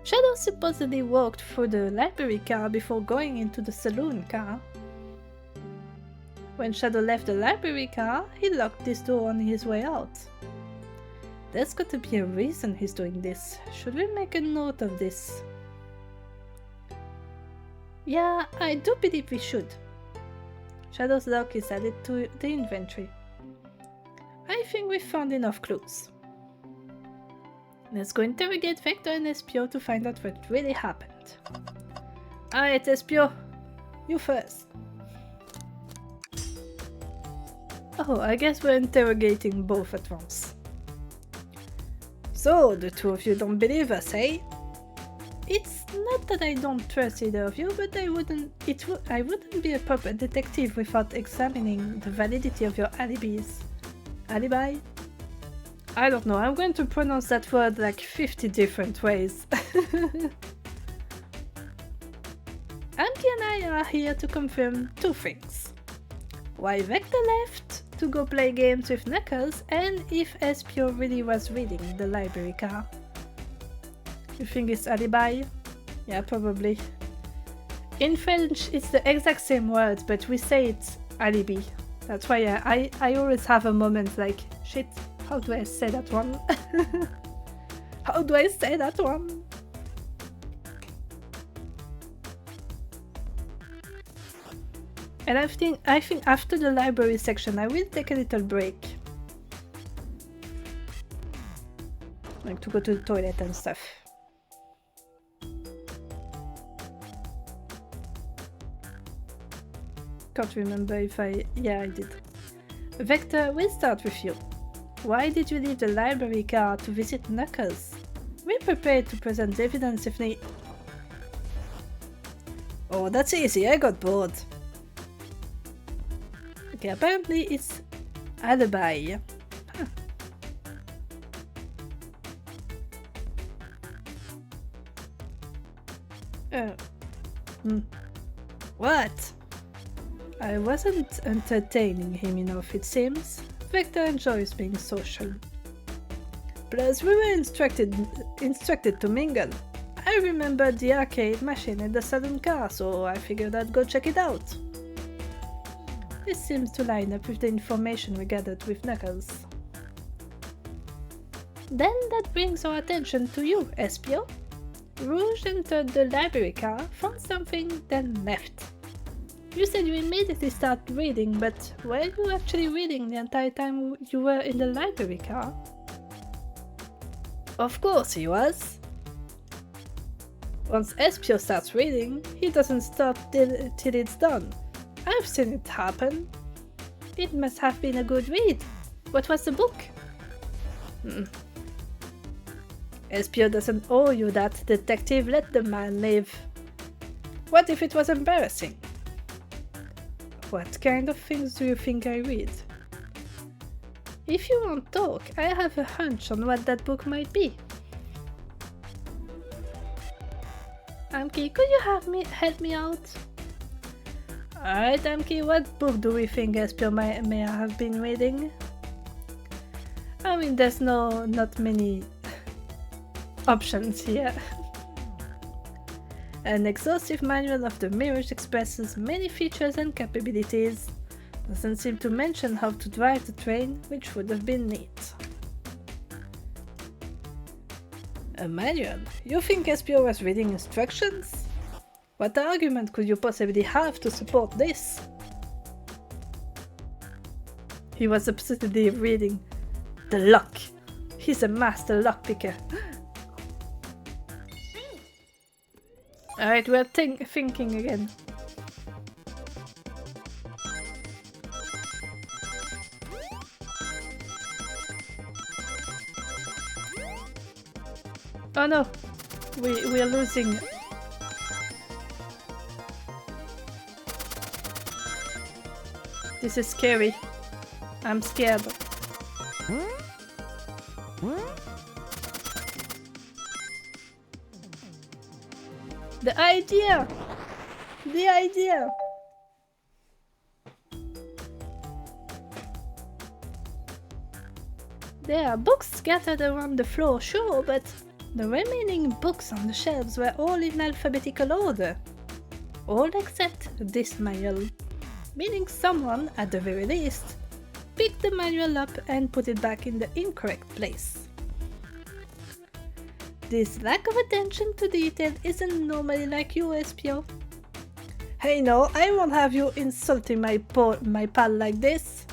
Shadow supposedly walked through the library car before going into the saloon car. When Shadow left the library car, he locked this door on his way out. there's got to be a reason he's doing this. Should we make a note of this? Yeah, I do believe we should. Shadow's lock is added to the inventory. I think we found enough clues. Let's go interrogate Vector and Espio to find out what really happened. Alright, Espio, you first. Oh, I guess we're interrogating both at once. So, the two of you don't believe us, eh? It's not that I don't trust either of you, but I wouldn't be a proper detective without examining the validity of your alibis. Alibi? I don't know, I'm going to pronounce that word like 50 different ways. Amki and I are here to confirm two things. Why Vector left to go play games with Knuckles, and if Espio really was reading the library car. You think it's alibi? Yeah, probably. In French, it's the exact same word, but we say it's alibi. That's why I always have a moment like, shit, how do I say that one? How do I say that one? And I think after the library section, I will take a little break. Like to go to the toilet and stuff. Can't remember if yeah, I did. Vector, we'll start with you. Why did you leave the library car to visit Knuckles? We're prepared to present evidence if need. Oh, that's easy, I got bored. Okay, apparently it's alibi. Huh. What? I wasn't entertaining him enough, it seems. Vector enjoys being social. Plus, we were instructed to mingle. I remembered the arcade machine in the saloon car, so I figured I'd go check it out. This seems to line up with the information we gathered with Knuckles. Then that brings our attention to you, Espio. Rouge entered the library car, found something, then left. You said you immediately started reading, but were you actually reading the entire time you were in the library car? Of course he was. Once Espio starts reading, he doesn't stop till it's done. I've seen it happen. It must have been a good read. What was the book? Espio doesn't owe you that, detective. Let the man live. What if it was embarrassing? What kind of things do you think I read? If you won't talk, I have a hunch on what that book might be. Amki, could you help me out? Alright, Amki, what book do we think Espio may have been reading? I mean, there's not many options here. An exhaustive manual of the Mirage expresses many features and capabilities. Doesn't seem to mention how to drive the train, which would have been neat. A manual? You think Espio was reading instructions? What argument could you possibly have to support this? He was obsessively reading the lock. He's a master lockpicker. Alright, we're thinking again. Oh no! We're losing. This is scary. I'm scared. The idea! The idea! There are books scattered around the floor, sure, but the remaining books on the shelves were all in alphabetical order. All except this manual. Meaning someone, at the very least, picked the manual up and put it back in the incorrect place. This lack of attention to detail isn't normally like you, Espio. Hey no, I won't have you insulting my pal like this.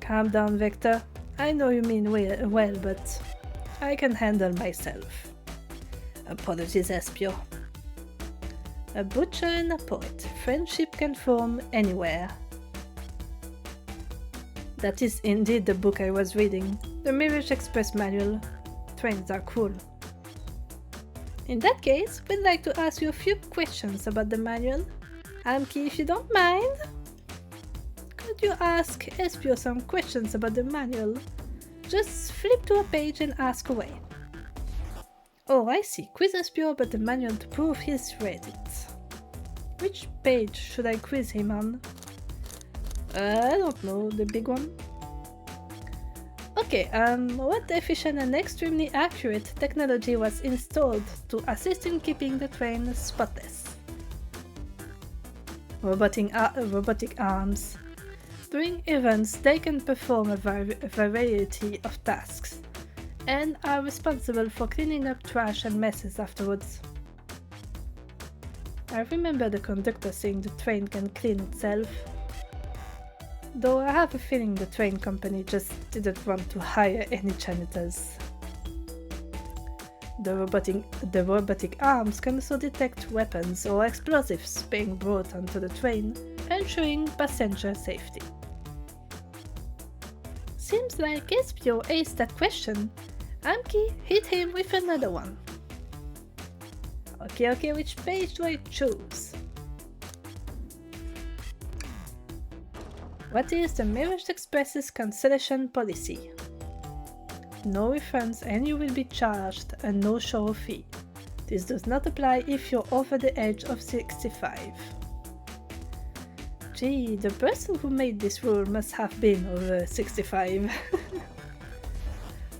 Calm down, Vector. I know you mean well, but I can handle myself. Apologies, Espio. A butcher and a poet. Friendship can form anywhere. That is indeed the book I was reading. The Mirage Express manual. Trains are cool. In that case, we'd like to ask you a few questions about the manual. Amki, if you don't mind, could you ask Espio some questions about the manual? Just flip to a page and ask away. Oh, I see. Quiz Espio about the manual to prove he's read it. Which page should I quiz him on? I don't know, the big one. Okay, what efficient and extremely accurate technology was installed to assist in keeping the train spotless? Robotic arms. During events, they can perform a variety of tasks and are responsible for cleaning up trash and messes afterwards. I remember the conductor saying the train can clean itself. Though I have a feeling the train company just didn't want to hire any janitors. The robotic arms can also detect weapons or explosives being brought onto the train, ensuring passenger safety. Seems like Espio aced that question. Amki, hit him with another one. Okay, which page do I choose? What is the Mirage Express's cancellation policy? No refunds and you will be charged a no-show fee. This does not apply if you're over the age of 65. Gee, the person who made this rule must have been over 65.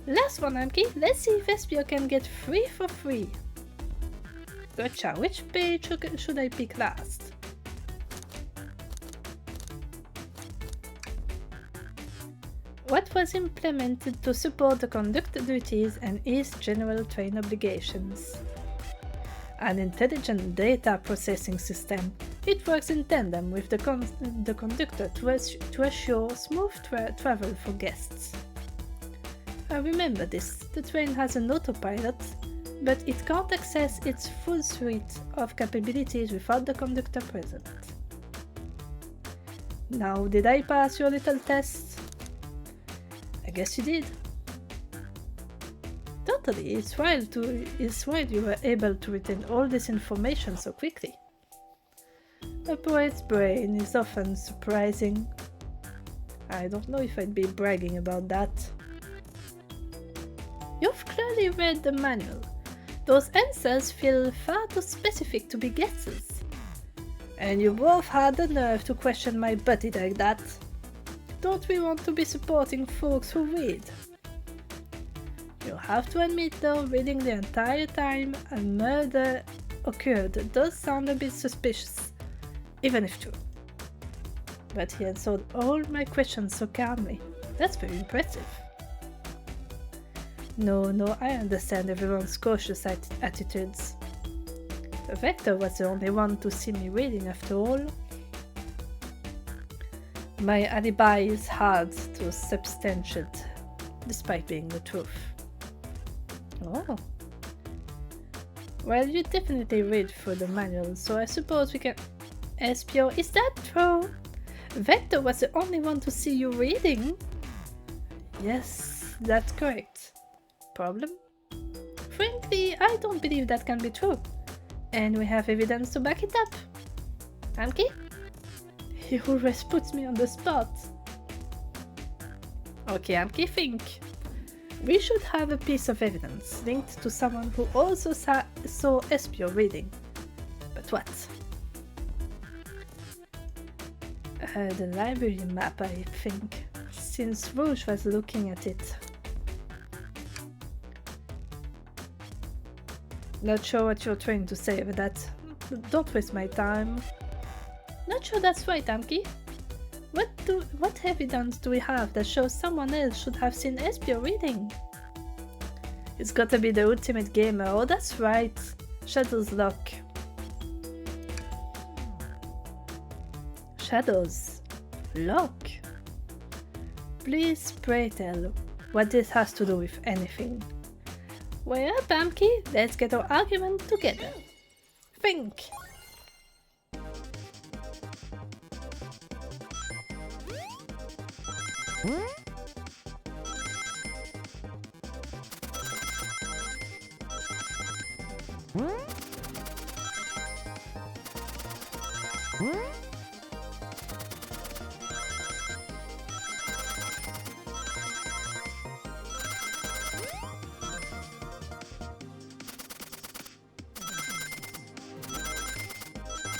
Last one, Amki. Let's see if Espio can get 3 for free. Gotcha, which page should I pick last? What was implemented to support the conductor duties and ease general train obligations? An intelligent data processing system. It works in tandem with the conductor to assure smooth travel for guests. I remember this. The train has an autopilot, but it can't access its full suite of capabilities without the conductor present. Now, did I pass your little test? I guess you did. Totally, it's wild you were able to retain all this information so quickly. A poet's brain is often surprising. I don't know if I'd be bragging about that. You've clearly read the manual. Those answers feel far too specific to be guesses. And you both had the nerve to question my buddy like that. Don't we want to be supporting folks who read? You have to admit though, reading the entire time a murder occurred does sound a bit suspicious, even if true. But he answered all my questions so calmly. That's very impressive. No, I understand everyone's cautious attitudes. Vector was the only one to see me reading after all. My alibi is hard to substantiate, despite being the truth. Oh. Well, you definitely read through the manual, so I suppose we can... Espio, is that true? Vector was the only one to see you reading? Yes, that's correct. Problem? Frankly, I don't believe that can be true. And we have evidence to back it up. Amki? He always puts me on the spot. Okay, Amki, think. We should have a piece of evidence linked to someone who also saw Espio reading. But what? The library map, I think, since Rouge was looking at it. Not sure what you're trying to say with that. Don't waste my time. Not sure that's right, Amki. What evidence do we have that shows someone else should have seen Espio reading? It's gotta be the ultimate gamer. Oh, that's right. Shadow's luck. Shadow's luck? Please pray tell what this has to do with anything. Well, Pumpkin, let's get our argument together. Think.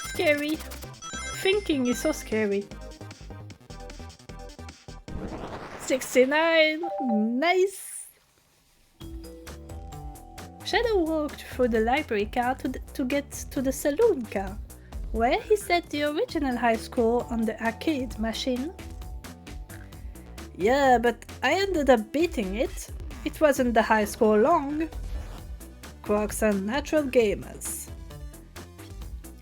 Scary. Thinking is so scary. 69! Nice! Shadow walked through the library car to get to the saloon car, where he set the original high score on the arcade machine. Yeah, but I ended up beating it. It wasn't the high score long. Quarks are natural gamers.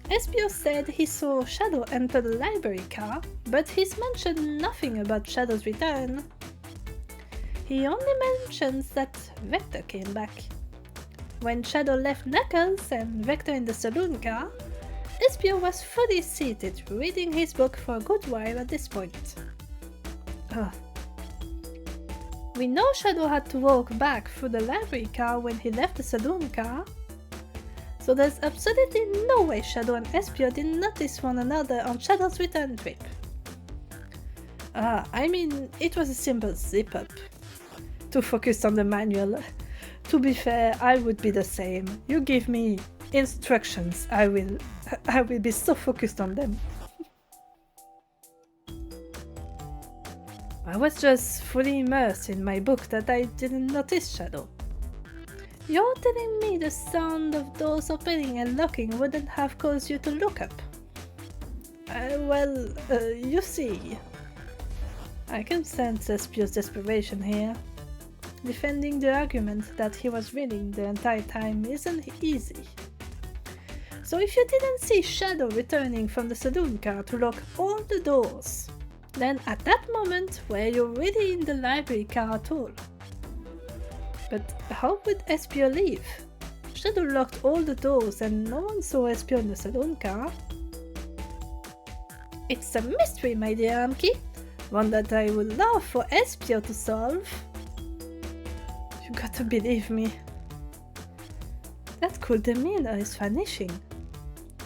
Espio said he saw Shadow enter the library car, but he's mentioned nothing about Shadow's return. He only mentions that Vector came back. When Shadow left Knuckles and Vector in the saloon car, Espio was fully seated reading his book for a good while at this point. We know Shadow had to walk back through the library car when he left the saloon car, so there's absolutely no way Shadow and Espio didn't notice one another on Shadow's return trip. I mean, it was a simple zip-up. Too focused on the manual. To be fair, I would be the same. You give me instructions, I will be so focused on them. I was just fully immersed in my book that I didn't notice Shadow. You're telling me the sound of doors opening and locking wouldn't have caused you to look up? You see. I can sense Espio's desperation here. Defending the argument that he was reading the entire time isn't easy. So if you didn't see Shadow returning from the saloon car to lock all the doors, then at that moment were you really in the library car at all? But how would Espio leave? Shadow locked all the doors and no one saw Espio in the saloon car. It's a mystery, my dear Amki, one that I would love for Espio to solve. You gotta believe me. That cool demeanor is vanishing.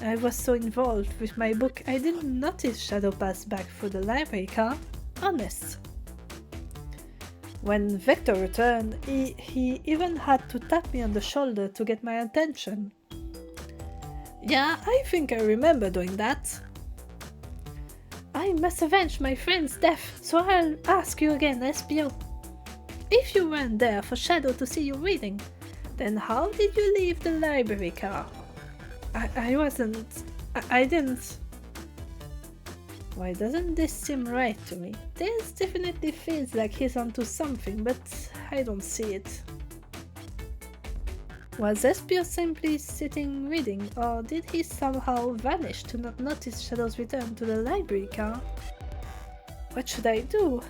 I was so involved with my book I didn't notice Shadow pass back through the library car. Honest. When Vector returned, he even had to tap me on the shoulder to get my attention. Yeah, I think I remember doing that. I must avenge my friend's death, so I'll ask you again, Espio. If you weren't there for Shadow to see you reading, then how did you leave the library car? I didn't. Why doesn't this seem right to me? This definitely feels like he's onto something, but I don't see it. Was Espio simply sitting reading, or did he somehow vanish to not notice Shadow's return to the library car? What should I do?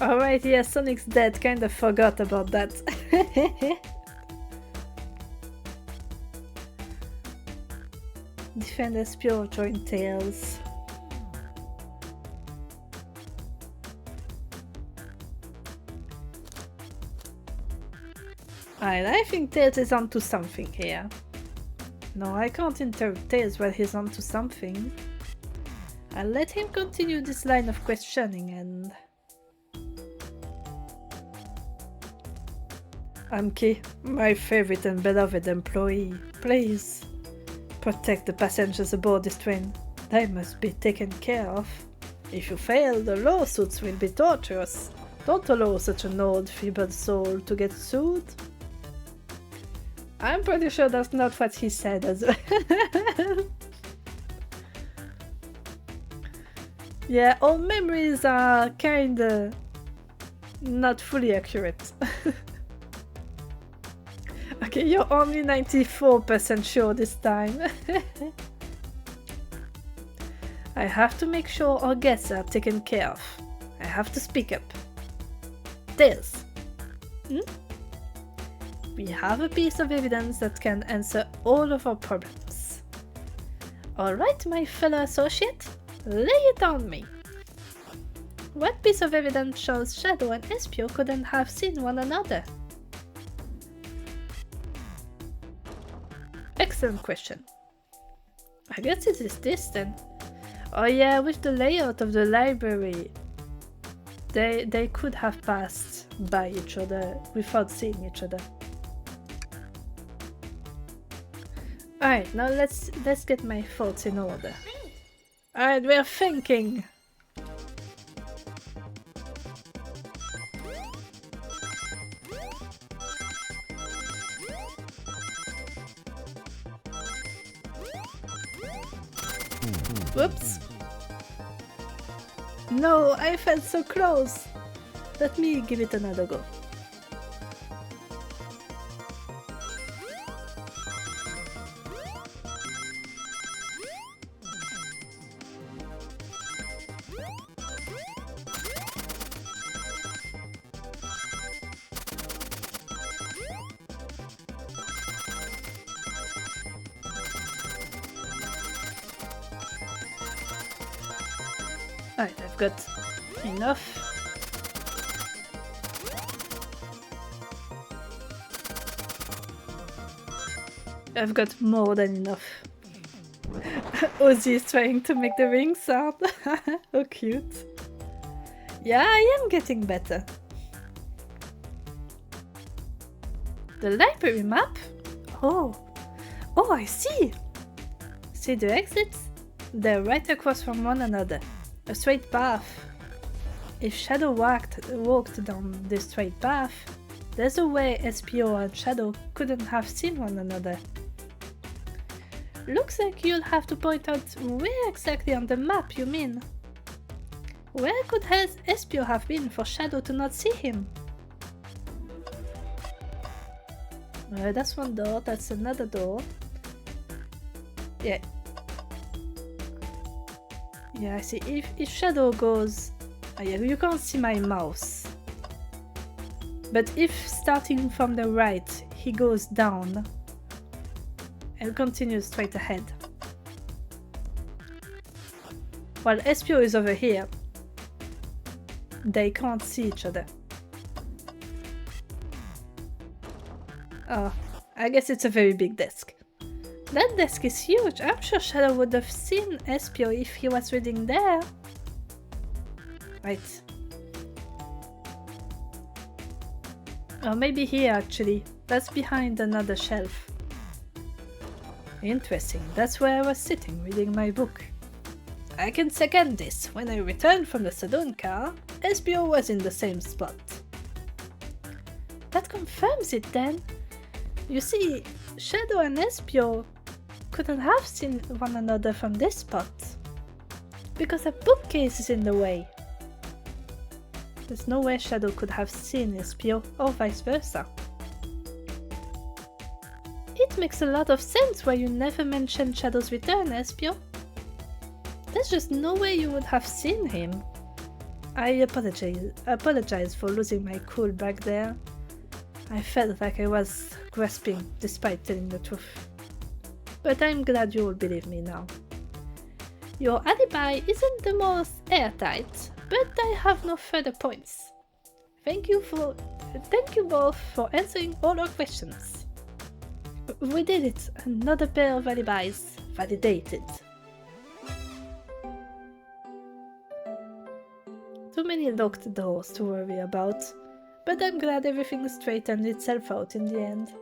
Alright, yeah, Sonic's dead, kinda forgot about that. Defend Espio, join Tails. Alright, I think Tails is onto something here. No, I can't interrupt Tails while he's onto something. I'll let him continue this line of questioning and... Amki, my favorite and beloved employee, please protect the passengers aboard this train. They must be taken care of. If you fail, the lawsuits will be torturous. Don't allow such an old, feeble soul to get sued. I'm pretty sure that's not what he said as well. Yeah, all memories are kinda not fully accurate. Okay, you're only 94% sure this time. I have to make sure our guests are taken care of. I have to speak up. This. We have a piece of evidence that can answer all of our problems. Alright, my fellow associate, lay it on me. What piece of evidence shows Shadow and Espio couldn't have seen one another? Excellent question. I guess it is this then. Oh yeah, with the layout of the library, they could have passed by each other without seeing each other. Alright, now let's get my thoughts in order. Alright, we're thinking. Whoops. No, I felt so close. Let me give it another go. Alright, I've got enough. I've got more than enough. Ozzy is trying to make the ring sound. How cute. Yeah, I am getting better. The library map? Oh, I see. See the exits? They're right across from one another. A straight path. If Shadow walked down this straight path, there's a way Espio and Shadow couldn't have seen one another. Looks like you'll have to point out where exactly on the map you mean. Where could Espio have been for Shadow to not see him? That's one door, that's another door. Yeah. Yeah, I see. If Shadow goes... yeah, you can't see my mouse. But if starting from the right, he goes down and continues straight ahead, while Espio is over here, they can't see each other. Oh, I guess it's a very big desk. That desk is huge. I'm sure Shadow would have seen Espio if he was reading there. Right. Or maybe here actually. That's behind another shelf. Interesting. That's where I was sitting reading my book. I can second this. When I returned from the saloon car, Espio was in the same spot. That confirms it then. You see, Shadow and Espio couldn't have seen one another from this spot, because a bookcase is in the way. There's no way Shadow could have seen Espio, or vice versa. It makes a lot of sense why you never mentioned Shadow's return, Espio. There's just no way you would have seen him. I apologize for losing my cool back there. I felt like I was grasping despite telling the truth. But I'm glad you all believe me now. Your alibi isn't the most airtight, but I have no further points. Thank you both for answering all our questions. We did it! Another pair of alibis validated. Too many locked doors to worry about, but I'm glad everything straightened itself out in the end.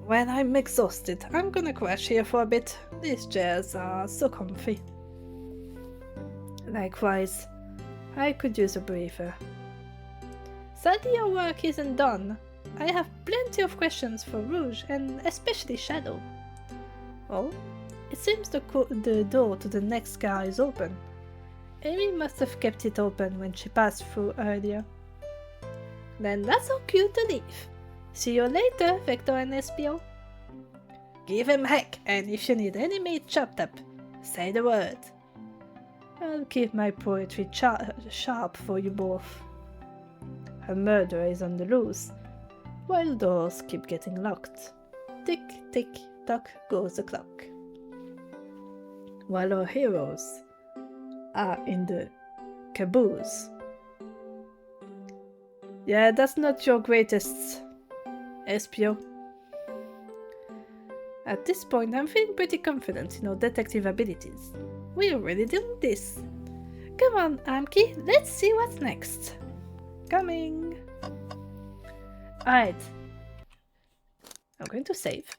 When I'm exhausted, I'm gonna crash here for a bit. These chairs are so comfy. Likewise, I could use a breather. Sadly, your work isn't done. I have plenty of questions for Rouge, and especially Shadow. Oh, it seems the door to the next car is open. Amy must have kept it open when she passed through earlier. Then that's all cute to leave. See you later, Vector and Espio. Give him heck, and if you need any meat chopped up, say the word. I'll keep my poetry sharp for you both. A murderer is on the loose, while doors keep getting locked. Tick, tick, tock goes the clock. While our heroes are in the caboose. Yeah, that's not your greatest, Espio. At this point, I'm feeling pretty confident in our detective abilities. We're already doing this. Come on, Amki, let's see what's next. Coming. Alright. I'm going to save.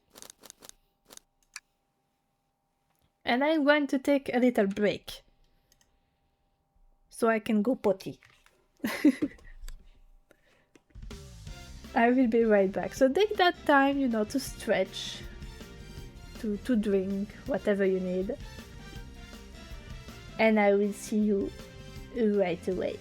And I'm going to take a little break. So I can go potty. I will be right back. So take that time, you know, to stretch, to drink, whatever you need. And I will see you right away.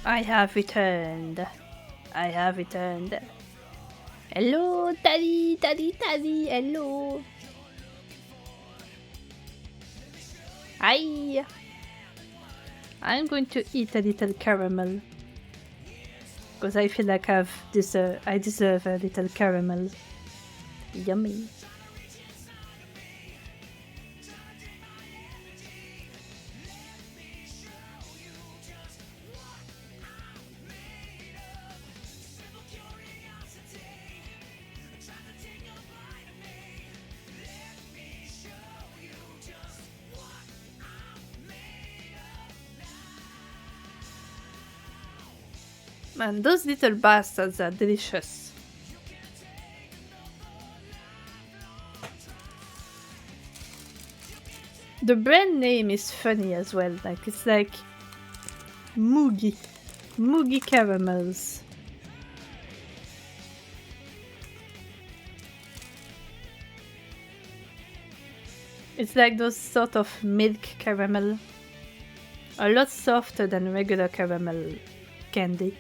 I have returned. I have returned. Hello, Taddy, hello. Hi. I'm going to eat a little caramel. Because I feel like I deserve a little caramel. Yummy. Man, those little bastards are delicious. The brand name is funny as well. Like, it's like Moogie caramels. It's like those sort of milk caramel. A lot softer than regular caramel candy.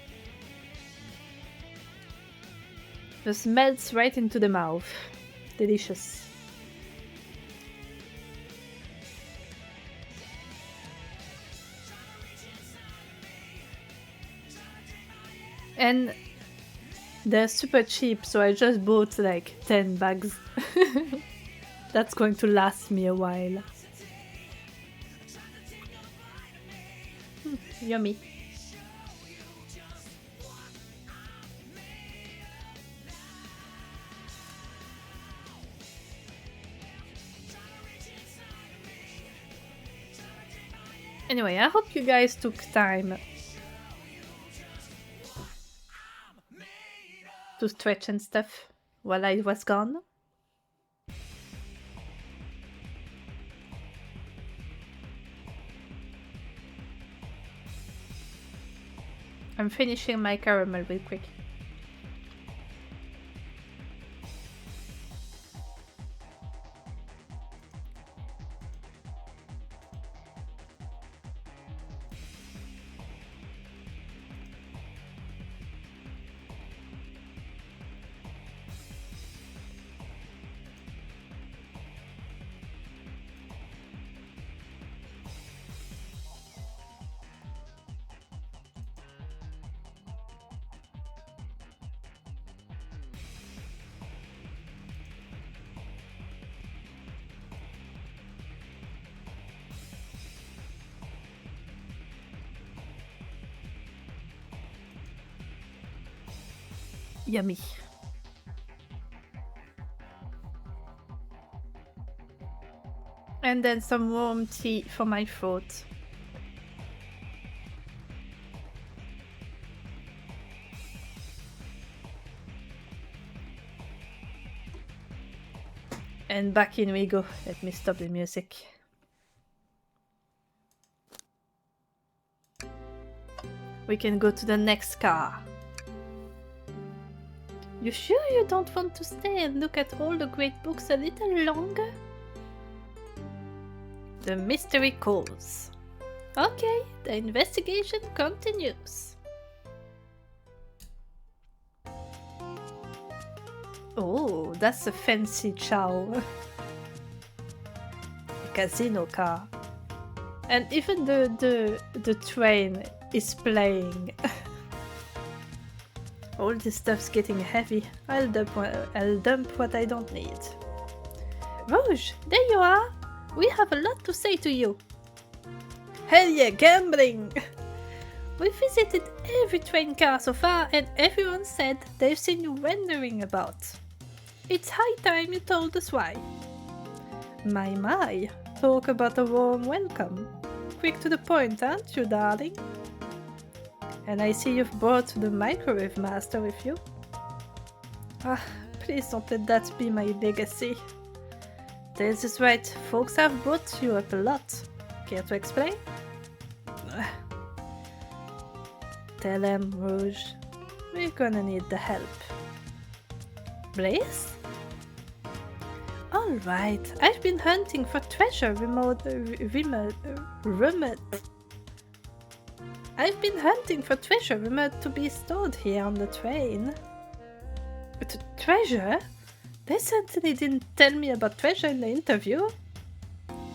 Just melts right into the mouth. Delicious. And they're super cheap, so I just bought like 10 bags. That's going to last me a while. Yummy. Anyway, I hope you guys took time to stretch and stuff while I was gone. I'm finishing my caramel real quick. Yummy. And then some warm tea for my throat. And back in we go. Let me stop the music. We can go to the next car. You sure you don't want to stay and look at all the great books a little longer? The mystery calls. Okay, the investigation continues. Oh, that's a fancy chow. A casino car. And even the train is playing. All this stuff's getting heavy. I'll dump what I don't need. Rouge, there you are! We have a lot to say to you. Hell yeah, gambling! We visited every train car so far and everyone said they've seen you wandering about. It's high time you told us why. My, talk about a warm welcome. Quick to the point, aren't you, darling? And I see you've brought the microwave master with you. Ah, please don't let that be my legacy. This is right, folks have brought you up a lot. Care to explain? Tell them, Rouge. We're gonna need the help. Blaze? Alright, I've been hunting for treasure I've been hunting for treasure rumored to be stored here on the train. Treasure? They certainly didn't tell me about treasure in the interview.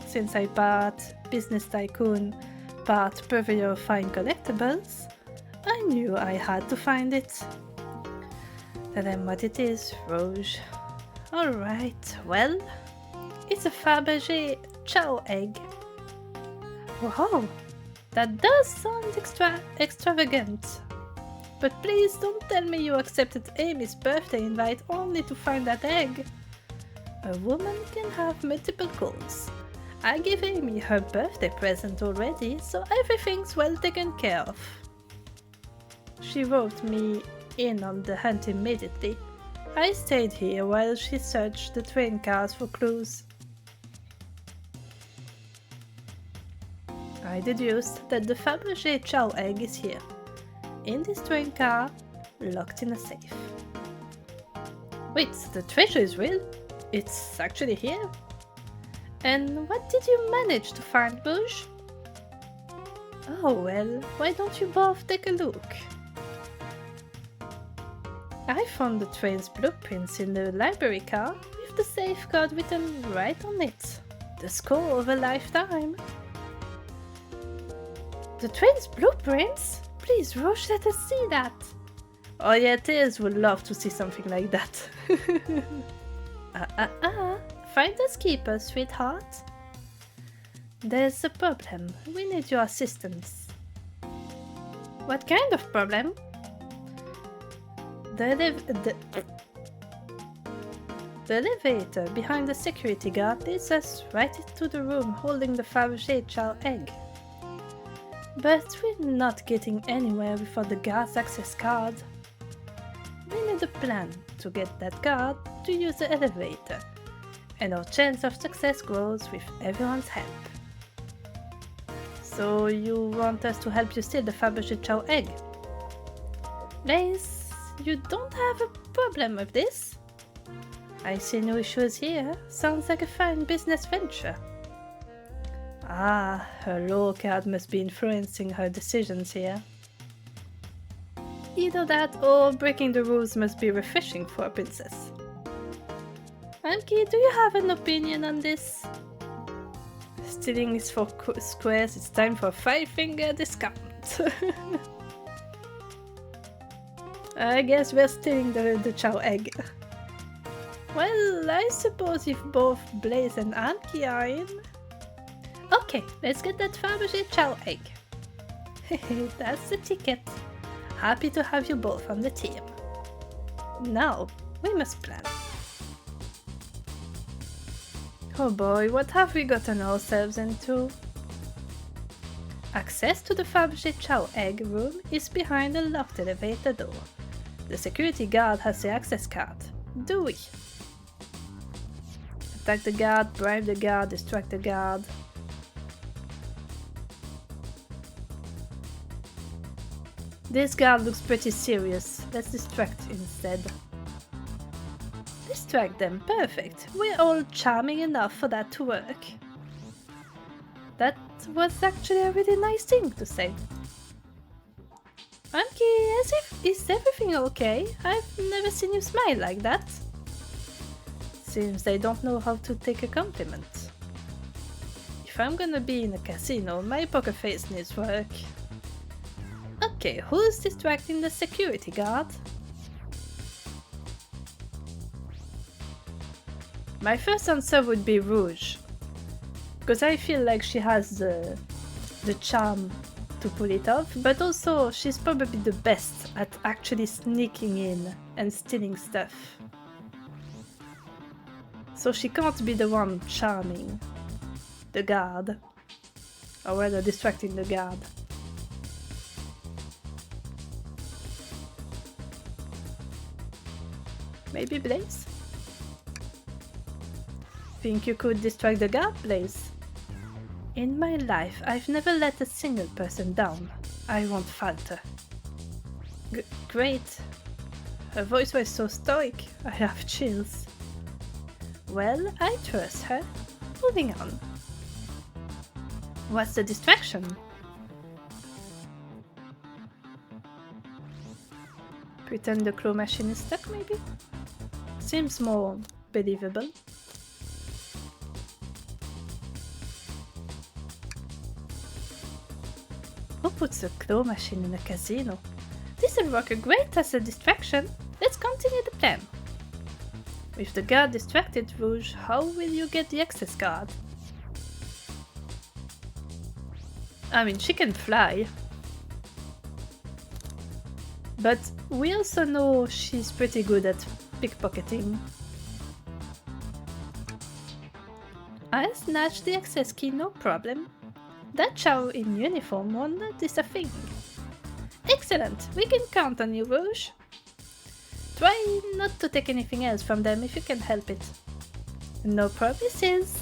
Since I part business tycoon, part purveyor of fine collectibles, I knew I had to find it. Tell them what it is, Rouge. Alright, well, it's a Fabergé chow egg. Wow, that does sound extravagant. But please don't tell me you accepted Amy's birthday invite only to find that egg. A woman can have multiple goals. I gave Amy her birthday present already, so everything's well taken care of. She wrote me in on the hunt immediately. I stayed here while she searched the train cars for clues. I deduced that the Fabergé chow egg is here, in this train car, locked in a safe. Wait, the treasure is real? It's actually here? And what did you manage to find, Rouge? Oh well, why don't you both take a look? I found the train's blueprints in the library car with the safeguard written right on it. The score of a lifetime. The train's blueprints? Please, Rouge, let us see that. Oh yeah, Tails would love to see something like that. Finders keepers, sweetheart. There's a problem. We need your assistance. What kind of problem? The elevator behind the security guard leads us right into the room holding the Fabergé chow egg. But we're not getting anywhere without the guard's access card. We need a plan to get that card to use the elevator, and our chance of success grows with everyone's help. So you want us to help you steal the Fabergé chow egg? Blaze, you don't have a problem with this? I see no issues here. Sounds like a fine business venture. Ah, her law card must be influencing her decisions here. Either that or breaking the rules must be refreshing for a princess. Anki, do you have an opinion on this? Stealing is for squares, it's time for a 5-finger discount. I guess we're stealing the chow egg. Well, I suppose if both Blaze and Anki are in... Okay, let's get that Fabergé chow egg. That's the ticket. Happy to have you both on the team. Now, we must plan. Oh boy, what have we gotten ourselves into? Access to the Fabergé chow egg room is behind a locked elevator door. The security guard has the access card. Do we? Attack the guard, bribe the guard, distract the guard. This guard looks pretty serious. Let's distract instead. Distract them, perfect. We're all charming enough for that to work. That was actually a really nice thing to say. Anki, is everything okay? I've never seen you smile like that. Seems they don't know how to take a compliment. If I'm gonna be in a casino, my poker face needs work. Okay, who's distracting the security guard? My first answer would be Rouge, because I feel like she has the charm to pull it off, but also she's probably the best at actually sneaking in and stealing stuff. So she can't be the one charming the guard, or rather distracting the guard. Maybe Blaze? Think you could distract the guard, Blaze? In my life, I've never let a single person down. I won't falter. Great. Her voice was so stoic, I have chills. Well, I trust her. Moving on. What's the distraction? Pretend the claw machine is stuck, maybe? Seems more believable. Who puts a claw machine in a casino? This will work great as a distraction. Let's continue the plan. With the guard distracted, Rouge, how will you get the access card? I mean, she can fly. But we also know she's pretty good at pickpocketing. I snatched the access key, no problem. That Chow in uniform wondered is a thing. Excellent, we can count on you, Rouge. Try not to take anything else from them if you can help it. No promises.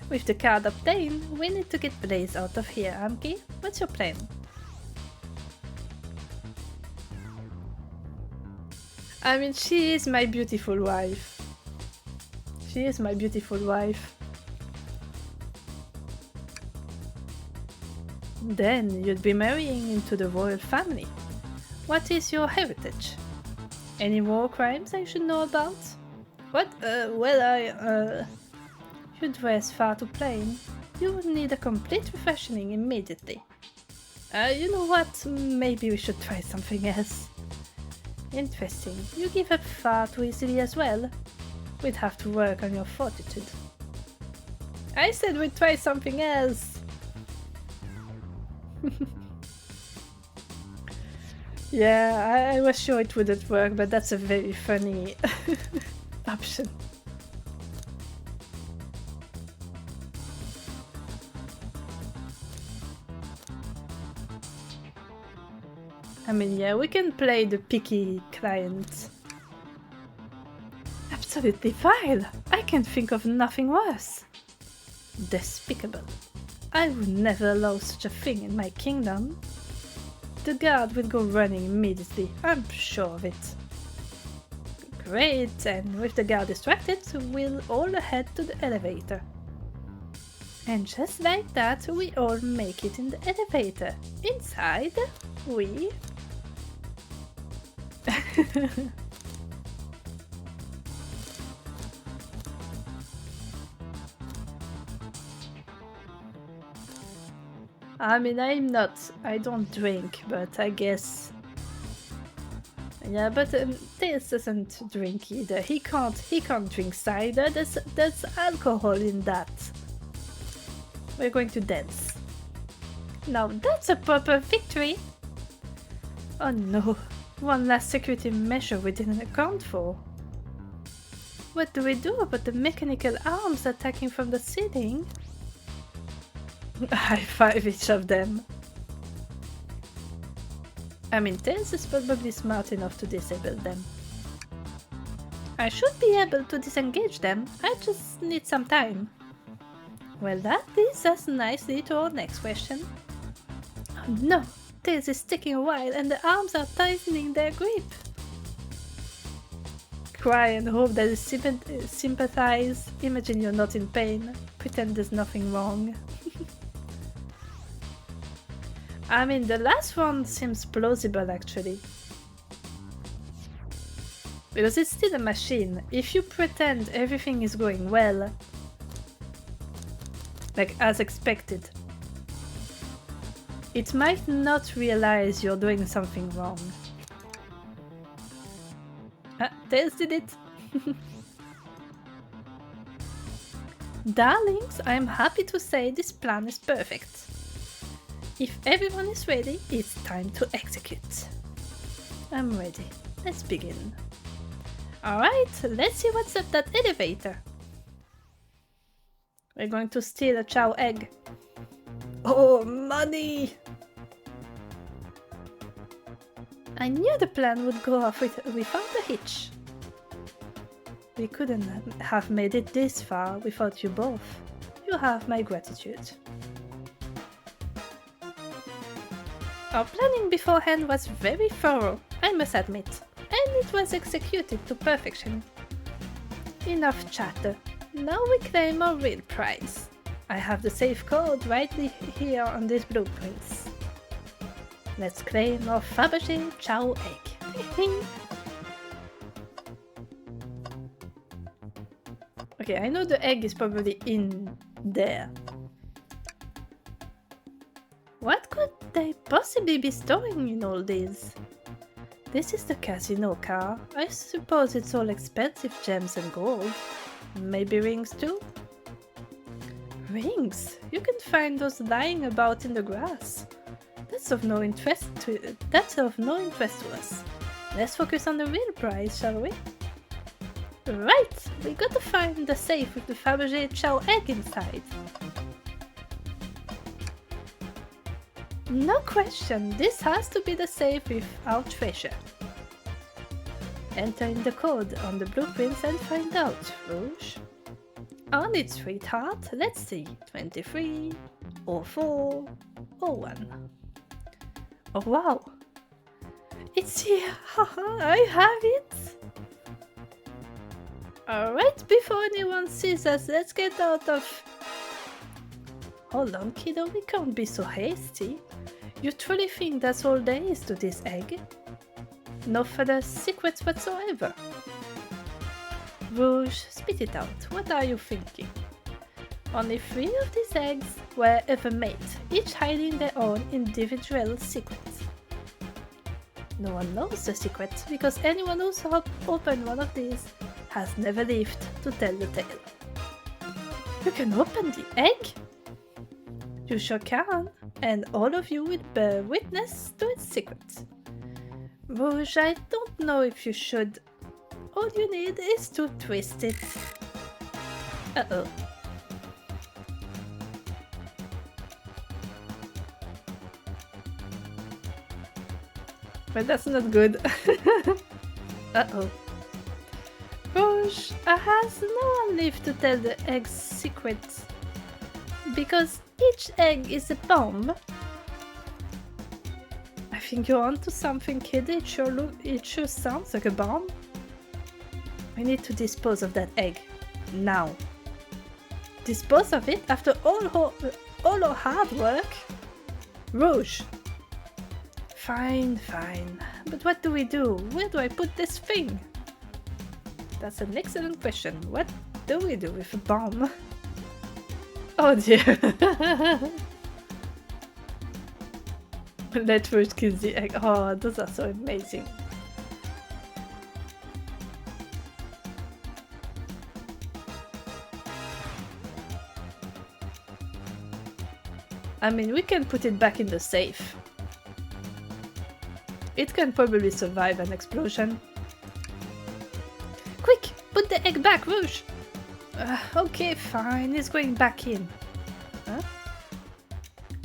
With the card obtained, we need to get Blaze out of here, Amki. What's your plan? I mean, she is my beautiful wife. She is my beautiful wife. Then you'd be marrying into the royal family. What is your heritage? Any war crimes I should know about? What? You dress far too plain. You would need a complete refreshing immediately. You know what? Maybe we should try something else. Interesting. You give up far too easily as well. We'd have to work on your fortitude. I said we'd try something else. Yeah, I was sure it wouldn't work, but that's a very funny option. I mean, yeah, we can play the picky client. Absolutely vile! I can think of nothing worse. Despicable. I would never allow such a thing in my kingdom. The guard will go running immediately, I'm sure of it. Great, and with the guard distracted, we'll all head to the elevator. And just like that, we all make it in the elevator. Inside, we... I mean, I don't drink, but I guess... Yeah, but Tails doesn't drink either. He can't drink cider, there's alcohol in that. We're going to dance. Now that's a proper victory! Oh no, one last security measure we didn't account for. What do we do about the mechanical arms attacking from the ceiling? High five each of them. I mean, Tails is probably smart enough to disable them. I should be able to disengage them, I just need some time. Well, that leads us nicely to our next question. Oh no, Tails is taking a while and the arms are tightening their grip. Cry and hope that you sympathize. Imagine you're not in pain. Pretend there's nothing wrong. I mean, the last one seems plausible actually. Because it's still a machine. If you pretend everything is going well, like as expected, it might not realize you're doing something wrong. Tails did it! Darlings, I am happy to say this plan is perfect. If everyone is ready, it's time to execute. I'm ready. Let's begin. Alright, let's see what's up that elevator. We're going to steal a Chow egg. Oh, money! I knew the plan would go off without a hitch. We couldn't have made it this far without you both. You have my gratitude. Our planning beforehand was very thorough, I must admit, and it was executed to perfection. Enough chatter. Now we claim our real prize. I have the safe code right here on these blueprints. Let's claim our Fabergé Chow egg. Okay, I know the egg is probably in there. What could they possibly be storing in all these? This is the casino car. I suppose it's all expensive gems and gold. Maybe rings too? Rings? You can find those lying about in the grass. That's of no interest to us. Let's focus on the real prize, shall we? Right! We gotta find the safe with the Fabergé Chow egg inside. No question, this has to be the safe with our treasure. Enter in the code on the blueprints and find out, Rouge. On it, sweetheart. Let's see. 23, 04, 01. Oh wow! It's here! Haha, I have it! Alright, before anyone sees us, let's get out of... Hold on, kiddo, we can't be so hasty. You truly think that's all there is to this egg? No further secrets whatsoever? Rouge, spit it out. What are you thinking? Only 3 of these eggs were ever made, each hiding their own individual secret. No one knows the secret, because anyone who's opened one of these has never lived to tell the tale. You can open the egg? You sure can, and all of you will bear witness to its secret. Rouge, I don't know if you should. All you need is to twist it. Uh-oh. But that's not good. Uh-oh. Rouge, has no one lived to tell the egg's secret? Because each egg is a bomb. I think you're onto something, kid. It sure sounds like a bomb. We need to dispose of that egg. Now. Dispose of it after all our hard work? Rouge. Fine, fine. But what do we do? Where do I put this thing? That's an excellent question. What do we do with a bomb? Oh dear. Let Rouge kill the egg. Oh, those are so amazing. I mean, we can put it back in the safe. It can probably survive an explosion. Quick! Put the egg back, Rouge! Okay, fine, it's going back in. Huh?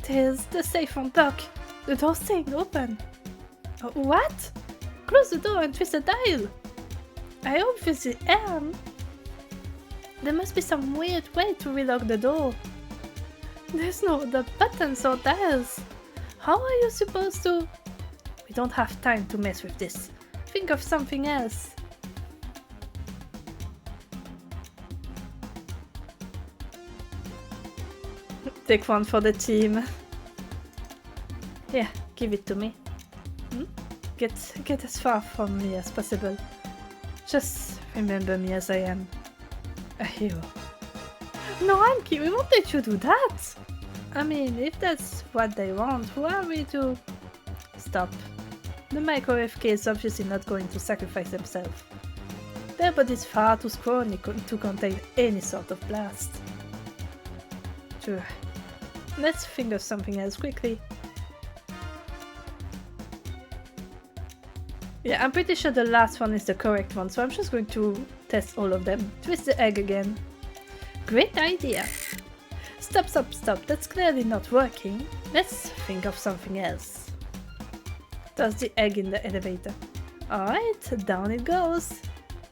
There's the safe on lock. The door's staying open. What? Close the door and twist the dial. I obviously am. There must be some weird way to relock the door. There's no other buttons or dials. How are you supposed to... We don't have time to mess with this. Think of something else. Take one for the team. Yeah, give it to me. Get as far from me as possible. Just remember me as I am. A hero. No, Anki, we won't let you do that! I mean, if that's what they want, who are we to... Stop. The microwave key is obviously not going to sacrifice themselves. Their body's far too scrawny to contain any sort of blast. Sure. Let's think of something else quickly. Yeah, I'm pretty sure the last one is the correct one, so I'm just going to test all of them. Twist the egg again. Great idea! Stop, stop, stop, that's clearly not working. Let's think of something else. Toss the egg in the elevator. Alright, down it goes.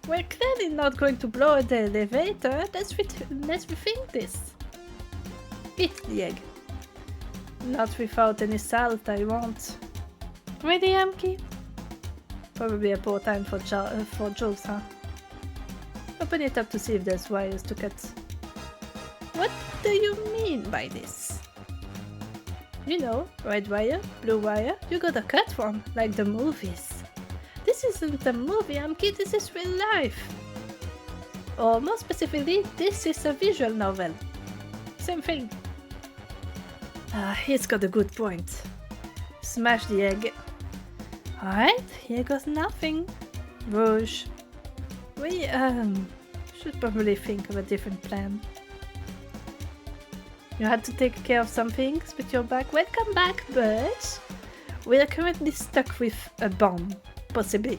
We're clearly not going to blow the elevator. Let's rethink this. Eat the egg. Not without any salt, I won't. Ready, Amki? Probably a poor time for jokes, huh? Open it up to see if there's wires to cut. What do you mean by this? You know, red wire, blue wire, you gotta cut one, like the movies. This isn't a movie, Amki, this is real life. Or more specifically, this is a visual novel. Same thing. He's got a good point. Smash the egg. Alright, here goes nothing. Rouge. We, should probably think of a different plan. You had to take care of some things, but you're back. Welcome back, but we are currently stuck with a bomb, possibly.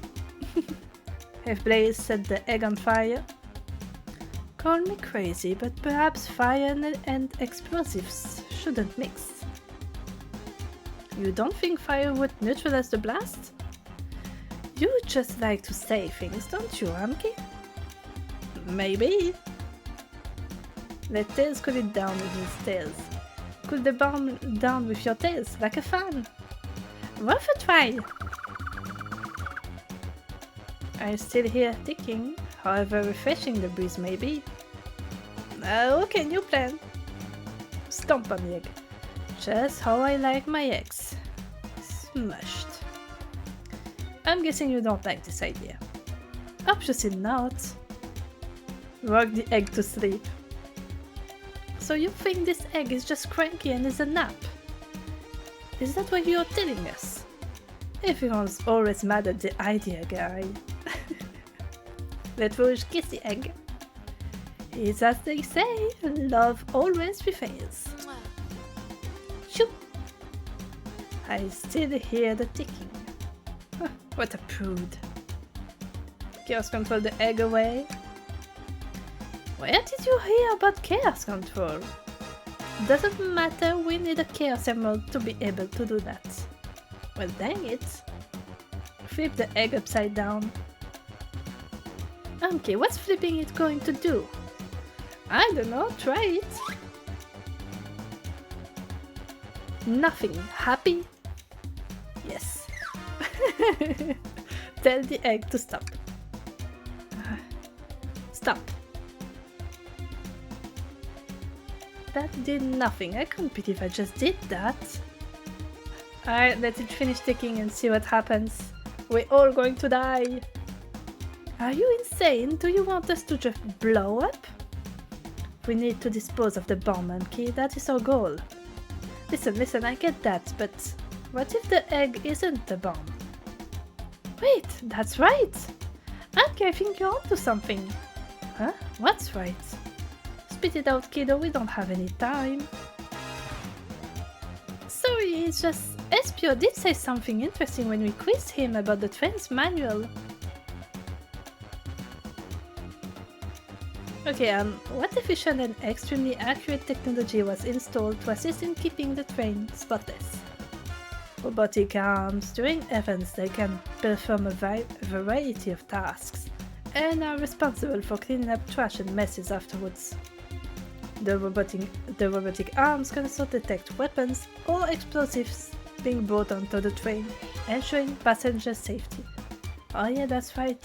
Have Blaze set the egg on fire? Call me crazy, but perhaps fire and explosives shouldn't mix. You don't think fire would neutralize the blast? You just like to say things, don't you, Amki? Maybe. Let Tails cool it down with his tails. Cool the bomb down with your tails, like a fan. Worth a try! I still hear ticking, however refreshing the breeze may be. Okay, new plan. Stomp on the egg. Just how I like my eggs. Smushed. I'm guessing you don't like this idea. Obviously not. Rock the egg to sleep. So you think this egg is just cranky and is a nap? Is that what you're telling us? Everyone's always mad at the idea, guy. Let Rouge kiss the egg. It's as they say, love always prevails. Shoo! I still hear the ticking. What a prude. Chaos control the egg away. Where did you hear about chaos control? Doesn't matter, we need a chaos emerald to be able to do that. Well, dang it. Flip the egg upside down. Okay, what's flipping it going to do? I don't know, try it. Nothing. Happy? Yes. Tell the egg to stop. Stop. That did nothing. I can't believe I just did that. Alright, let it finish ticking and see what happens. We're all going to die. Are you insane? Do you want us to just blow up? We need to dispose of the bomb, Monkey. That is our goal. Listen, I get that, but what if the egg isn't the bomb? Wait, that's right! Monkey, I think you're onto something. Huh? What's right? Spit it out, kiddo, we don't have any time. Sorry, it's just Espio did say something interesting when we quizzed him about the train's manual. Okay, what efficient and extremely accurate technology was installed to assist in keeping the train spotless? Robotic arms. During events, they can perform a variety of tasks and are responsible for cleaning up trash and messes afterwards. The robotic arms can also detect weapons or explosives being brought onto the train, ensuring passenger safety. Oh yeah, that's right.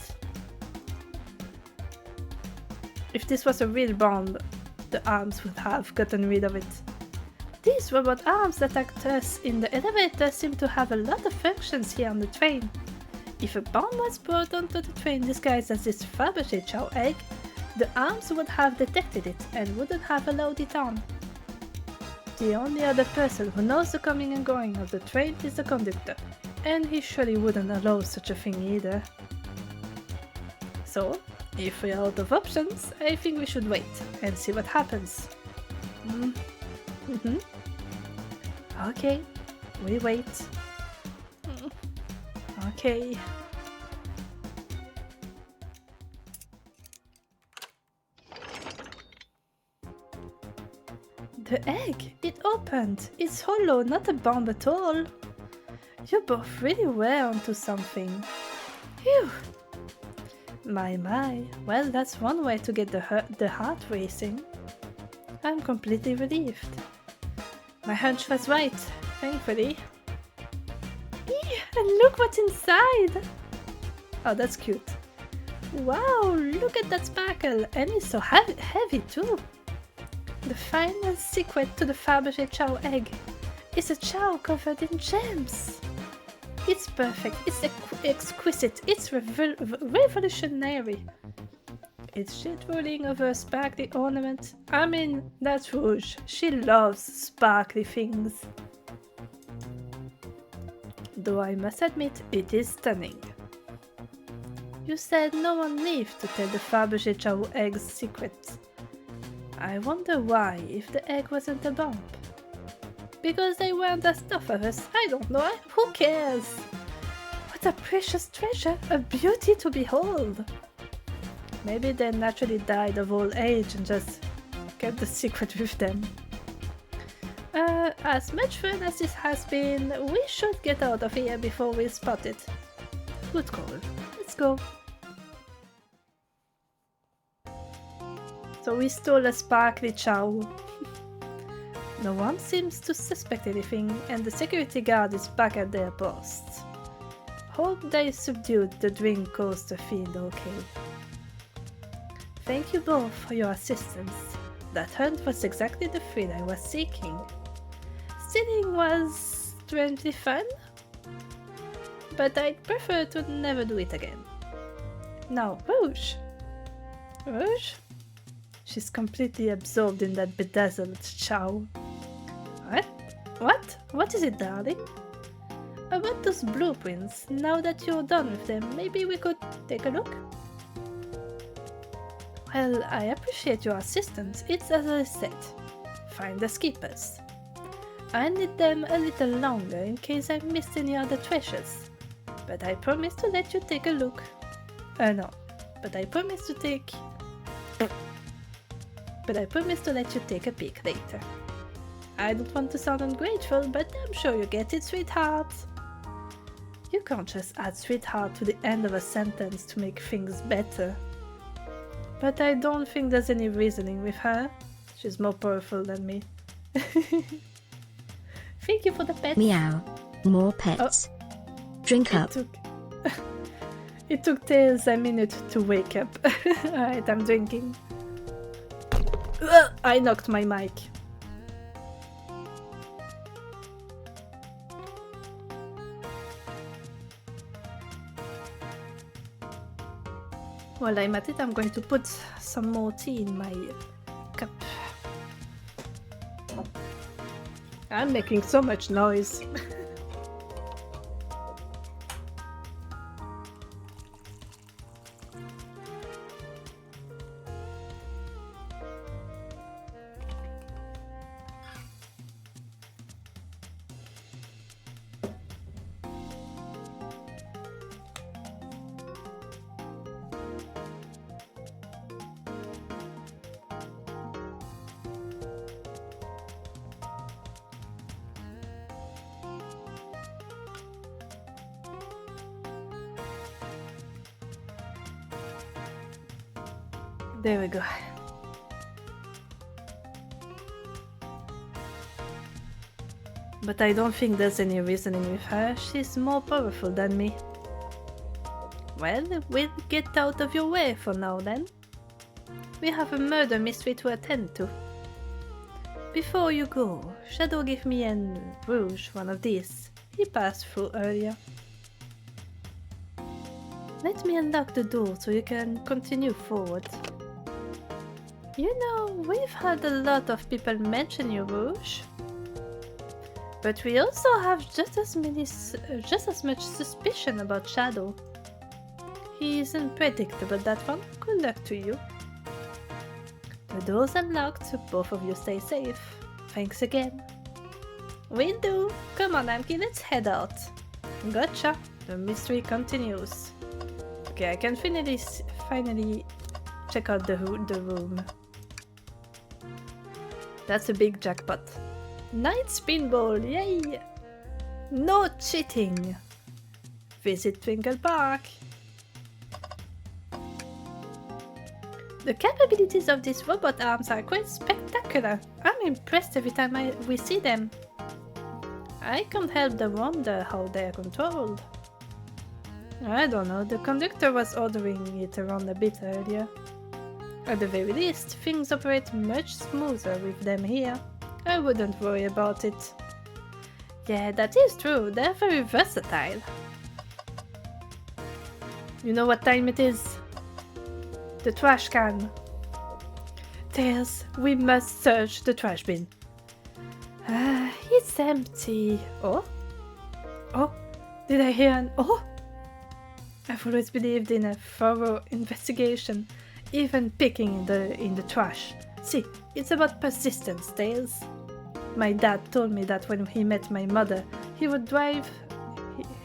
If this was a real bomb, the arms would have gotten rid of it. These robot arms that act us in the elevator seem to have a lot of functions here on the train. If a bomb was brought onto the train disguised as this Fabergé Chow egg, the arms would have detected it and wouldn't have allowed it on. The only other person who knows the coming and going of the train is the conductor, and he surely wouldn't allow such a thing either. So, if we're out of options, I think we should wait and see what happens. Okay, we wait. Okay. The egg! It opened! It's hollow, not a bomb at all! You both really were onto something. Phew! My. Well, that's one way to get the heart racing. I'm completely relieved. My hunch was right, thankfully. Eee, and look what's inside! Oh, that's cute. Wow, look at that sparkle! And it's so heavy too! The final secret to the Fabergé Chow egg is a chow covered in gems! It's perfect, it's exquisite, it's revolutionary. It's shit rolling over a sparkly ornament. I mean, that's Rouge. She loves sparkly things. Though I must admit, it is stunning. You said no one lived to tell the Fabergé Chow egg's secret. I wonder why, if the egg wasn't a bomb. Because they weren't as tough as us, I don't know, who cares? What a precious treasure, a beauty to behold! Maybe they naturally died of old age and just kept the secret with them. As much fun as this has been, we should get out of here before we spot it. Good call. Let's go. So we stole a sparkly chow. No one seems to suspect anything, and the security guard is back at their post. Hope they subdued the drink coaster field okay. Thank you both for your assistance. That hunt was exactly the thrill I was seeking. Stealing was strangely fun, but I'd prefer to never do it again. Now, Rouge! Rouge? She's completely absorbed in that bedazzled chow. What? What is it, darling? About those blueprints, now that you're done with them, maybe we could take a look? Well, I appreciate your assistance. It's as I said. Find the skippers. I need them a little longer in case I missed any other treasures. But I promise to let you take a look. No. But I promise to let you take a peek later. I don't want to sound ungrateful, but I'm sure you get it, sweetheart. You can't just add sweetheart to the end of a sentence to make things better. But I don't think there's any reasoning with her. She's more powerful than me. Thank you for the pets. Meow. More pets. Drink up. It took Tails a minute to wake up. Alright, I'm drinking. I knocked my mic. While I'm at it, I'm going to put some more tea in my cup. I'm making so much noise. There we go. But I don't think there's any reasoning with her. She's more powerful than me. Well, we'll get out of your way for now then. We have a murder mystery to attend to. Before you go, Shadow gave me and Rouge one of these. He passed through earlier. Let me unlock the door so you can continue forward. You know, we've had a lot of people mention you, Rouge. But we also have just as much suspicion about Shadow. He is unpredictable, that one. Good luck to you. The door's unlocked, so both of you stay safe. Thanks again. Will do. Come on, Amki, let's head out. Gotcha. The mystery continues. Okay, I can finally check out the room. That's a big jackpot. Night Spinball, yay! No cheating! Visit Twinkle Park. The capabilities of these robot arms are quite spectacular. I'm impressed every time we see them. I can't help but wonder how they're controlled. I don't know, the conductor was ordering it around a bit earlier. At the very least, things operate much smoother with them here. I wouldn't worry about it. Yeah, that is true. They're very versatile. You know what time it is? The trash can. Tails, we must search the trash bin. It's empty. Oh? Oh? Did I hear an oh? I've always believed in a thorough investigation, even picking in the trash. See, it's about persistence, Tails. My dad told me that when he met my mother, he would drive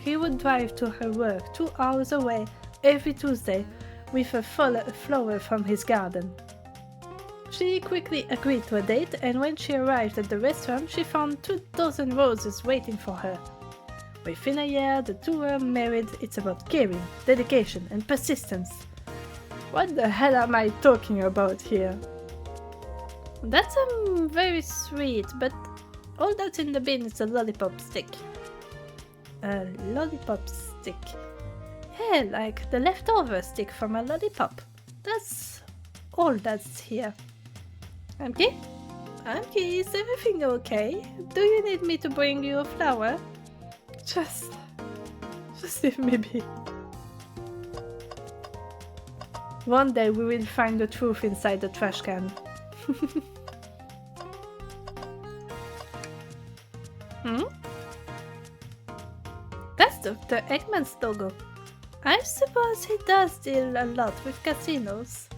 to her work 2 hours away every Tuesday with a flower from his garden. She quickly agreed to a date, and when she arrived at the restaurant, she found 2,000 roses waiting for her. Within a year, the two were married. It's about caring, dedication, and persistence. What the hell am I talking about here? That's very sweet, but all that's in the bin is a lollipop stick. A lollipop stick. Yeah, like the leftover stick from a lollipop. That's all that's here. Amki? Amki, is everything okay? Do you need me to bring you a flower? Just leave me be. One day we will find the truth inside the trash can. That's Dr. Eggman's logo. I suppose he does deal a lot with casinos.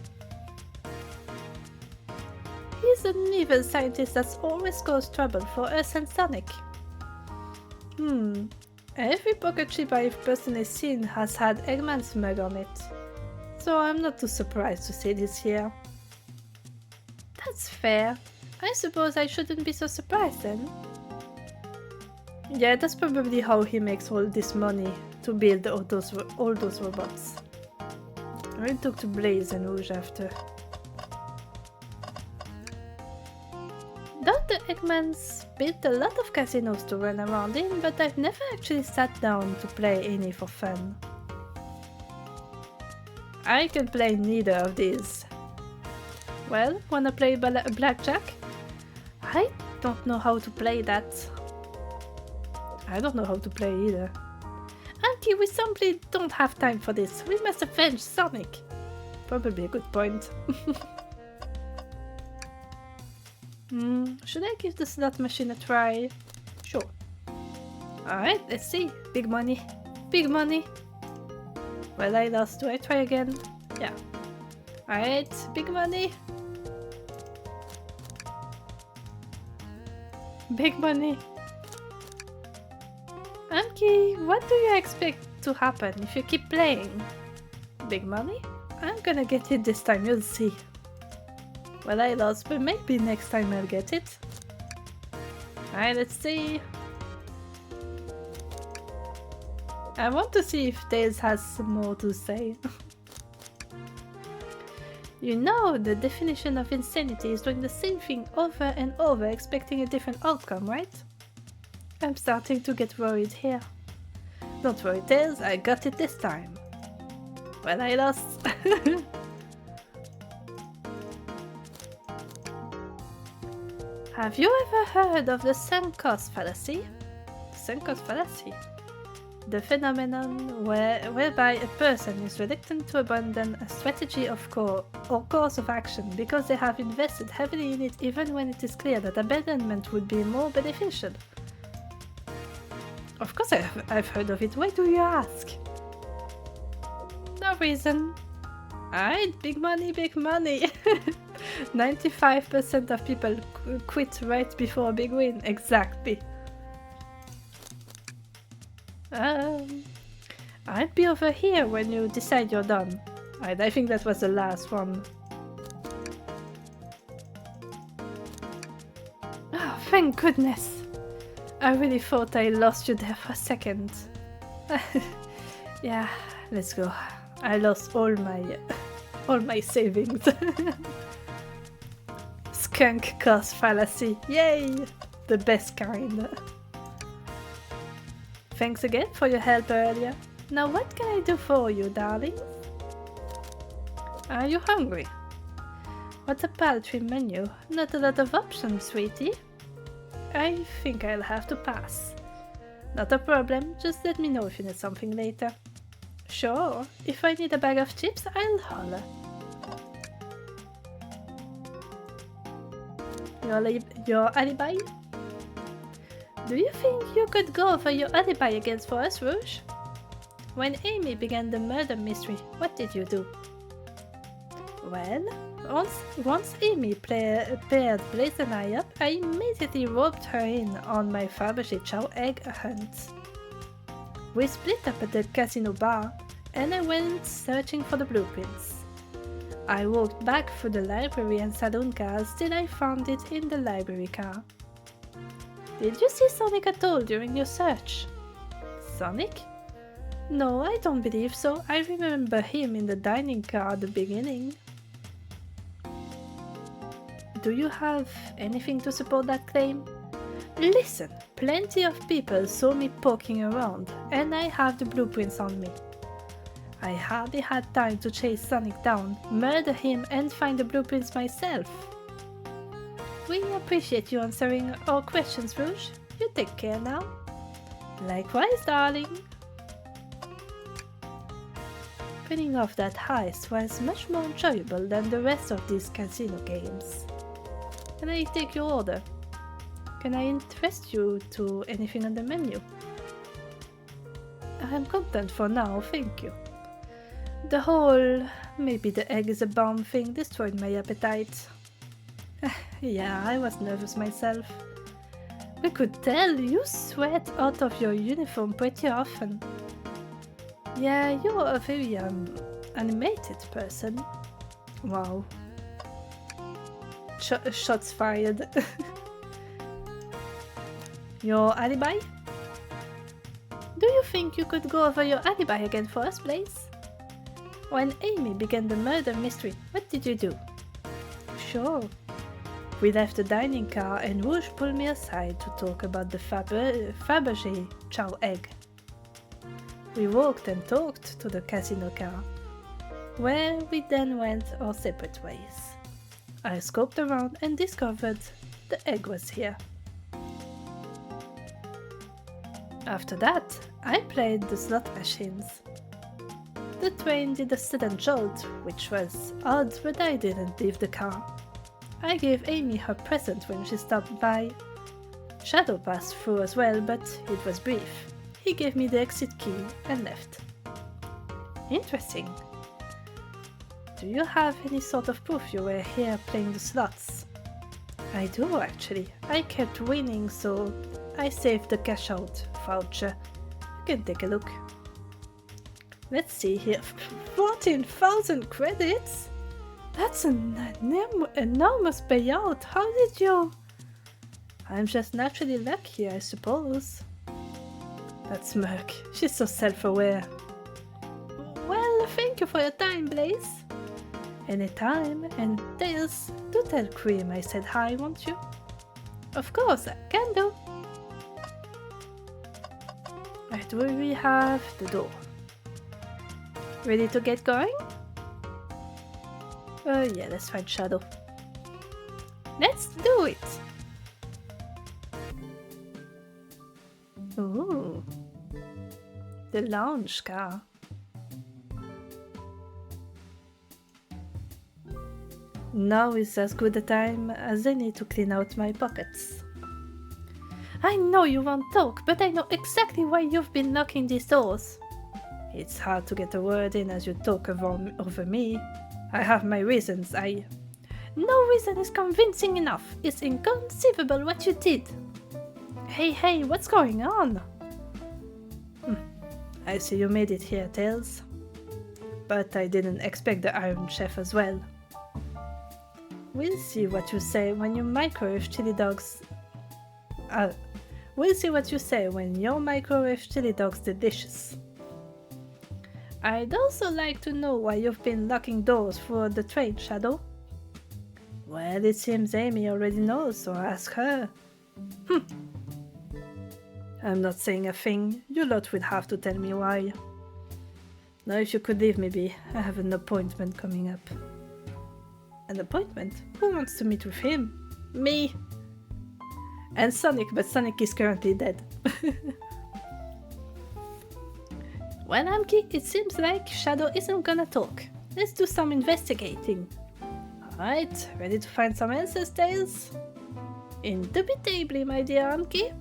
He's an evil scientist that's always caused trouble for us and Sonic. Every pocket chip I've personally seen has had Eggman's mug on it, so I'm not too surprised to see this here. That's fair. I suppose I shouldn't be so surprised then. Yeah, that's probably how he makes all this money to build all those robots. I took to Blaze and Rouge after. Dr. Eggman's built a lot of casinos to run around in, but I've never actually sat down to play any for fun. I can play neither of these. Well, wanna play blackjack? I don't know how to play that. I don't know how to play either. Auntie, we simply don't have time for this. We must avenge Sonic. Probably a good point. Should I give the slot machine a try? Sure. Alright, let's see. Big money. Big money. Well, I lost. Do I try again? Yeah. Alright, big money. Big money. Amki, what do you expect to happen if you keep playing? Big money? I'm gonna get it this time, you'll see. Well, I lost, but maybe next time I'll get it. Alright, let's see. I want to see if Tails has some more to say. You know, the definition of insanity is doing the same thing over and over, expecting a different outcome, right? I'm starting to get worried here. Don't worry, Tails, I got it this time. Well, I lost. Have you ever heard of the sunk cost fallacy? The sunk cost fallacy? The phenomenon whereby a person is reluctant to abandon a strategy or course of action because they have invested heavily in it even when it is clear that abandonment would be more beneficial. Of course I've heard of it, why do you ask? No reason. Alright, big money, big money. 95% of people quit right before a big win, exactly. I'll be over here when you decide you're done. Alright, I think that was the last one. Oh, thank goodness. I really thought I lost you there for a second. Yeah, let's go. I lost all my savings. Skunk cost fallacy. Yay! The best kind. Thanks again for your help earlier. Now what can I do for you, darling? Are you hungry? What a paltry menu. Not a lot of options, sweetie. I think I'll have to pass. Not a problem, just let me know if you need something later. Sure, if I need a bag of chips, I'll holler. Your alibi? Do you think you could go over your alibi against for us, Rouge? When Amy began the murder mystery, what did you do? Well, once Amy paired Blaze and I up, I immediately roped her in on my Fabergé Chow egg hunt. We split up at the casino bar, and I went searching for the blueprints. I walked back through the library and saloon cars till I found it in the library car. Did you see Sonic at all during your search? Sonic? No, I don't believe so. I remember him in the dining car at the beginning. Do you have anything to support that claim? Listen, plenty of people saw me poking around, and I have the blueprints on me. I hardly had time to chase Sonic down, murder him, and find the blueprints myself. We appreciate you answering our questions, Rouge. You take care now. Likewise, darling. Pulling off that heist was much more enjoyable than the rest of these casino games. Can I take your order? Can I interest you to anything on the menu? I'm content for now, thank you. The whole maybe the egg is a bomb thing destroyed my appetite. Yeah, I was nervous myself. We could tell you sweat out of your uniform pretty often. Yeah, you're a very animated person. Wow. Shots fired. Your alibi? Do you think you could go over your alibi again for us, Blaze? When Amy began the murder mystery, what did you do? Sure. We left the dining car and Rouge pulled me aside to talk about the Fabergé Chow egg. We walked and talked to the casino car, where we then went our separate ways. I scoped around and discovered the egg was here. After that, I played the slot machines. The train did a sudden jolt, which was odd, but I didn't leave the car. I gave Amy her present when she stopped by. Shadow passed through as well, but it was brief. He gave me the exit key and left. Interesting. Do you have any sort of proof you were here playing the slots? I do actually. I kept winning, so I saved the cash out voucher. You can take a look. Let's see here. 14,000 credits? That's an enormous payout. How did you... I'm just naturally lucky, I suppose. That smirk. She's so self-aware. Well, thank you for your time, Blaze. Anytime, and Tails, do tell Cream I said hi, won't you? Of course, I can do. Right, where we have the door. Ready to get going? Yeah, let's find Shadow. Let's do it! Ooh. The lounge car. Now is as good a time as any to clean out my pockets. I know you won't talk, but I know exactly why you've been knocking these doors. It's hard to get a word in as you talk over me. I have my reasons, No reason is convincing enough. It's inconceivable what you did. Hey, what's going on? I see you made it here, Tails. But I didn't expect the Iron Chef as well. We'll see what you say when you microwave chili dogs... we'll see what you say when your microwave chili dogs delicious. I'd also like to know why you've been locking doors for the train, Shadow. Well, it seems Amy already knows, so ask her. I'm not saying a thing. You lot will have to tell me why. Now if you could leave me be, I have an appointment coming up. An appointment? Who wants to meet with him? Me! And Sonic, but Sonic is currently dead. Well, Amki, it seems like Shadow isn't gonna talk. Let's do some investigating. Alright, ready to find some answers, Tails? Indubitably, my dear Amki.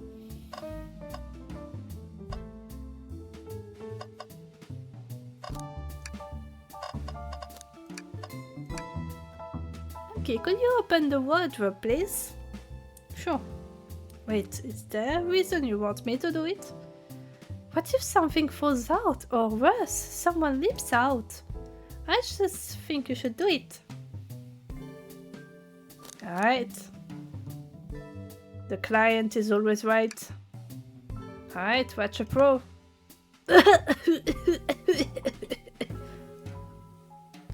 Okay, could you open the wardrobe, please? Sure. Wait, is there a reason you want me to do it? What if something falls out, or worse, someone leaps out? I just think you should do it. Alright. The client is always right. Alright, watch a pro.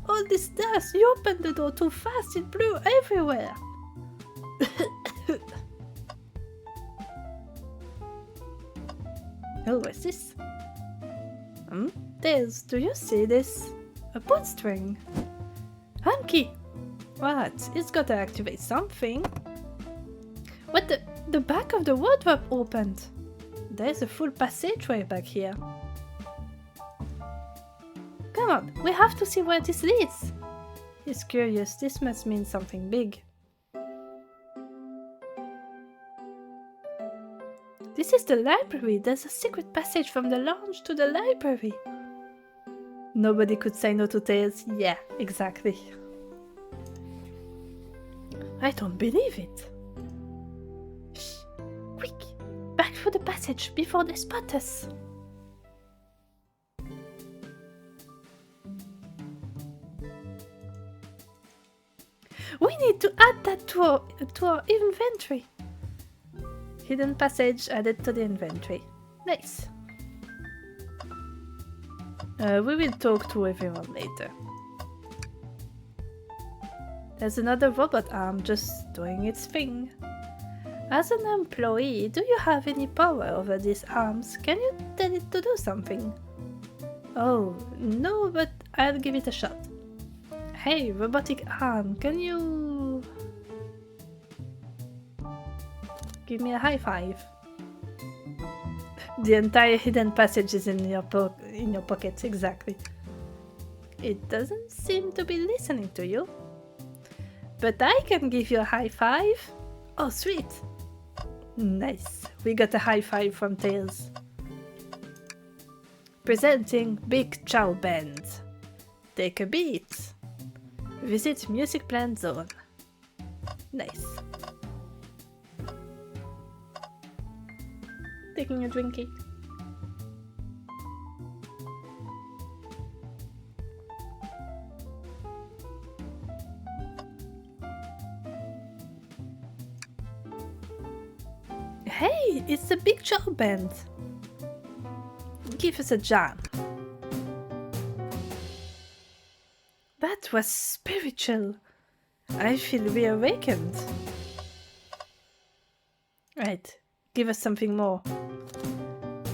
All this dust! You opened the door too fast, it blew everywhere! Oh, what's this? Tails, do you see this? A boot string. Hanky! What? It's gotta activate something. What the back of the wardrobe opened! There's a full passageway back here. Come on, we have to see where this leads. He's curious, this must mean something big. This is the library. There's a secret passage from the lounge to the library. Nobody could say no to Tails. Yeah, exactly. I don't believe it. Shh! Quick! Back through the passage before they spot us. We need to add that to our inventory. Hidden passage added to the inventory. Nice. We will talk to everyone later. There's another robot arm just doing its thing. As an employee, do you have any power over these arms? Can you tell it to do something? Oh, no, but I'll give it a shot. Hey, robotic arm, can you... give me a high five? The entire hidden passage is in your pocket, exactly. It doesn't seem to be listening to you. But I can give you a high five. Oh, sweet. Nice. We got a high five from Tails. Presenting Big Chow Band. Take a beat. Visit Music Plant Zone. Nice. Taking a drinky. Hey, it's the Big Chow Band. Give us a jam. That was spiritual. I feel reawakened. Right, give us something more.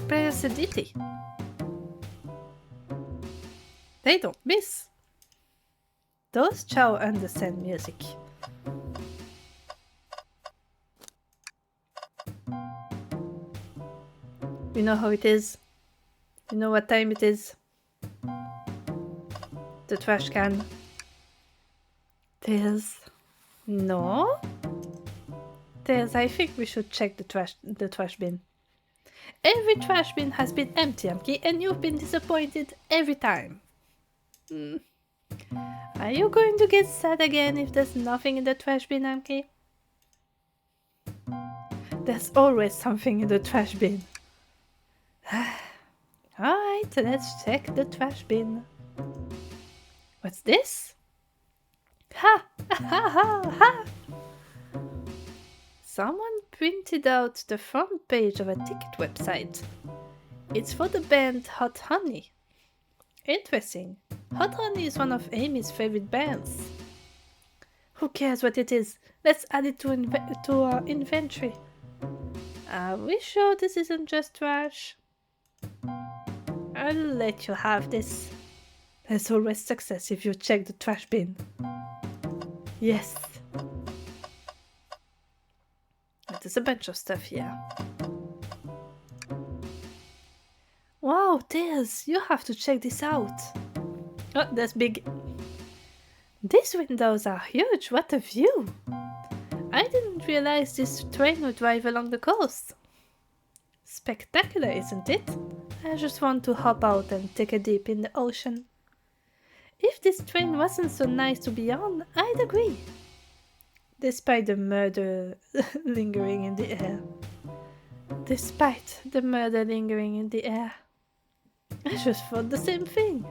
Play us a ditty. They don't miss. Those Chow understand music. You know how it is? You know what time it is? The trash can. Tails. No? Tails, I think we should check the trash bin. Every trash bin has been empty, Amki, and you've been disappointed every time. Are you going to get sad again if there's nothing in the trash bin, Amki? There's always something in the trash bin. Alright, let's check the trash bin. What's this? Ha! Ha ha ha! Someone printed out the front page of a ticket website. It's for the band Hot Honey. Interesting. Hot Honey is one of Amy's favorite bands. Who cares what it is? Let's add it to our inventory. Are we sure this isn't just trash? I'll let you have this. There's always success if you check the trash bin. Yes. There's a bunch of stuff here. Wow, Oh, Tails, you have to check this out. Oh, that's big. These windows are huge, what a view! I didn't realize this train would drive along the coast. Spectacular, isn't it? I just want to hop out and take a dip in the ocean. If this train wasn't so nice to be on, I'd agree. Despite the murder lingering in the air. Despite the murder lingering in the air. I just thought the same thing.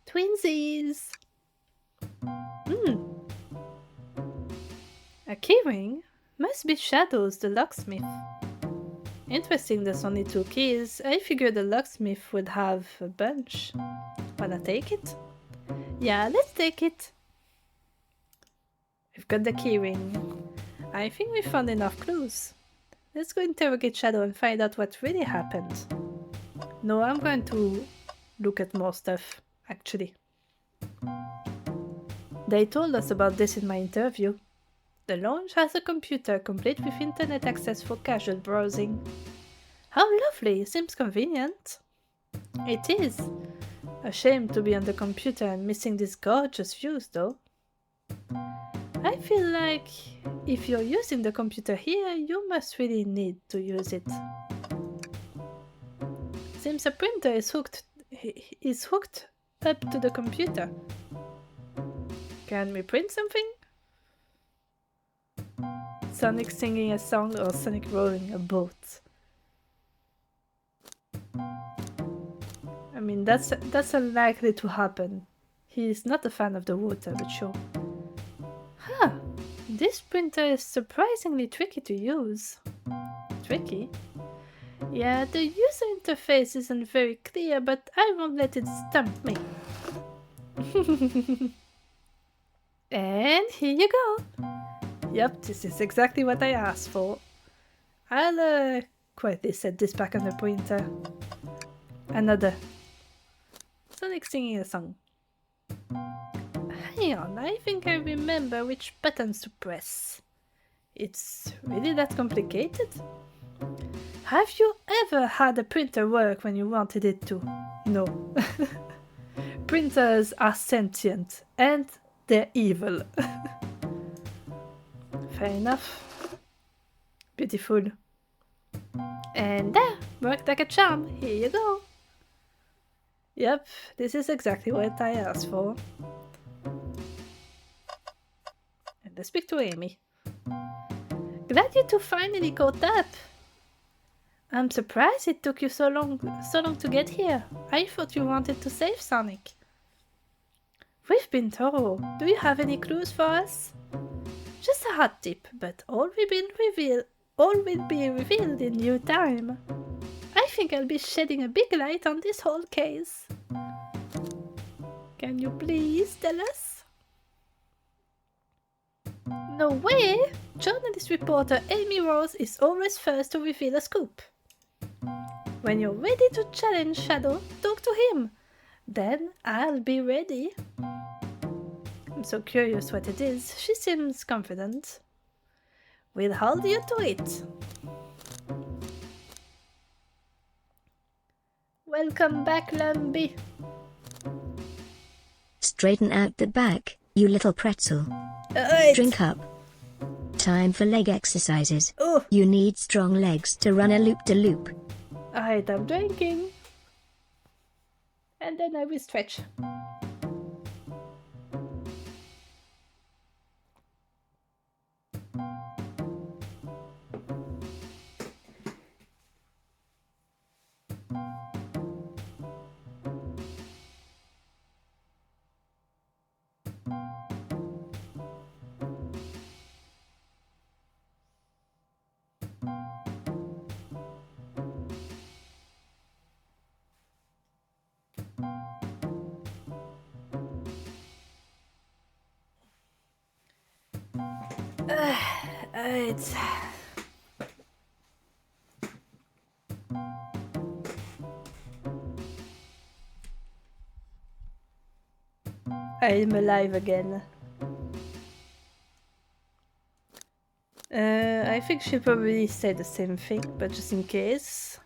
Twinsies! A keyring? Must be Shadows, the locksmith. Interesting there's only 2 keys. I figured the locksmith would have a bunch. Wanna take it? Yeah, let's take it. We've got the keyring. I think we found enough clues. Let's go interrogate Shadow and find out what really happened. No, I'm going to look at more stuff, actually. They told us about this in my interview. The lounge has a computer complete with internet access for casual browsing. How lovely! Seems convenient. It is. A shame to be on the computer and missing these gorgeous views, though. I feel like if you're using the computer here, you must really need to use it. Seems a printer is hooked up to the computer. Can we print something? Sonic singing a song or Sonic rowing a boat? I mean, that's unlikely to happen. He is not a fan of the water, but sure. Huh, this printer is surprisingly tricky to use. Tricky? Yeah, the user interface isn't very clear, but I won't let it stump me. And here you go. Yep, this is exactly what I asked for. I'll quietly set this back on the printer. Another. Sonic singing a song. Hang on, I think I remember which buttons to press. It's really that complicated? Have you ever had a printer work when you wanted it to? No. Printers are sentient and they're evil. Fair enough. Beautiful. And there, worked like a charm. Here you go. Yep, this is exactly what I asked for. And let's speak to Amy. Glad you two finally caught up. I'm surprised it took you so long to get here. I thought you wanted to save Sonic. We've been thorough. Do you have any clues for us? Just a hot tip, but all will be revealed in due time. I think I'll be shedding a big light on this whole case. Can you please tell us? No way! Journalist reporter Amy Rose is always first to reveal a scoop. When you're ready to challenge Shadow, talk to him. Then I'll be ready. I'm so curious what it is. She seems confident. We'll hold you to it. Welcome back, Lumpy. Straighten out the back, you little pretzel. Drink up. Time for leg exercises. Oh. You need strong legs to run a loop-de-loop. Alright, I'm drinking. And then I will stretch. It's... I'm alive again. I think she'll probably say the same thing, but just in case.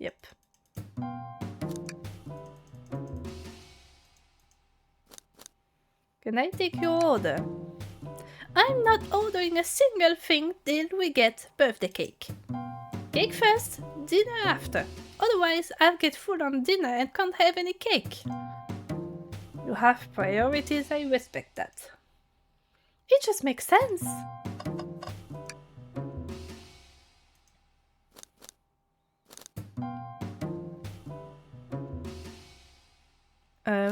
Yep. Can I take your order? I'm not ordering a single thing till we get birthday cake. Cake first, dinner after. Otherwise, I'll get full on dinner and can't have any cake. You have priorities, I respect that. It just makes sense.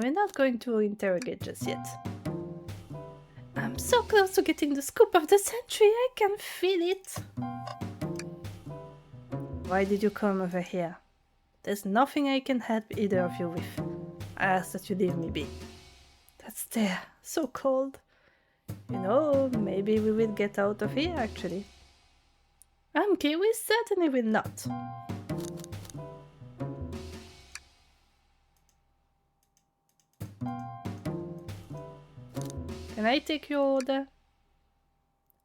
We're not going to interrogate just yet. I'm so close to getting the scoop of the century, I can feel it. Why did you come over here? There's nothing I can help either of you with. I ask that you leave me be. That's there, so cold. You know, maybe we will get out of here actually. Okay, we certainly will not. Can I take your order?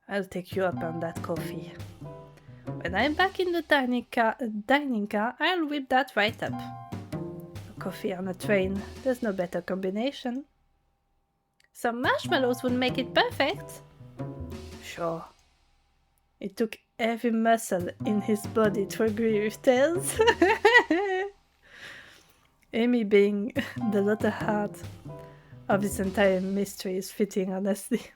I'll take you up on that coffee. When I'm back in the dining car, I'll whip that right up. A coffee on a train, there's no better combination. Some marshmallows would make it perfect. Sure. It took every muscle in his body to agree with Tails. Amy being the little heart of this entire mystery is fitting, honestly.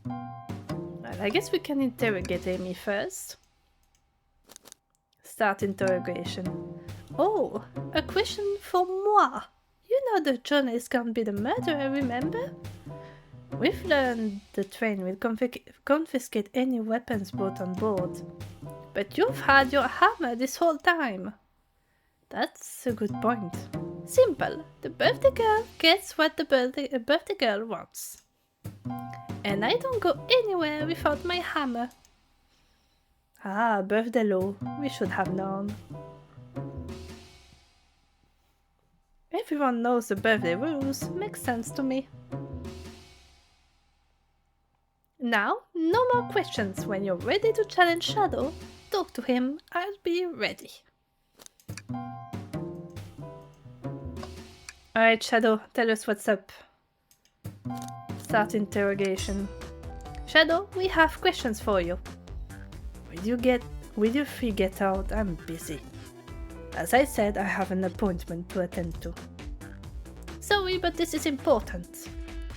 Well, I guess we can interrogate Amy first. Start interrogation. Oh, a question for moi. You know the journalist can't be the murderer, remember? We've learned the train will confiscate any weapons brought on board. But you've had your hammer this whole time. That's a good point. Simple. The birthday girl gets what the birthday girl wants. And I don't go anywhere without my hammer. Ah, birthday law. We should have known. Everyone knows the birthday rules. Makes sense to me. Now, no more questions. When you're ready to challenge Shadow, talk to him. I'll be ready. Alright, Shadow, tell us what's up. Start interrogation. Shadow, we have questions for you. Will you free get out? I'm busy. As I said, I have an appointment to attend to. Sorry, but this is important.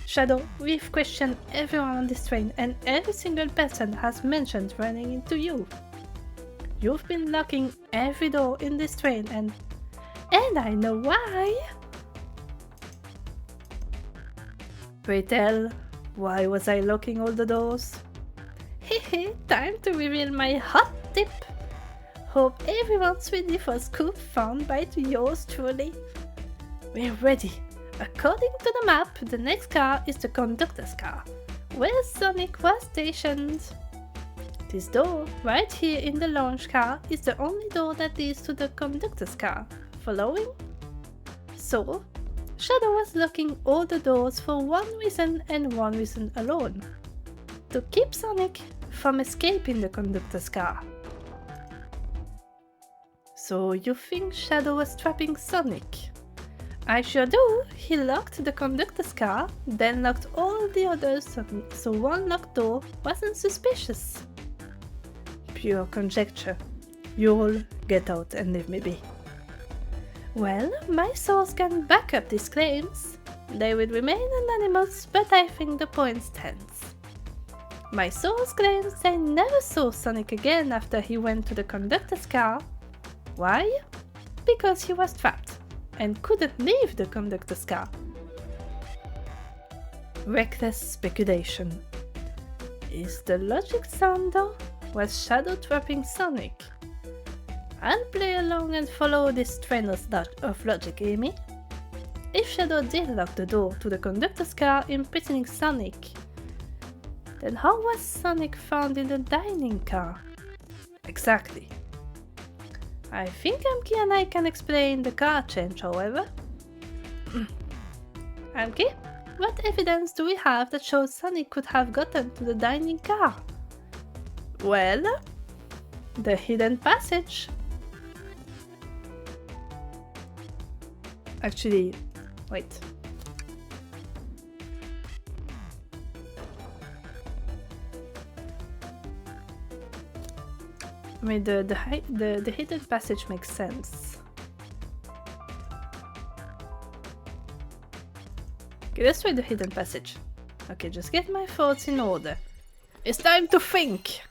Shadow, we've questioned everyone on this train and every single person has mentioned running into you. You've been locking every door in this train and I know why. Pray tell, why was I locking all the doors? Hehe, time to reveal my hot tip. Hope everyone's ready for a scoop found by yours truly. We're ready. According to the map, the next car is the conductor's car, where Sonic was stationed. This door, right here in the launch car, is the only door that leads to the conductor's car. Following? So, Shadow was locking all the doors for one reason and one reason alone. To keep Sonic from escaping the conductor's car. So you think Shadow was trapping Sonic? I sure do. He locked the conductor's car, then locked all the others so one locked door wasn't suspicious. Pure conjecture. You'll get out and leave me be. Well, my source can back up these claims. They will remain anonymous, but I think the point stands. My source claims they never saw Sonic again after he went to the conductor's car. Why? Because he was trapped and couldn't leave the conductor's car. Reckless speculation. Is the logic sound though? Was Shadow trapping Sonic? I'll play along and follow this train of logic, Amy. If Shadow did lock the door to the conductor's car imprisoning Sonic, then how was Sonic found in the dining car? Exactly. I think Amki and I can explain the car change, however. Amki, What evidence do we have that shows Sonic could have gotten to the dining car? Well, the hidden passage. Actually, wait. I mean, the hidden passage makes sense. Okay, let's try the hidden passage. Okay, just get my thoughts in order. It's time to think!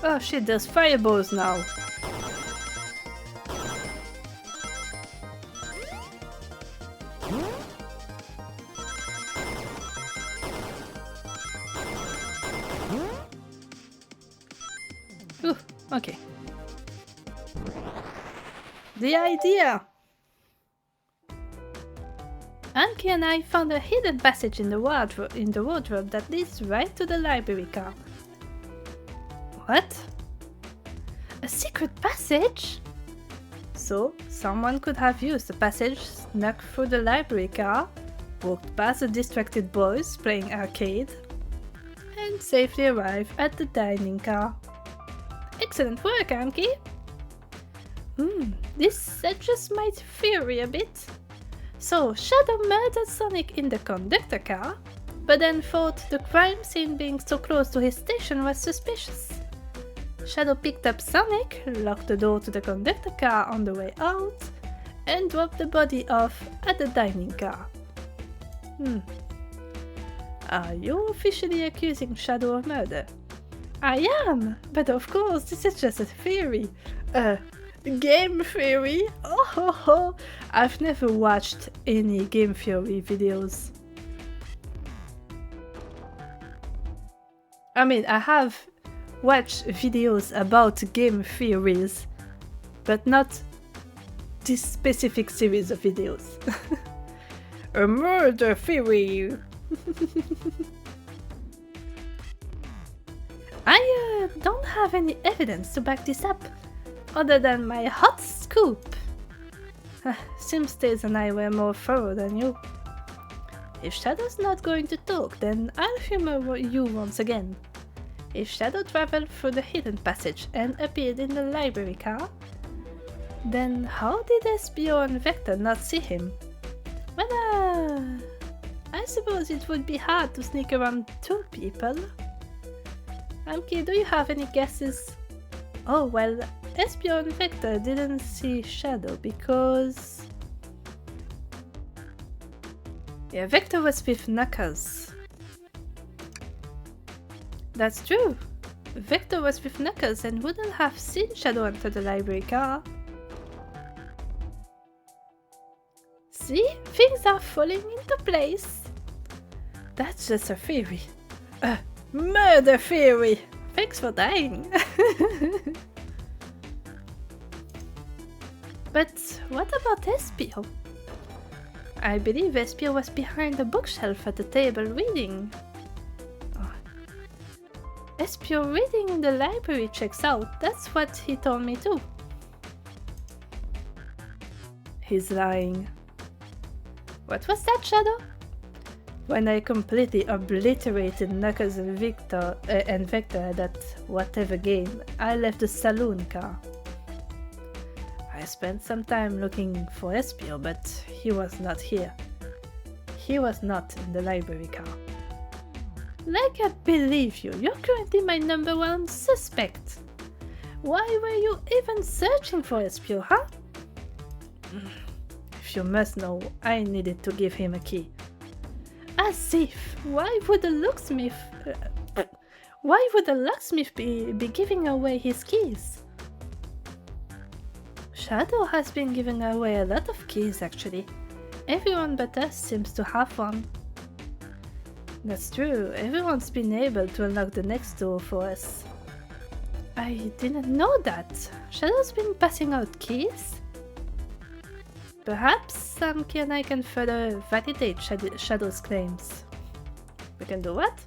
Oh shit, there's fireballs now. Ooh, okay. The idea! Anki and I found a hidden passage in the wardrobe that leads right to the library car. What? A secret passage? So, someone could have used the passage, snuck through the library car, walked past the distracted boys playing arcade, and safely arrived at the dining car. Excellent work, Anki! This edges my theory a bit. So, Shadow murdered Sonic in the conductor car, but then thought the crime scene being so close to his station was suspicious. Shadow picked up Sonic, locked the door to the conductor car on the way out, and dropped the body off at the dining car. Are you officially accusing Shadow of murder? I am, but of course this is just a theory. Game theory? Oh ho ho! I've never watched any game theory videos. I mean, I have watched videos about game theories, but not this specific series of videos. A murder theory! I don't have any evidence to back this up, other than my hot scoop. Seems Tails and I were more thorough than you. If Shadow's not going to talk, then I'll humor you once again. If Shadow traveled through the hidden passage and appeared in the library car, then how did SBO and Vector not see him? Well, I suppose it would be hard to sneak around two people. Amki, do you have any guesses? Oh, well, SBO and Vector didn't see Shadow because... yeah, Vector was with Knuckles. That's true. Vector was with Knuckles and wouldn't have seen Shadow enter the library car. See? Things are falling into place. That's just a theory. A murder theory! Thanks for dying. But what about Espio? I believe Espio was behind the bookshelf at the table reading. Espio reading in the library checks out, that's what he told me too. He's lying. What was that, Shadow? When I completely obliterated Knuckles and Vector at whatever game, I left the saloon car. I spent some time looking for Espio, but he was not here. He was not in the library car. Like I believe you, you're currently my #1 suspect. Why were you even searching for Espio, huh? If you must know, I needed to give him a key. As if, why would the locksmith be giving away his keys? Shadow has been giving away a lot of keys actually. Everyone but us seems to have one. That's true, everyone's been able to unlock the next door for us. I didn't know that. Shadow's been passing out keys? Perhaps Samki and I can further validate Shadow's claims. We can do what?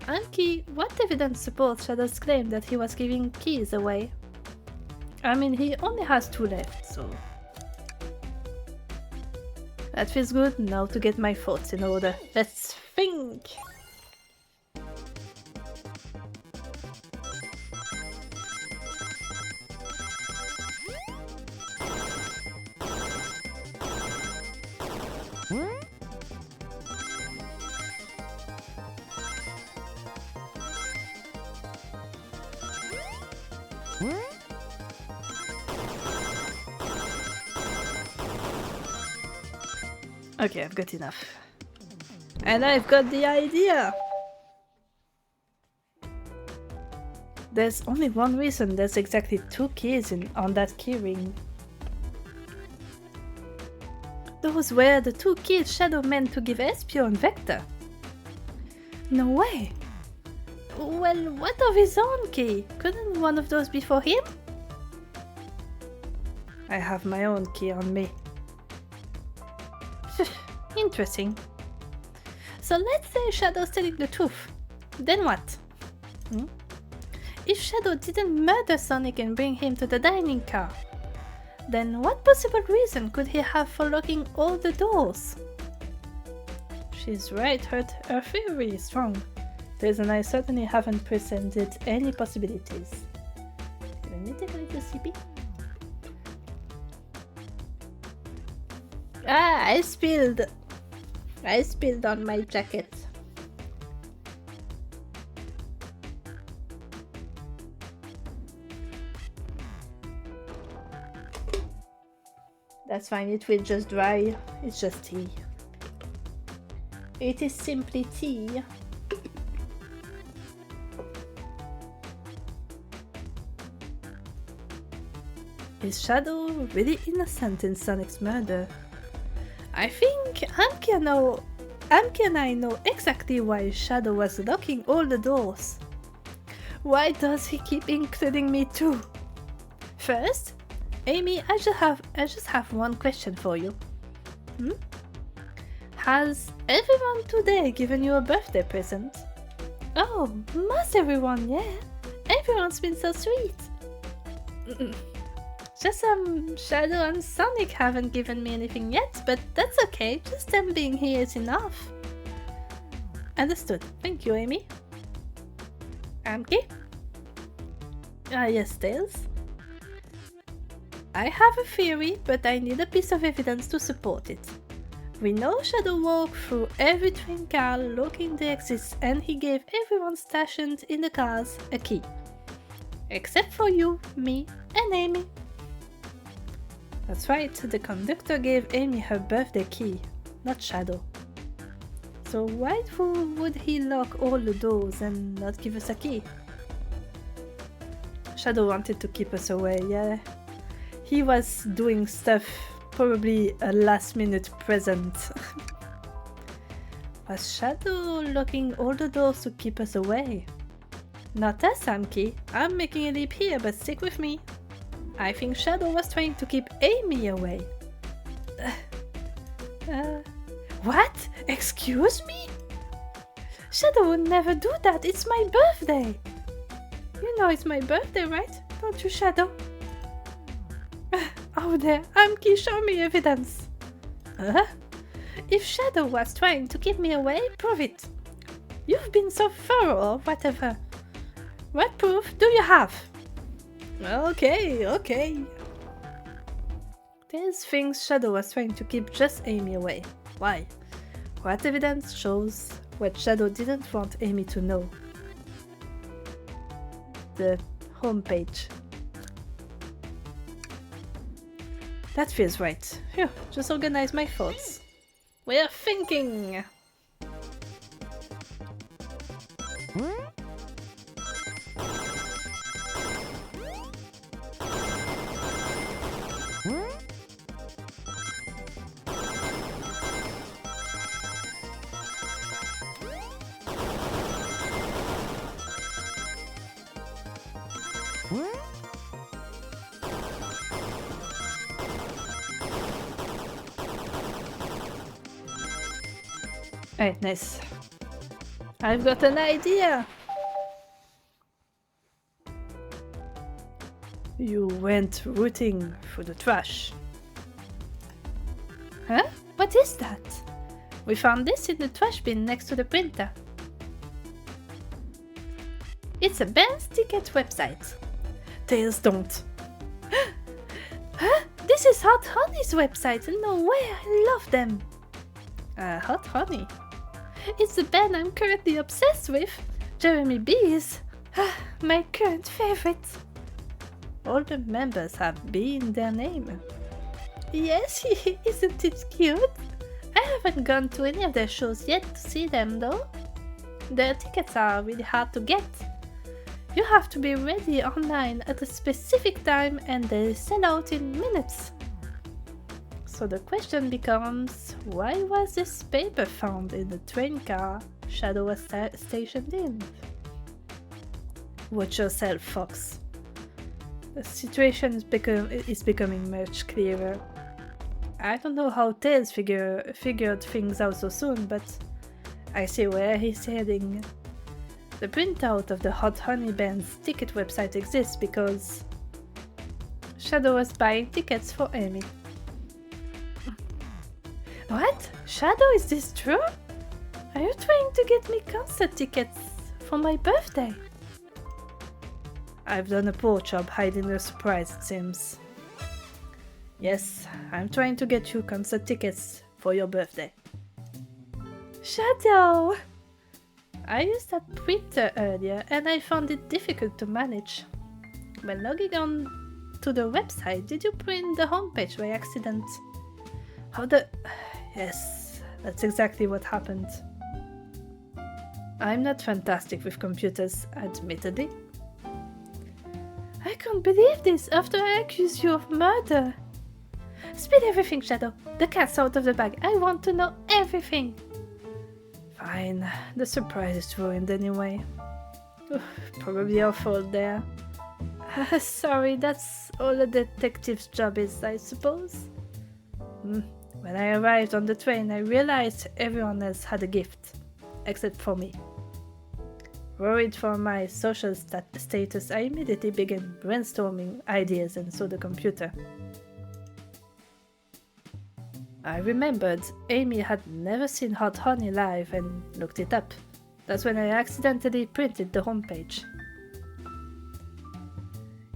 Anki, what evidence supports Shadow's claim that he was giving keys away? I mean, he only has 2 left, so... That feels good. Now to get my thoughts in order. Let's think! Okay, I've got enough. And I've got the idea! There's only one reason there's exactly 2 keys on that keyring. Those were the 2 keys Shadow meant to give Espio and Vector. No way! Well, what of his own key? Couldn't one of those be for him? I have my own key on me. Interesting. So let's say Shadow's telling the truth. Then what? If Shadow didn't murder Sonic and bring him to the dining car, then what possible reason could he have for locking all the doors? She's right, her theory is strong. Liz and I certainly haven't presented any possibilities. Let me take a little sippy. Ah, I spilled on my jacket. That's fine, it will just dry. It's just tea. It is simply tea. Is Shadow really innocent in Sonic's murder? I think Amki and I know exactly why Shadow was locking all the doors. Why does he keep including me too? First, Amy, I just have one question for you. Has everyone today given you a birthday present? Oh, must everyone, yeah. Everyone's been so sweet. Just Shadow and Sonic haven't given me anything yet, but that's okay, just them being here is enough. Understood. Thank you, Amy. Amki? Ah, yes, Tails. I have a theory, but I need a piece of evidence to support it. We know Shadow walked through every train car looking the exits, and he gave everyone stationed in the cars a key. Except for you, me, and Amy. That's right, the conductor gave Amy her birthday key, not Shadow. So why would he lock all the doors and not give us a key? Shadow wanted to keep us away, yeah. He was doing stuff, probably a last minute present. Was Shadow locking all the doors to keep us away? Not us, Amki. I'm making a leap here, but stick with me. I think Shadow was trying to keep Amy away. What? Excuse me? Shadow would never do that. It's my birthday. You know it's my birthday, right? Don't you, Shadow? Oh there, Amki, show me evidence. If Shadow was trying to keep me away, prove it. You've been so thorough or whatever. What proof do you have? Okay. There's things Shadow was trying to keep just Amy away. Why? What evidence shows what Shadow didn't want Amy to know? The homepage. That feels right. Phew, just organize my thoughts. We're thinking! Alright, nice. I've got an idea! You went rooting through the trash. Huh? What is that? We found this in the trash bin next to the printer. It's a band's ticket website. Tails don't. Huh? This is Hot Honey's website. No way, I love them. Hot Honey? It's the band I'm currently obsessed with. Jeremy B is my current favorite. All the members have B in their name. Yes, isn't it cute? I haven't gone to any of their shows yet to see them though. Their tickets are really hard to get. You have to be ready online at a specific time and they sell out in minutes. So the question becomes, why was this paper found in the train car Shadow was stationed in? Watch yourself, Fox. The situation is becoming much clearer. I don't know how Tails figured things out so soon, but I see where he's heading. The printout of the Hot Honey Band's ticket website exists because Shadow was buying tickets for Amy. What? Shadow, is this true? Are you trying to get me concert tickets for my birthday? I've done a poor job hiding the surprise, it seems. Yes, I'm trying to get you concert tickets for your birthday. Shadow! I used that printer earlier and I found it difficult to manage. When logging on to the website, did you print the homepage by accident? How the... Yes, that's exactly what happened. I'm not fantastic with computers, admittedly. I can't believe this after I accused you of murder. Spill everything, Shadow. The cat's out of the bag. I want to know everything. Fine, the surprise is ruined anyway. Probably your fault there. Sorry, that's all a detective's job is, I suppose. When I arrived on the train, I realized everyone else had a gift, except for me. Worried for my social status, I immediately began brainstorming ideas and saw the computer. I remembered Amy had never seen Hot Honey live and looked it up. That's when I accidentally printed the homepage.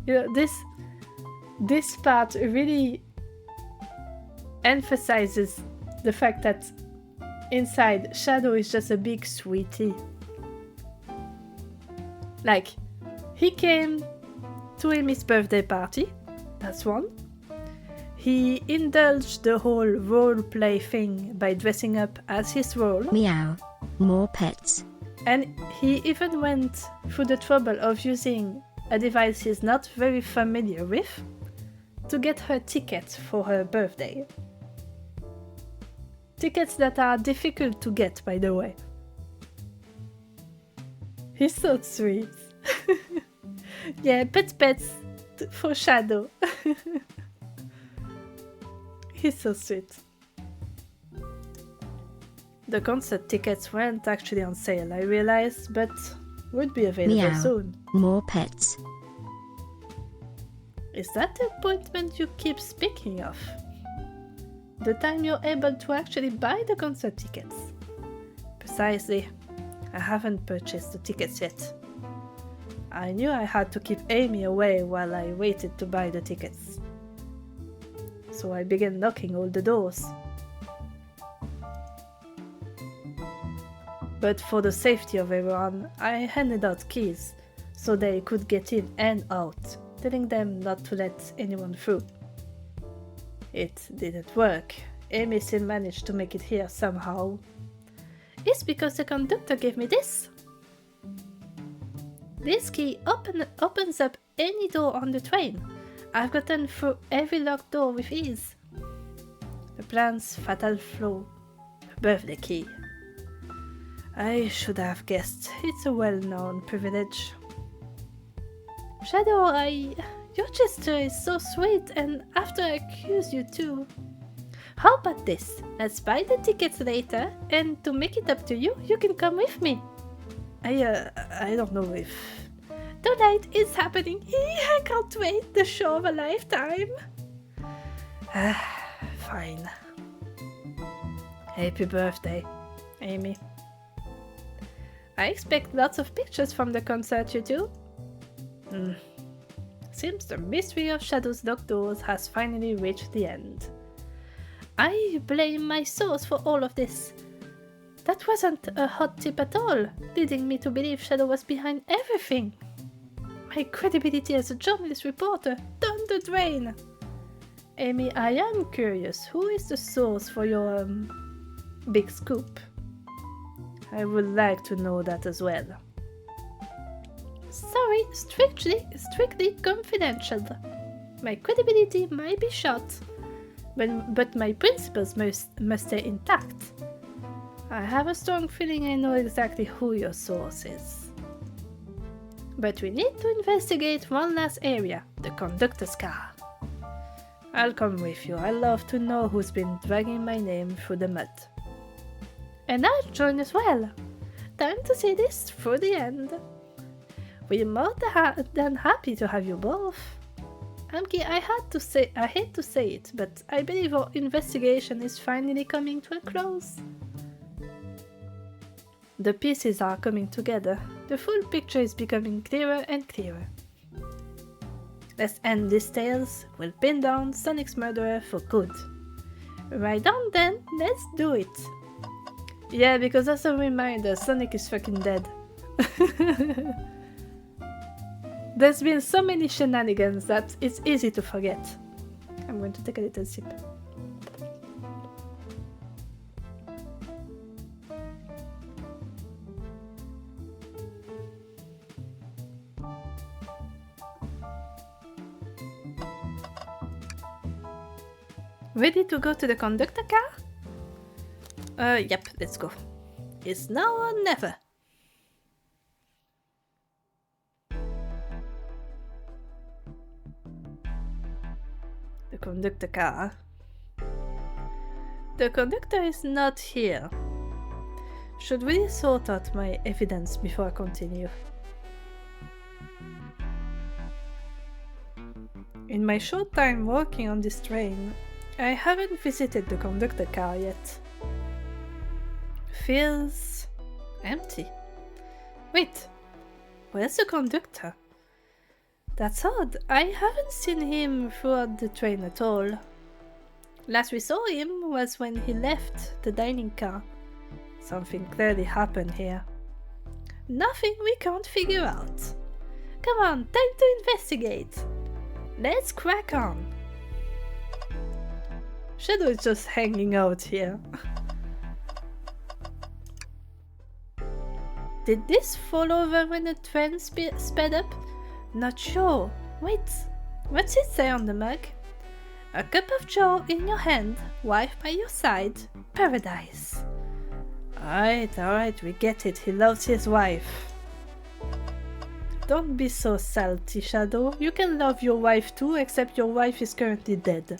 You know, this part really emphasizes the fact that inside Shadow is just a big sweetie. Like, he came to Amy's birthday party, that's one. He indulged the whole role-play thing by dressing up as his role. Meow. More pets. And he even went through the trouble of using a device he's not very familiar with to get her tickets for her birthday. Tickets that are difficult to get, by the way. He's so sweet. Yeah, pets for Shadow. He's so sweet. The concert tickets weren't actually on sale, I realized, but would be available soon. More pets. Is that the appointment you keep speaking of? The time you're able to actually buy the concert tickets? Precisely. I haven't purchased the tickets yet. I knew I had to keep Amy away while I waited to buy the tickets. So I began knocking all the doors. But for the safety of everyone, I handed out keys so they could get in and out, telling them not to let anyone through. It didn't work. Amy still managed to make it here somehow. It's because the conductor gave me this. This key opens up any door on the train. I've gotten through every locked door with ease. The plan's fatal flaw. Birthday key. I should have guessed. It's a well-known privilege. Shadow, your gesture is so sweet, and after I accuse you too. How about this? Let's buy the tickets later, and to make it up to you, you can come with me. I don't know if tonight is happening. I can't wait. The show of a lifetime. Fine. Happy birthday, Amy. I expect lots of pictures from the concert, you two. Seems the mystery of Shadow's locked doors has finally reached the end. I blame my source for all of this. That wasn't a hot tip at all, leading me to believe Shadow was behind everything. My credibility as a journalist reporter down the drain. Amy, I am curious, who is the source for your big scoop? I would like to know that as well. Sorry, strictly confidential. My credibility might be shot, but my principles must stay intact. I have a strong feeling I know exactly who your source is. But we need to investigate one last area, the conductor's car. I'll come with you. I love to know who's been dragging my name through the mud. And I'll join as well. Time to see this through the end. We're more than happy to have you both. Amki, I hate to say it, but I believe our investigation is finally coming to a close. The pieces are coming together. The full picture is becoming clearer and clearer. Let's end these tales. We'll pin down Sonic's murderer for good. Right on then, let's do it. Yeah, because as a reminder, Sonic is fucking dead. There's been so many shenanigans that it's easy to forget. I'm going to take a little sip. Ready to go to the conductor car? Yep, let's go. It's now or never. The conductor car. The conductor is not here. Should we sort out my evidence before I continue? In my short time working on this train, I haven't visited the conductor car yet. Feels empty. Wait, where's the conductor? That's odd. I haven't seen him throughout the train at all. Last we saw him was when he left the dining car. Something clearly happened here. Nothing we can't figure out. Come on, time to investigate. Let's crack on. Shadow is just hanging out here. Did this fall over when the train sped up? Not sure. Wait, what's it say on the mug? A cup of joe in your hand, wife by your side, paradise. Alright, we get it. He loves his wife. Don't be so salty, Shadow. You can love your wife too, except your wife is currently dead.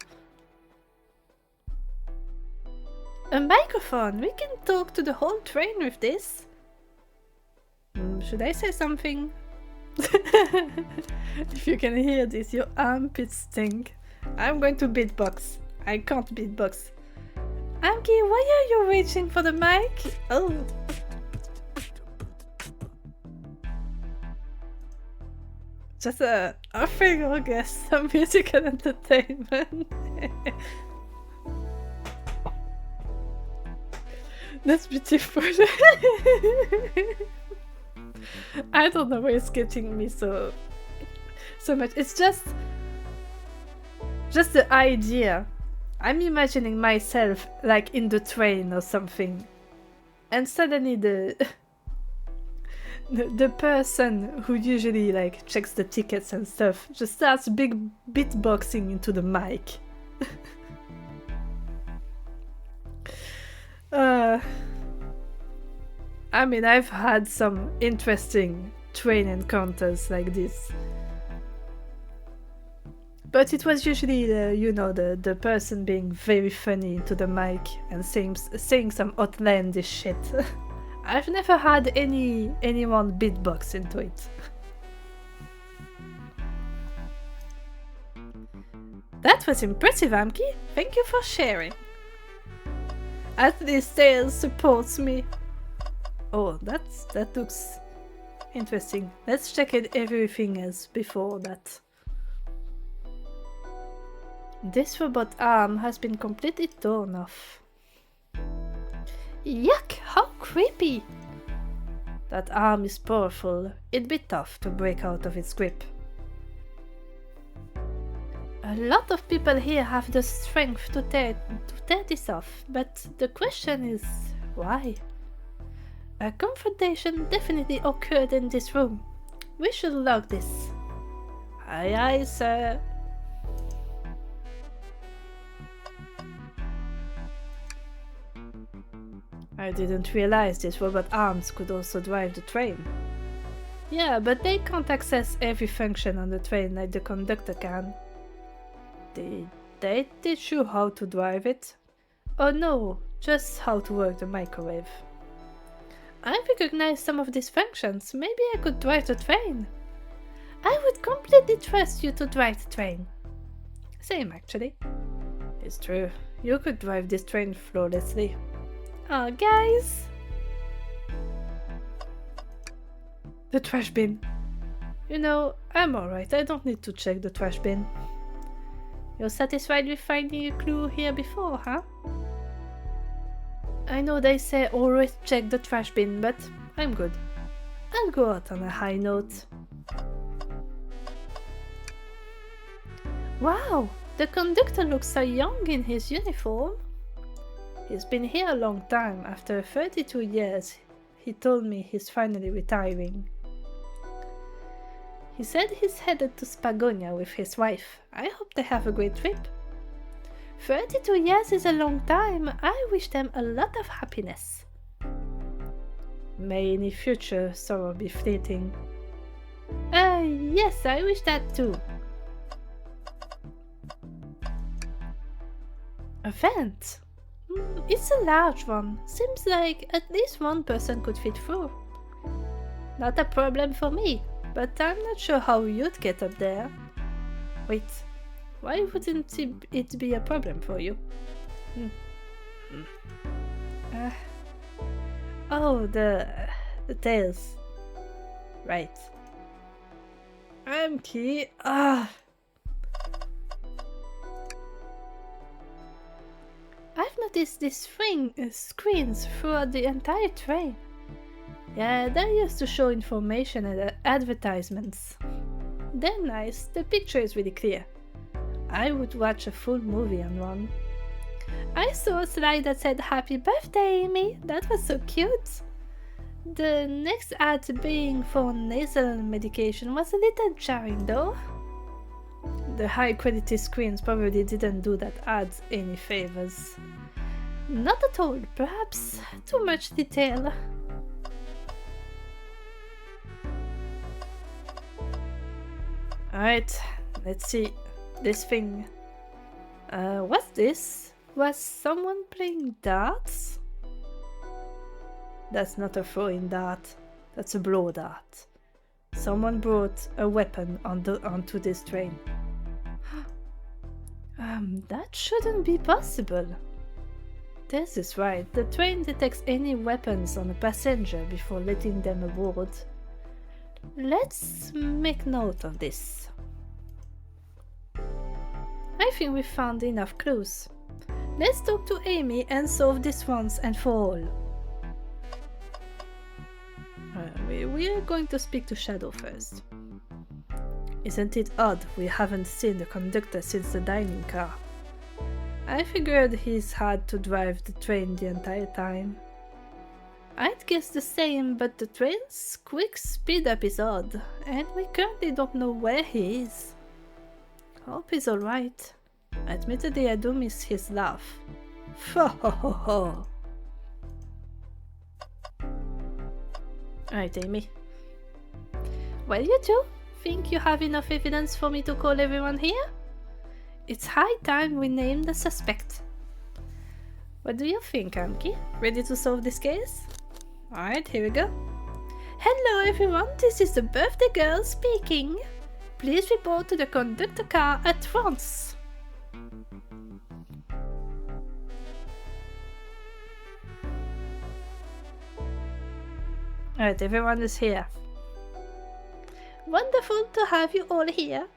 A microphone! We can talk to the whole train with this. Should I say something? If you can hear this, your armpits stink. I'm going to beatbox. I can't beatbox. Amki, why are you reaching for the mic? Oh. Just offering our guests some musical entertainment. That's beautiful. I don't know why it's getting me so much. It's just the idea. I'm imagining myself like in the train or something, and suddenly the person who usually like checks the tickets and stuff just starts big beatboxing into the mic. I mean, I've had some interesting train encounters like this. But it was usually, the person being very funny into the mic and saying some outlandish shit. I've never had anyone beatbox into it. That was impressive, Amki. Thank you for sharing. At least Tails supports me. Oh, that looks interesting. Let's check it everything else before that. This robot arm has been completely torn off. Yuck! How creepy! That arm is powerful. It'd be tough to break out of its grip. A lot of people here have the strength to tear this off, but the question is, why? A confrontation definitely occurred in this room. We should log this. Aye aye, sir. I didn't realize these robot arms could also drive the train. Yeah, but they can't access every function on the train like the conductor can. Did they teach you how to drive it? Oh no, just how to work the microwave. I recognize some of these functions. Maybe I could drive the train. I would completely trust you to drive the train. Same actually. It's true. You could drive this train flawlessly. Oh, guys! The trash bin. You know, I'm alright. I don't need to check the trash bin. You're satisfied with finding a clue here before, huh? I know they say always check the trash bin, but I'm good. I'll go out on a high note. Wow! The conductor looks so young in his uniform. He's been here a long time. After 32 years, he told me he's finally retiring. He said he's headed to Spagonia with his wife. I hope they have a great trip. 32 years is a long time. I wish them a lot of happiness. May any future sorrow be fleeting. Yes, I wish that too. A vent? It's a large one. Seems like at least one person could fit through. Not a problem for me, but I'm not sure how you'd get up there. Wait, why wouldn't it be a problem for you? Oh, the tails. Right. I'm key. I've noticed these screens throughout the entire train. Yeah, they're used to show information and advertisements. They're nice. The picture is really clear. I would watch a full movie on one. I saw a slide that said "Happy birthday, Amy." That was so cute. The next ad being for nasal medication was a little jarring though. The high quality screens probably didn't do that ad any favors. Not at all, perhaps too much detail. Alright, let's see. This thing. What's this? Was someone playing darts? That's not a throwing dart. That's a blow dart. Someone brought a weapon onto this train. That shouldn't be possible. This is right. The train detects any weapons on a passenger before letting them aboard. Let's make note of this. I think we've found enough clues. Let's talk to Amy and solve this once and for all. We are going to speak to Shadow first. Isn't it odd we haven't seen the conductor since the dining car? I figured he's had to drive the train the entire time. I'd guess the same, but the train's quick speed up is odd, and we currently don't know where he is. Hope he's alright. Admittedly, I do miss his laugh. Ho ho ho ho. Alright, Amy. Well, you two, think you have enough evidence for me to call everyone here? It's high time we name the suspect. What do you think, Amki? Ready to solve this case? Alright, here we go. Hello everyone, this is the birthday girl speaking. Please report to the conductor car at once. Alright, everyone is here. Wonderful to have you all here.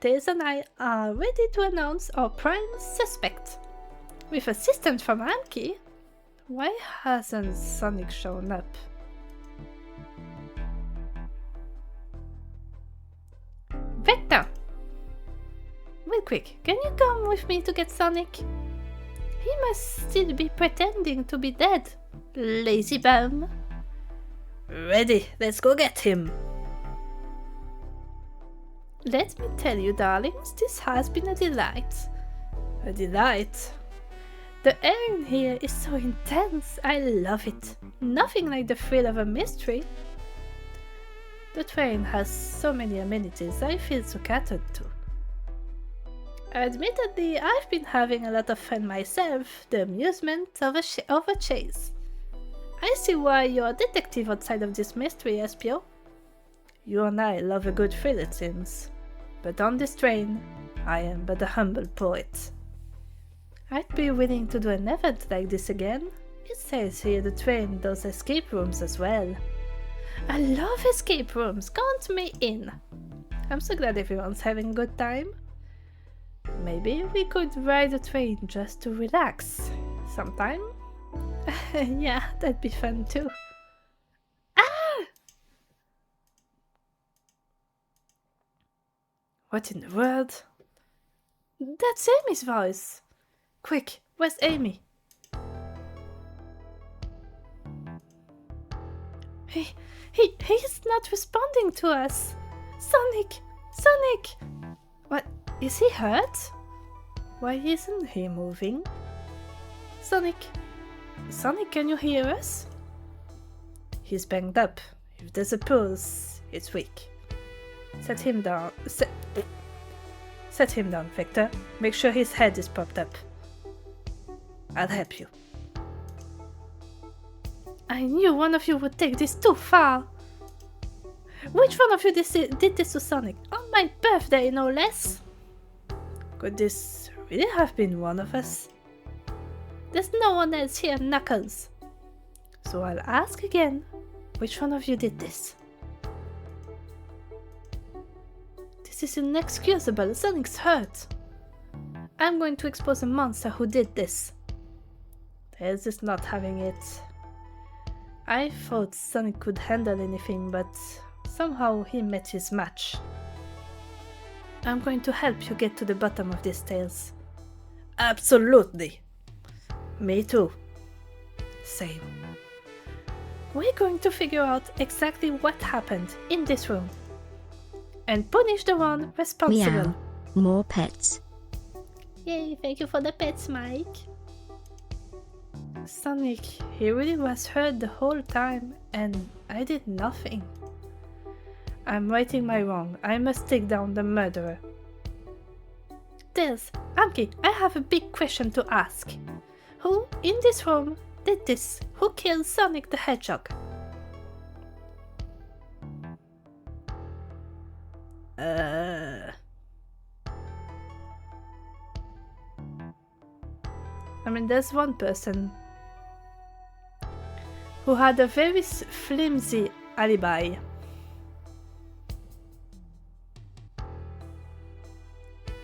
Tails and I are ready to announce our prime suspect. With assistance from Anki, why hasn't Sonic shown up? Vector! Real quick, can you come with me to get Sonic? He must still be pretending to be dead. Lazy bum. Ready, let's go get him. Let me tell you, darlings, this has been a delight. A delight? The air in here is so intense, I love it. Nothing like the thrill of a mystery. The train has so many amenities I feel so catered to. Admittedly, I've been having a lot of fun myself, the amusement of a chase. I see why you're a detective outside of this mystery, Espio. You and I love a good thrill, it seems. But on this train, I am but a humble poet. I'd be willing to do an event like this again. It says here the train does escape rooms as well. I love escape rooms, count me in. I'm so glad everyone's having a good time. Maybe we could ride a train just to relax sometime. Yeah, that'd be fun too. Ah! What in the world? That's Amy's voice. Quick, where's Amy? He's not responding to us. Sonic! Sonic! What? Is he hurt? Why isn't he moving? Sonic! Sonic, can you hear us? He's banged up. If there's a pulse, it's weak. Set him down. Set him down, Vector. Make sure his head is propped up. I'll help you. I knew one of you would take this too far. Which one of you did this to Sonic? On my birthday, no less? Could this really have been one of us? There's no one else here, Knuckles. So I'll ask again, which one of you did this? This is inexcusable. Sonic's hurt. I'm going to expose a monster who did this. Tails is not having it. I thought Sonic could handle anything, but somehow he met his match. I'm going to help you get to the bottom of this, Tails. Absolutely. Me too. Same. We're going to figure out exactly what happened in this room. And punish the one responsible. Meow. More pets. Yay, thank you for the pets, Mike. Sonic, he really was hurt the whole time and I did nothing. I'm righting my wrong. I must take down the murderer. Tails, Anki, I have a big question to ask. Who in this room did this? Who killed Sonic the Hedgehog? I mean, there's one person who had a very flimsy alibi.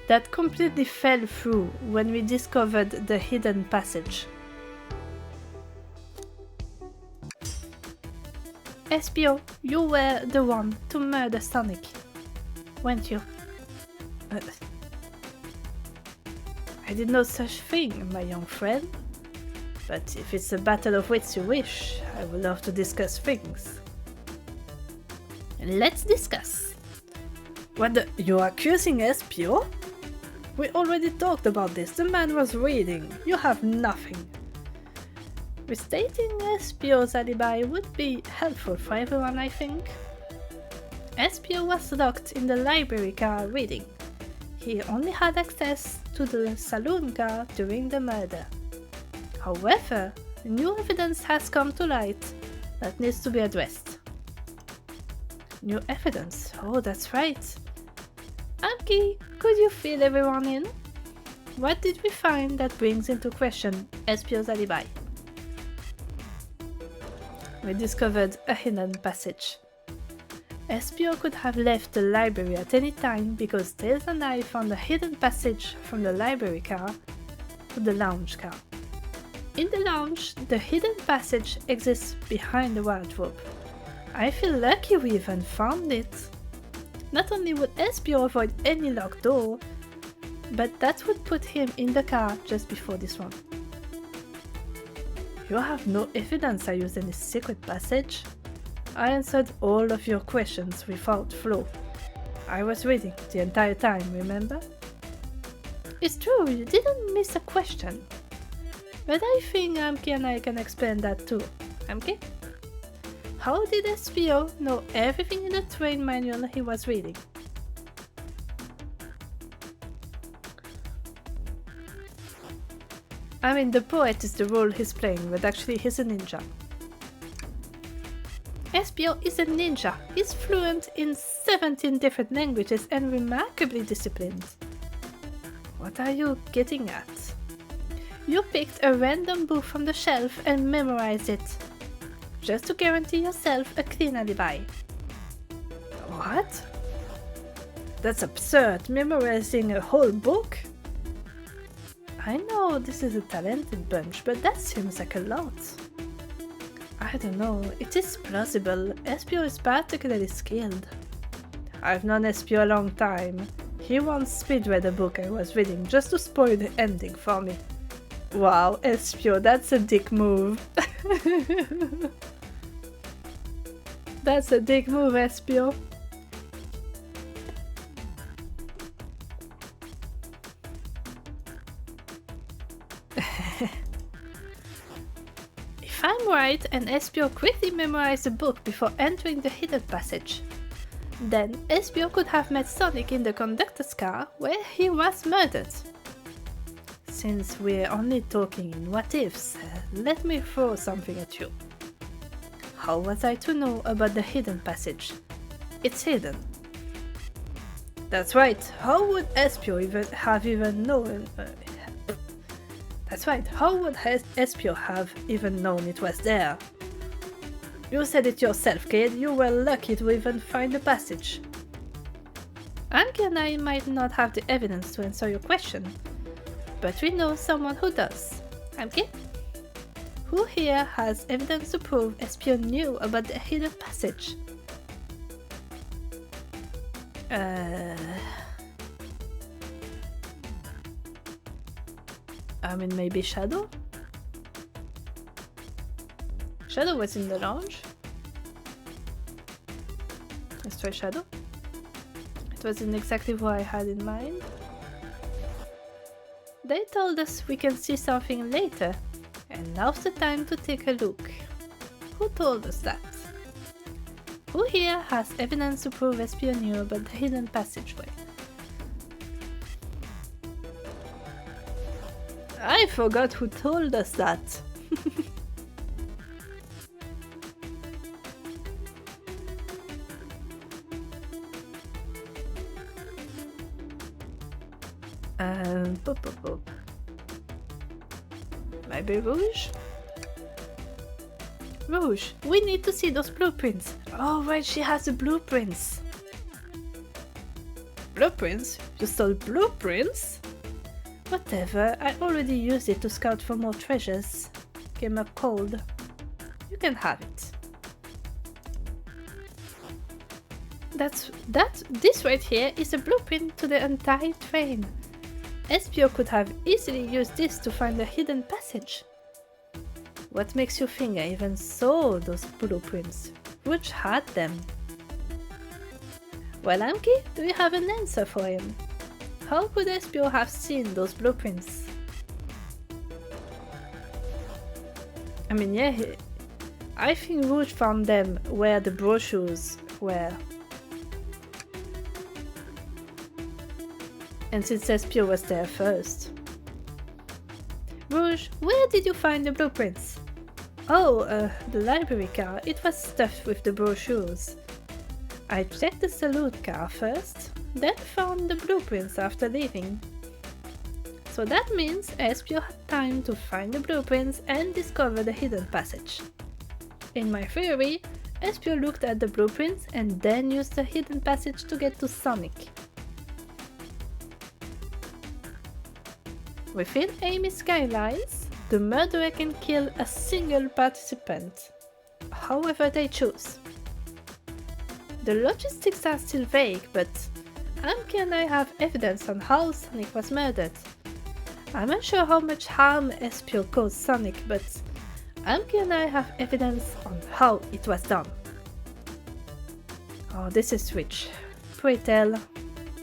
That completely fell through when we discovered the hidden passage. Espio, you were the one to murder Sonic, weren't you? I did no such thing, my young friend. But if it's a battle of wits you wish, I would love to discuss things. Let's discuss. What you're accusing Espio? We already talked about this, the man was reading. You have nothing. Restating Espio's alibi would be helpful for everyone, I think. Espio was locked in the library car reading. He only had access to the saloon car during the murder. However, new evidence has come to light that needs to be addressed. New evidence. Oh, that's right. Amki, could you fill everyone in? What did we find that brings into question Espio's alibi? We discovered a hidden passage. Espio could have left the library at any time because Tails and I found a hidden passage from the library car to the lounge car. In the lounge, the hidden passage exists behind the wardrobe. I feel lucky we even found it. Not only would Espio avoid any locked door, but that would put him in the car just before this one. You have no evidence I used any secret passage. I answered all of your questions without flaw. I was reading the entire time, remember? It's true, you didn't miss a question. But I think Amki and I can explain that too. Amki? How did Espio know everything in the train manual he was reading? I mean, the poet is the role he's playing, but actually he's a ninja. Espio is a ninja. He's fluent in 17 different languages and remarkably disciplined. What are you getting at? You picked a random book from the shelf and memorized it, just to guarantee yourself a clean alibi. What? That's absurd, memorizing a whole book? I know this is a talented bunch, but that seems like a lot. I don't know, it is plausible. Espio is particularly skilled. I've known Espio a long time. He once speed-read a book I was reading just to spoil the ending for me. Wow, Espio, that's a dick move. That's a dick move, Espio. If I'm right and Espio quickly memorized the book before entering the hidden passage, then Espio could have met Sonic in the conductor's car where he was murdered. Since we're only talking in what-ifs, let me throw something at you. How was I to know about the hidden passage? It's hidden. That's right, how would Espio have even known... That's right, how would Espio have even known it was there? You said it yourself, kid, you were lucky to even find the passage. Amki and I might not have the evidence to answer your question, but we know someone who does. Amki? Who here has evidence to prove Espio knew about the hidden passage? I mean, maybe Shadow? Shadow was in the lounge. Let's try Shadow. It wasn't exactly what I had in mind. They told us we can see something later, and now's the time to take a look. Who told us that? Who here has evidence to prove Espio knew about the hidden passageway? I forgot who told us that. Boop. Maybe Rouge? Rouge, we need to see those blueprints. Oh right, she has the blueprints. Blueprints? You stole blueprints? Whatever, I already used it to scout for more treasures. Came up cold. You can have it. This right here is a blueprint to the entire train. Espio could have easily used this to find the hidden passage. What makes you think I even saw those blueprints? Which had them? Well, Amki, do you have an answer for him? How could Espio have seen those blueprints? I mean, yeah, I think Rouge found them where the brochures were. And since Espio was there first. Rouge, where did you find the blueprints? Oh, the library car. It was stuffed with the brochures. I checked the salute car first, then found the blueprints after leaving. So that means Espio had time to find the blueprints and discover the hidden passage. In my theory, Espio looked at the blueprints and then used the hidden passage to get to Sonic. Within Amy's guidelines, the murderer can kill a single participant, however they choose. The logistics are still vague, but Amki and I have evidence on how Sonic was murdered. I'm unsure how much harm Espio caused Sonic, but Amki and I have evidence on how it was done. Oh, this is rich. Pray tell,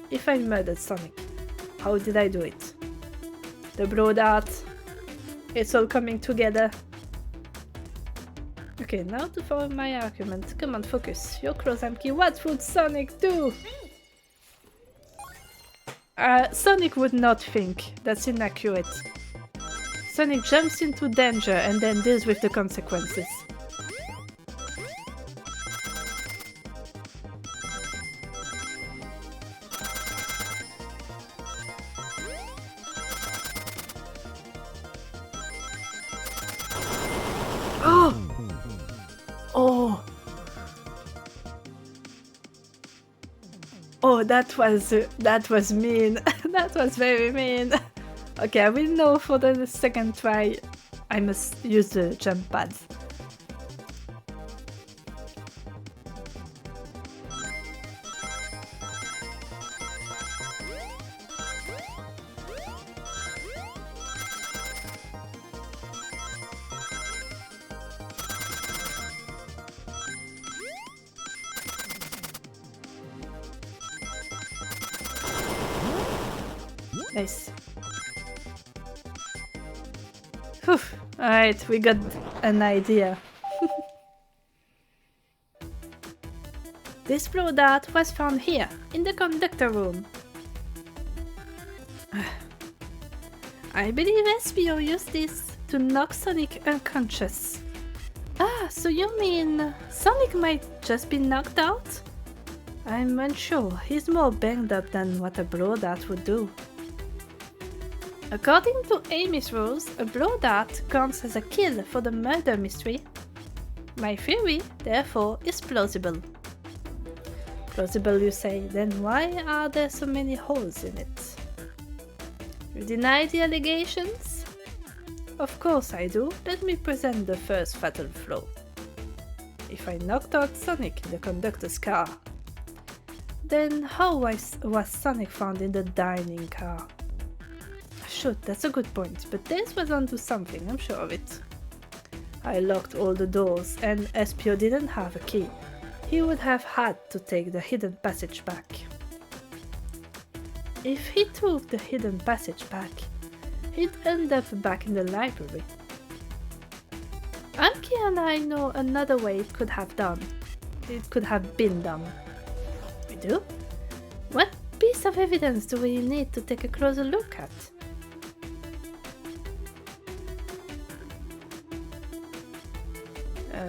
if I murdered Sonic, how did I do it? The blood art. It's all coming together. Okay, now to follow my argument. Come on, focus. You're close, Amki. What would Sonic do? Sonic would not think. That's inaccurate. Sonic jumps into danger and then deals with the consequences. Oh, that was mean. That was very mean. Okay, I will know for the second try. I must use the jump pads. Nice. Whew. Alright, we got an idea. This blow dart was found here, in the conductor room. I believe Espio used this to knock Sonic unconscious. Ah, so you mean Sonic might just be knocked out? I'm unsure. He's more banged up than what a blow dart would do. According to Amy's rules, a blow dart counts as a kill for the murder mystery. My theory, therefore, is plausible. Plausible, you say, then why are there so many holes in it? You deny the allegations? Of course I do. Let me present the first fatal flaw. If I knocked out Sonic in the conductor's car, then how was Sonic found in the dining car? Shoot, that's a good point, but this was onto something, I'm sure of it. I locked all the doors, and Espio didn't have a key. He would have had to take the hidden passage back. If he took the hidden passage back, he'd end up back in the library. Amki and I know another way it could have been done. We do? What piece of evidence do we need to take a closer look at?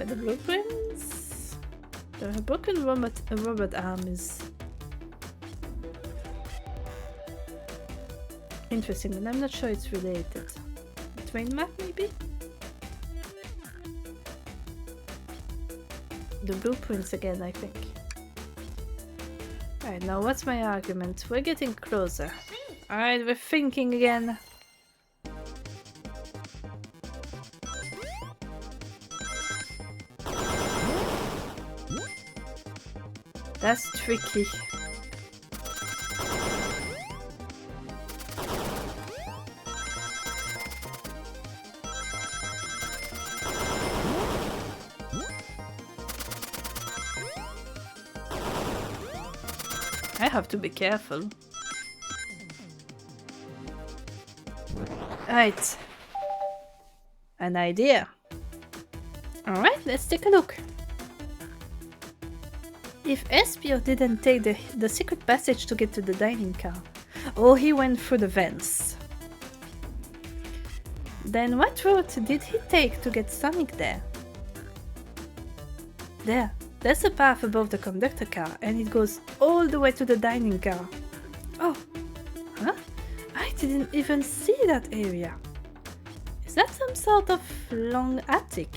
The blueprints. The broken robot arm is interesting, and I'm not sure it's related. Train map, maybe? The blueprints again, I think. Alright, now what's my argument? We're getting closer. Alright, we're thinking again. That's tricky. I have to be careful. Right. An idea. Alright, let's take a look. If Espio didn't take the secret passage to get to the dining car, or he went through the vents, Then what route did he take to get Sonic there? There's a path above the conductor car, and it goes all the way to the dining car. Oh, huh? I didn't even see that area. Is that some sort of long attic?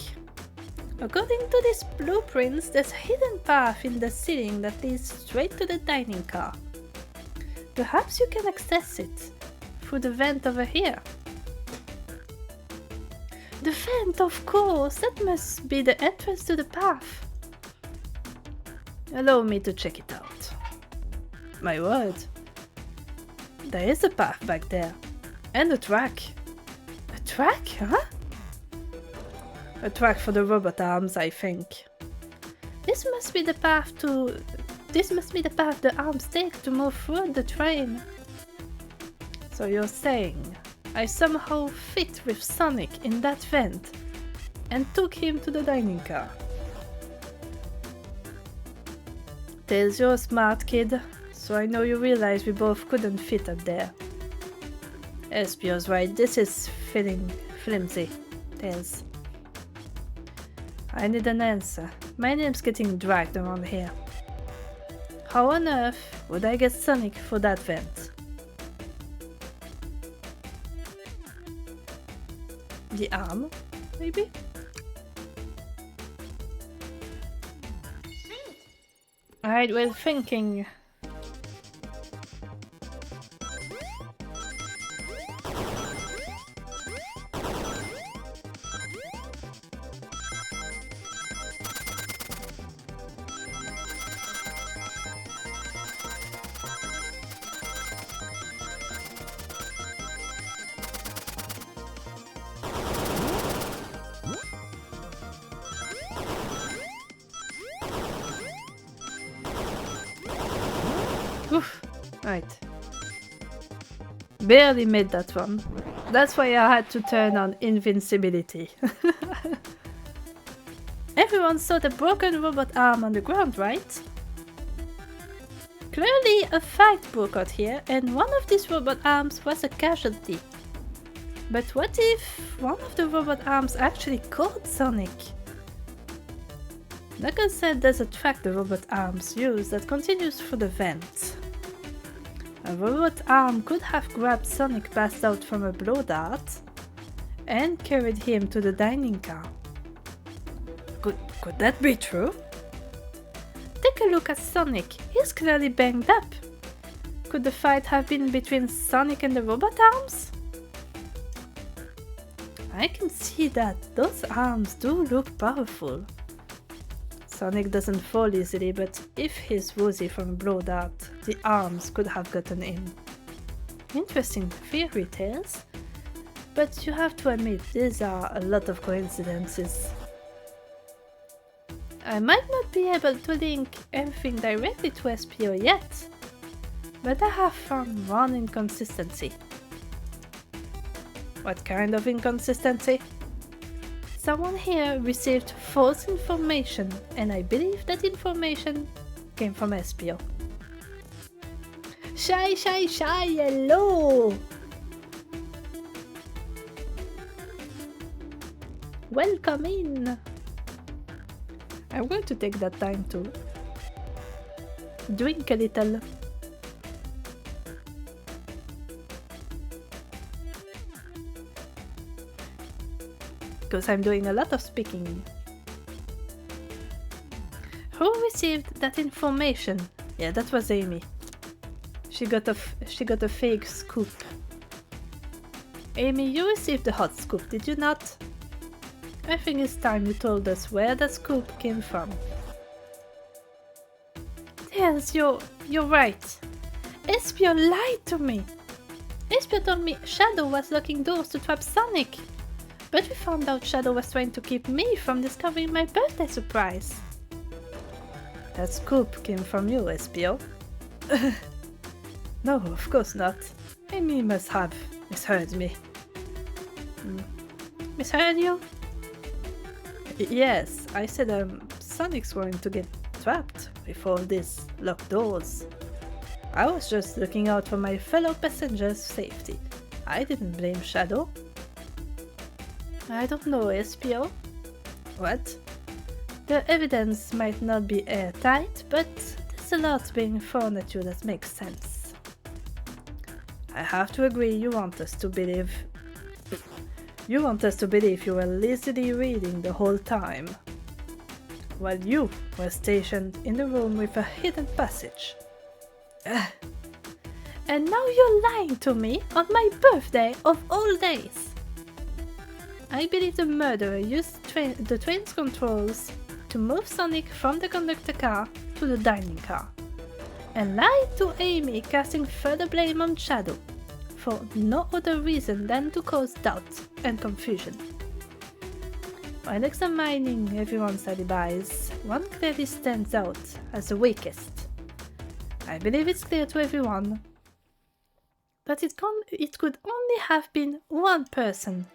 According to these blueprints, there's a hidden path in the ceiling that leads straight to the dining car. Perhaps you can access it through the vent over here. The vent, of course! That must be the entrance to the path. Allow me to check it out. My word. There is a path back there. And a track. A track, huh? A track for the robot arms, I think. This must be the path the arms take to move through the train. So you're saying I somehow fit with Sonic in that vent and took him to the dining car. Tails, you're a smart kid, so I know you realize we both couldn't fit up there. Espio's right, this is feeling flimsy, Tails. I need an answer. My name's getting dragged around here. How on earth would I get Sonic for that vent? The arm, maybe? Alright, we're thinking. Oof. Right. Barely made that one. That's why I had to turn on invincibility. Everyone saw the broken robot arm on the ground, right? Clearly a fight broke out here and one of these robot arms was a casualty. But what if one of the robot arms actually caught Sonic? Knuckles said there's a track the robot arms use that continues through the vent. A robot arm could have grabbed Sonic passed out from a blow dart and carried him to the dining car. Could that be true? Take a look at Sonic, he's clearly banged up. Could the fight have been between Sonic and the robot arms? I can see that those arms do look powerful. Sonic doesn't fall easily, but if he's woozy from a blow dart, the arms could have gotten in. Interesting fairy tales, but you have to admit these are a lot of coincidences. I might not be able to link everything directly to SPO yet, but I have found one inconsistency. What kind of inconsistency? Someone here received false information, and I believe that information came from SPO. Shy, hello! Welcome in! I'm going to take that time to drink a little. Because I'm doing a lot of speaking. Who received that information? Yeah, that was Amy. She got a fake scoop. Amy, you received the hot scoop, did you not? I think it's time you told us where that scoop came from. Yes, you're right. Espio lied to me. Espio told me Shadow was locking doors to trap Sonic. But we found out Shadow was trying to keep me from discovering my birthday surprise. That scoop came from you, SPO. No, of course not. Amy must have misheard me. Misheard you? Yes, I said Sonic's going to get trapped with all these locked doors. I was just looking out for my fellow passengers' safety. I didn't blame Shadow. I don't know, SPO? What? The evidence might not be airtight, but there's a lot being thrown at you that makes sense. I have to agree you want us to believe you were lazily reading the whole time, while you were stationed in the room with a hidden passage. And now you're lying to me on my birthday of all days! I believe the murderer used the train's controls to move Sonic from the conductor car to the dining car, and lied to Amy, casting further blame on Shadow, for no other reason than to cause doubt and confusion. While examining everyone's alibis, one clearly stands out as the weakest. I believe it's clear to everyone that it could only have been one person.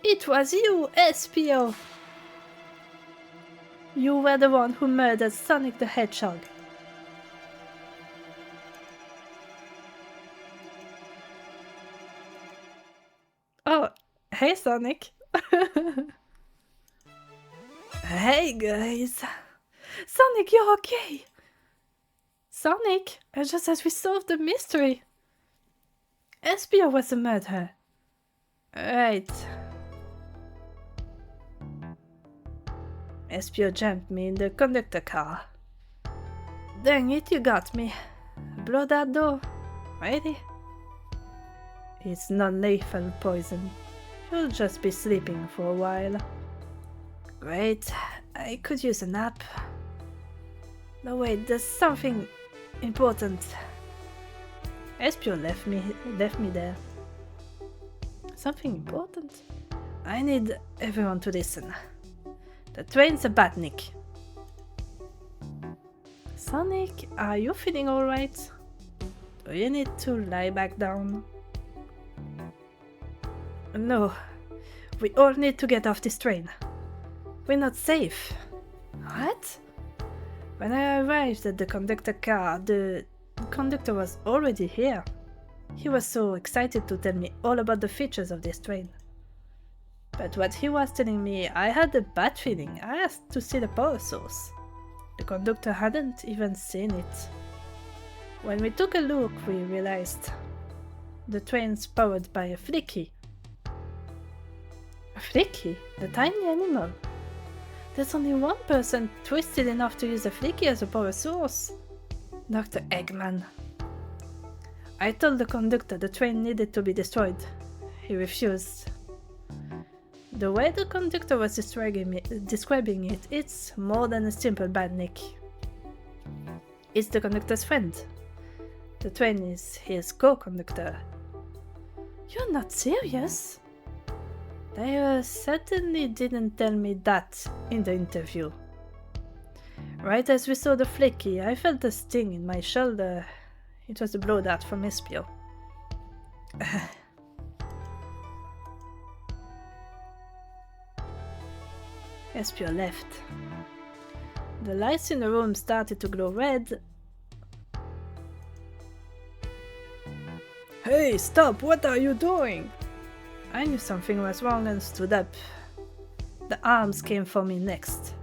It was you, SPO! You were the one who murdered Sonic the Hedgehog. Oh, hey Sonic! Hey guys! Sonic, you're okay! Sonic, just as we solved the mystery. SPO was the murderer. Right. SPO jumped me in the conductor car. Dang it, you got me. Blow that door. Ready? It's non-lethal poison. You'll just be sleeping for a while. Great. I could use a nap. No wait, there's something important. SPO left me there. Something important? I need everyone to listen. The train's a badnik. Sonic, are you feeling alright? Do you need to lie back down? No. We all need to get off this train. We're not safe. What? When I arrived at the conductor car, the conductor was already here. He was so excited to tell me all about the features of this train. But what he was telling me, I had a bad feeling. I asked to see the power source. The conductor hadn't even seen it. When we took a look, we realized the train's powered by a flicky. A flicky? The tiny animal? There's only one person twisted enough to use a flicky as a power source. Dr. Eggman. I told the conductor the train needed to be destroyed. He refused. The way the conductor was describing it, it's more than a simple badnik. It's the conductor's friend. The train is his co-conductor. You're not serious? They certainly didn't tell me that in the interview. Right as we saw the flicky, I felt a sting in my shoulder. It was a blow dart from SPO. SPO left. The lights in the room started to glow red. Hey, stop! What are you doing? I knew something was wrong and stood up. The arms came for me next.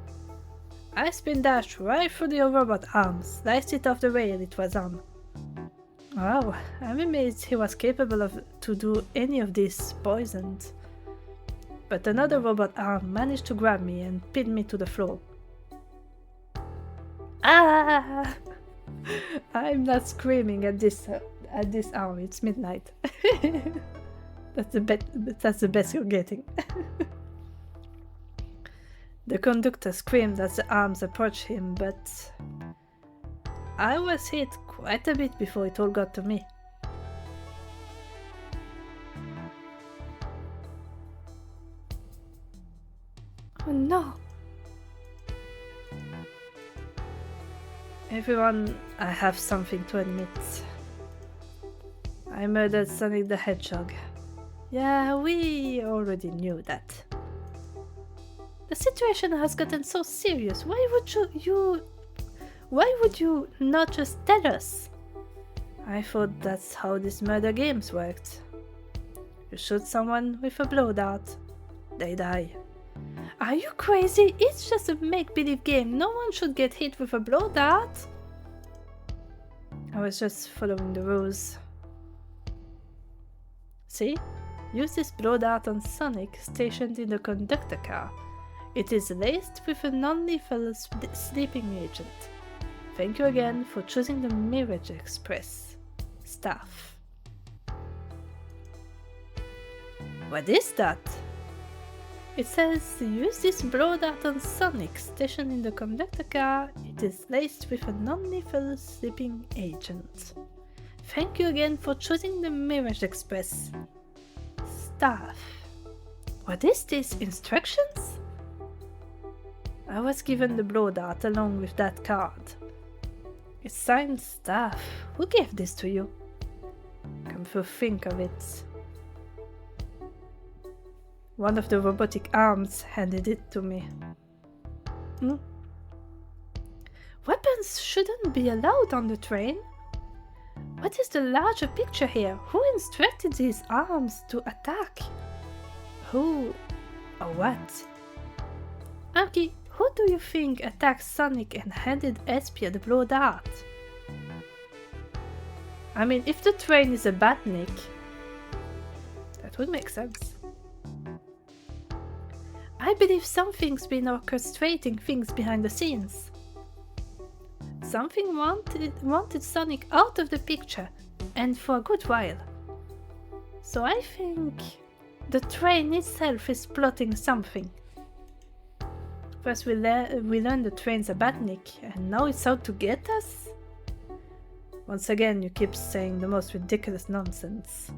I spin dashed right through the robot arms, sliced it off the rail it was on. Wow, I'm amazed he was capable to do any of this poisoned. But another robot arm managed to grab me and pin me to the floor. Ah! I'm not screaming at this arm, it's midnight. That's the best you're getting. The conductor screamed as the arms approached him, but I was hit quite a bit before it all got to me. Oh no! Everyone, I have something to admit. I murdered Sonic the Hedgehog. Yeah, we already knew that. The situation has gotten so serious. Why would you not just tell us? I thought that's how these murder games worked. You shoot someone with a blow dart, they die. Are you crazy? It's just a make-believe game. No one should get hit with a blow dart. I was just following the rules. See? Use this blow dart on Sonic stationed in the conductor car. It is laced with a non-lethal sleeping agent. Thank you again for choosing the Mirage Express. Staff. What is that? It says, use this blow dart on Sonic stationed in the conductor car. It is laced with a non-lethal sleeping agent. Thank you again for choosing the Mirage Express. Staff. What is this? Instructions? I was given the blow dart along with that card. It's signed Staff. Who gave this to you? Come to think of it. One of the robotic arms handed it to me. Weapons shouldn't be allowed on the train. What is the larger picture here? Who instructed these arms to attack? Who or what? Anki, who do you think attacked Sonic and handed Espia the blow dart? I mean, if the train is a Batnik, that would make sense. I believe something's been orchestrating things behind the scenes. Something wanted Sonic out of the picture, and for a good while. So I think the train itself is plotting something. First we learned the train's a Batnik, and now it's out to get us? Once again, you keep saying the most ridiculous nonsense.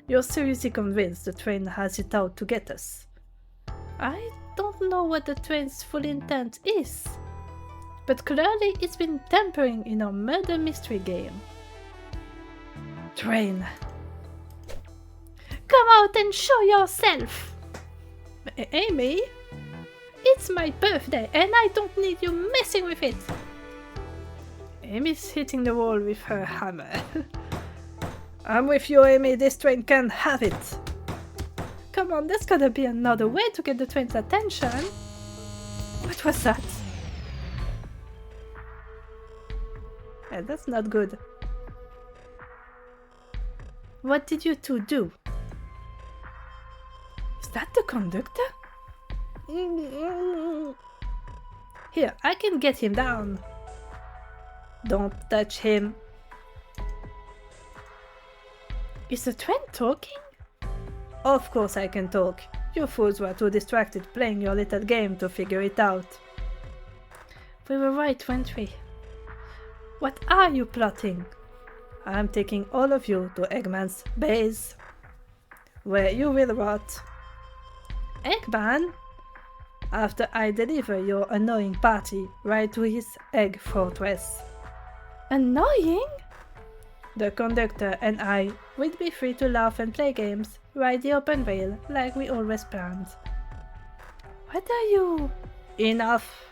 You're seriously convinced the train has it out to get us? I don't know what the train's full intent is, but clearly it's been tampering in our murder mystery game. Train. Come out and show yourself! Amy? It's my birthday and I don't need you messing with it! Amy's hitting the wall with her hammer. I'm with you, Amy, this train can have it! Come on, there's gotta be another way to get the train's attention! What was that? Yeah, that's not good. What did you two do? Is that the conductor? Here, I can get him down. Don't touch him. Is the train talking? Of course I can talk. You fools were too distracted playing your little game to figure it out. We were right, weren't we? What are you plotting? I'm taking all of you to Eggman's base, where you will rot. Eggman? After I deliver your annoying party right to his egg fortress. Annoying? The conductor and I will be free to laugh and play games, ride the open rail like we always planned. What are you? Enough!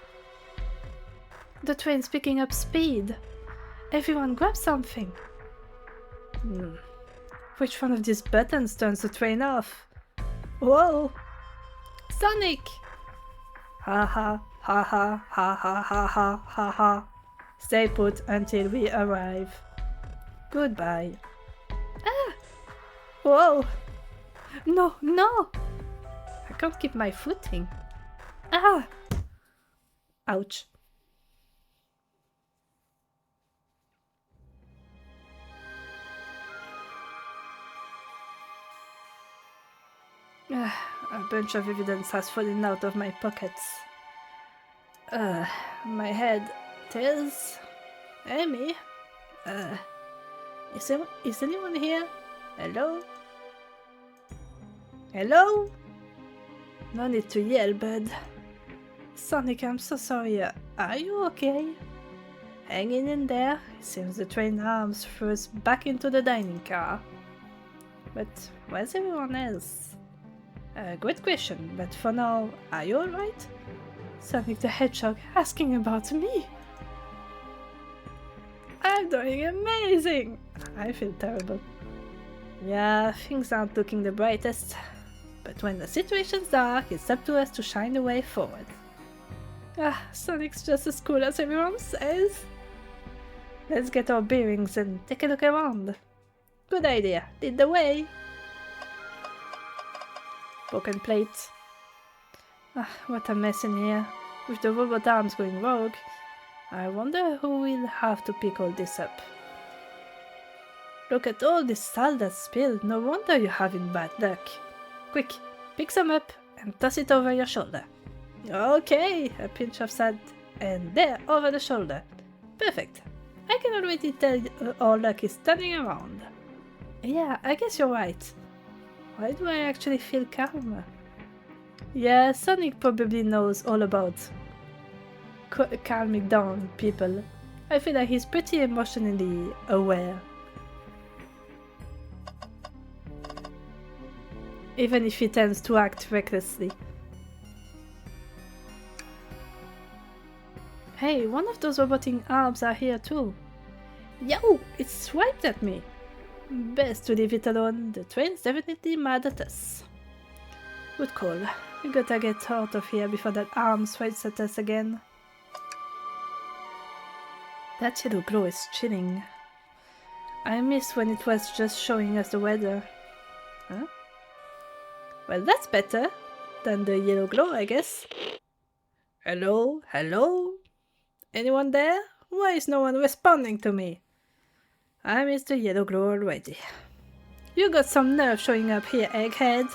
The train's picking up speed. Everyone grab something. Which one of these buttons turns the train off? Whoa! Sonic! Ha ha ha ha ha ha ha ha ha ha. Stay put until we arrive. Goodbye. Ah! Whoa! No, no! I can't keep my footing. Ah! Ouch. A bunch of evidence has fallen out of my pockets. My head. Tails? Amy? Is anyone here? Hello? Hello? No need to yell, bud. Sonic, I'm so sorry. Are you okay? Hanging in there? It seems the train arms threw us back into the dining car. But where's everyone else? Good question, but for now, are you alright? Sonic the Hedgehog asking about me. I'm doing amazing! I feel terrible. Yeah, things aren't looking the brightest. but when the situation's dark, it's up to us to shine the way forward. Ah, Sonic's just as cool as everyone says. Let's get our bearings and take a look around. Good idea. Lead the way. Broken plate. Ah, what a mess in here. With the robot arms going rogue, I wonder who will have to pick all this up. Look at all this salt that's spilled. No wonder you're having bad luck. Quick, pick some up and toss it over your shoulder. Okay, a pinch of salt, and there, over the shoulder. Perfect. I can already tell our luck is turning around. Yeah, I guess you're right. Why do I actually feel calmer? Yeah, Sonic probably knows all about calming down people. I feel like he's pretty emotionally aware. Even if he tends to act recklessly. Hey, one of those robotic arms are here too. Yo, it swiped at me. Best to leave it alone, the train's definitely mad at us. Good call. We gotta get out of here before that arm swipes at us again. That yellow glow is chilling. I miss when it was just showing us the weather. Huh? Well, that's better than the yellow glow, I guess. Hello? Hello? Anyone there? Why is no one responding to me? I miss the yellow glow already. You got some nerve showing up here, egghead.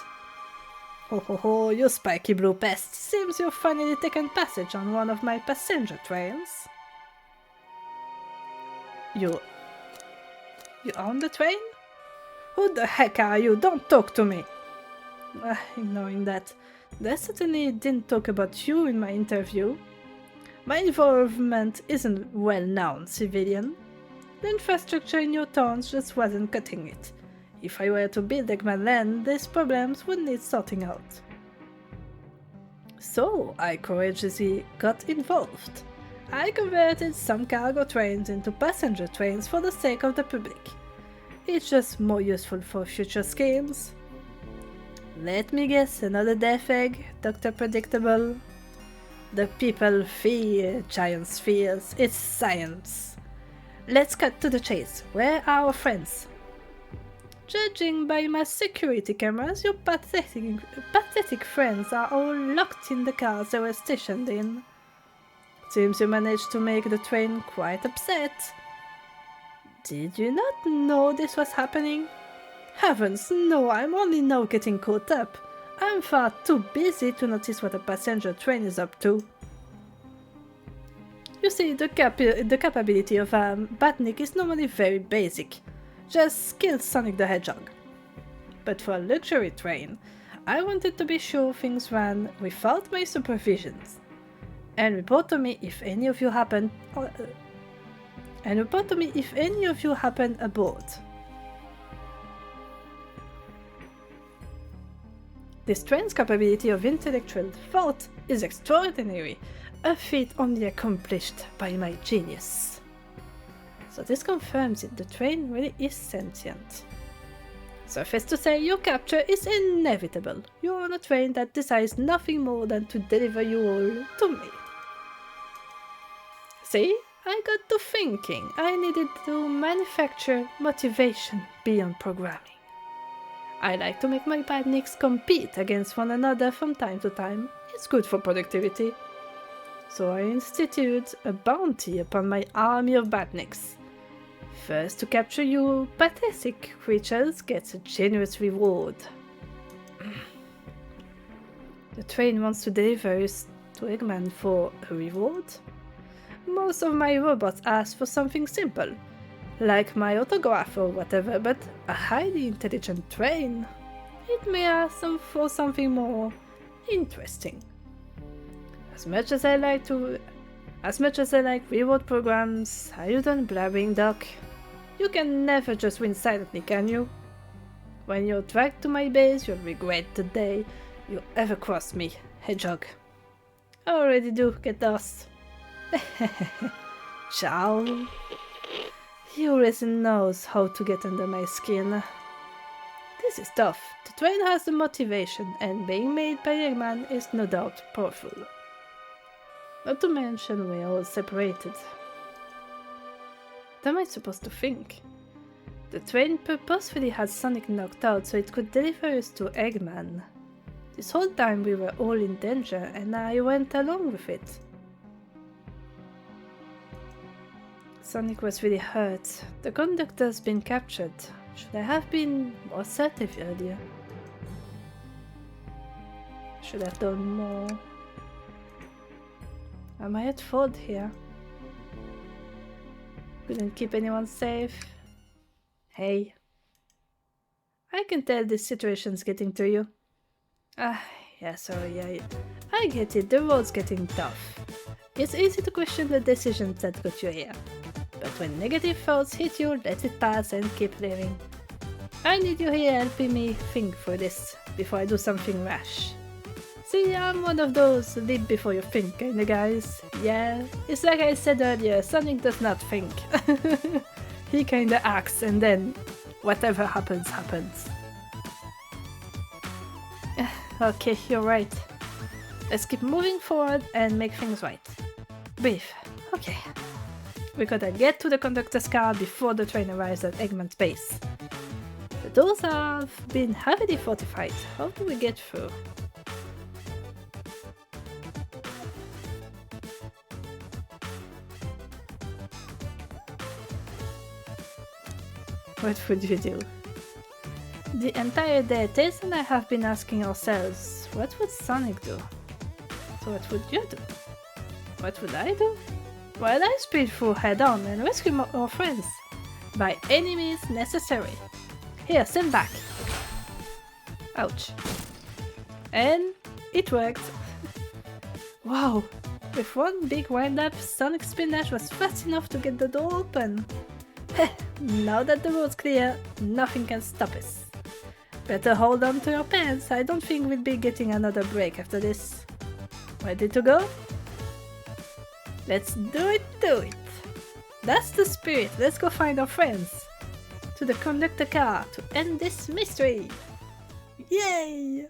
Ho ho ho, you spiky blue pest. Seems you've finally taken passage on one of my passenger trains. You on the train? Who the heck are you? Don't talk to me. Ignoring that, they certainly didn't talk about you in my interview. My involvement isn't well known, civilian. The infrastructure in your towns just wasn't cutting it. If I were to build Eggman Land, these problems would need sorting out. So I courageously got involved. I converted some cargo trains into passenger trains for the sake of the public. It's just more useful for future schemes. Let me guess, another death egg, Dr. Predictable. The people fear giant spheres. It's science. Let's cut to the chase. Where are our friends? Judging by my security cameras, your pathetic friends are all locked in the cars they were stationed in. Seems you managed to make the train quite upset. Did you not know this was happening? Heavens, no, I'm only now getting caught up. I'm far too busy to notice what a passenger train is up to. You see, the capability of a Batnik is normally very basic. Just kill Sonic the Hedgehog. But for a luxury train, I wanted to be sure things ran without my supervisions. And report to me if any of you happen aboard. This train's capability of intellectual thought is extraordinary, a feat only accomplished by my genius. So this confirms it, the train really is sentient. Suffice to say, your capture is inevitable. You're on a train that desires nothing more than to deliver you all to me. See? I got to thinking. I needed to manufacture motivation beyond programming. I like to make my badniks compete against one another from time to time. It's good for productivity. So I institute a bounty upon my army of badniks. First to capture you pathetic creatures gets a generous reward. The train wants to deliver us to Eggman for a reward? Most of my robots ask for something simple, like my autograph or whatever, but a highly intelligent train, it may ask for something more interesting. As much as I like reward programs, are you done blabbering, Doc? You can never just win silently, can you? When you're dragged to my base, you'll regret the day you ever crossed me, Hedgehog. I already do, get lost. Ciao. He always knows how to get under my skin. This is tough. The train has the motivation, and being made by Eggman is no doubt powerful. Not to mention we're all separated. What am I supposed to think? The train purposefully had Sonic knocked out so it could deliver us to Eggman. This whole time we were all in danger and I went along with it. Sonic was really hurt. The conductor's been captured. Should I have been more assertive earlier? Should have done more. Am I at fault here? Couldn't keep anyone safe. Hey. I can tell this situation's getting to you. Yeah, sorry, I get it, the road's getting tough. It's easy to question the decisions that got you here. But when negative thoughts hit you, let it pass and keep living. I need you here helping me think through this before I do something rash. See, I'm one of those live before you think kinda guys. Yeah, it's like I said earlier, Sonic does not think. He kinda acts and then whatever happens, happens. Okay, you're right. Let's keep moving forward and make things right. Breathe. Okay. We gotta get to the conductor's car before the train arrives at Eggman's base. The doors have been heavily fortified. How do we get through? What would you do? The entire day, Tails and I have been asking ourselves, what would Sonic do? So what would you do? What would I do? Well, I speed through head on and rescue our friends. By any means necessary. Here, stand back. Ouch. And it worked. Wow, with one big wind-up, Sonic's spinach was fast enough to get the door open. Now that the road's clear, nothing can stop us. Better hold on to your pants, I don't think we'll be getting another break after this. Ready to go? Let's do it, That's the spirit, let's go find our friends. To the conductor car to end this mystery. Yay!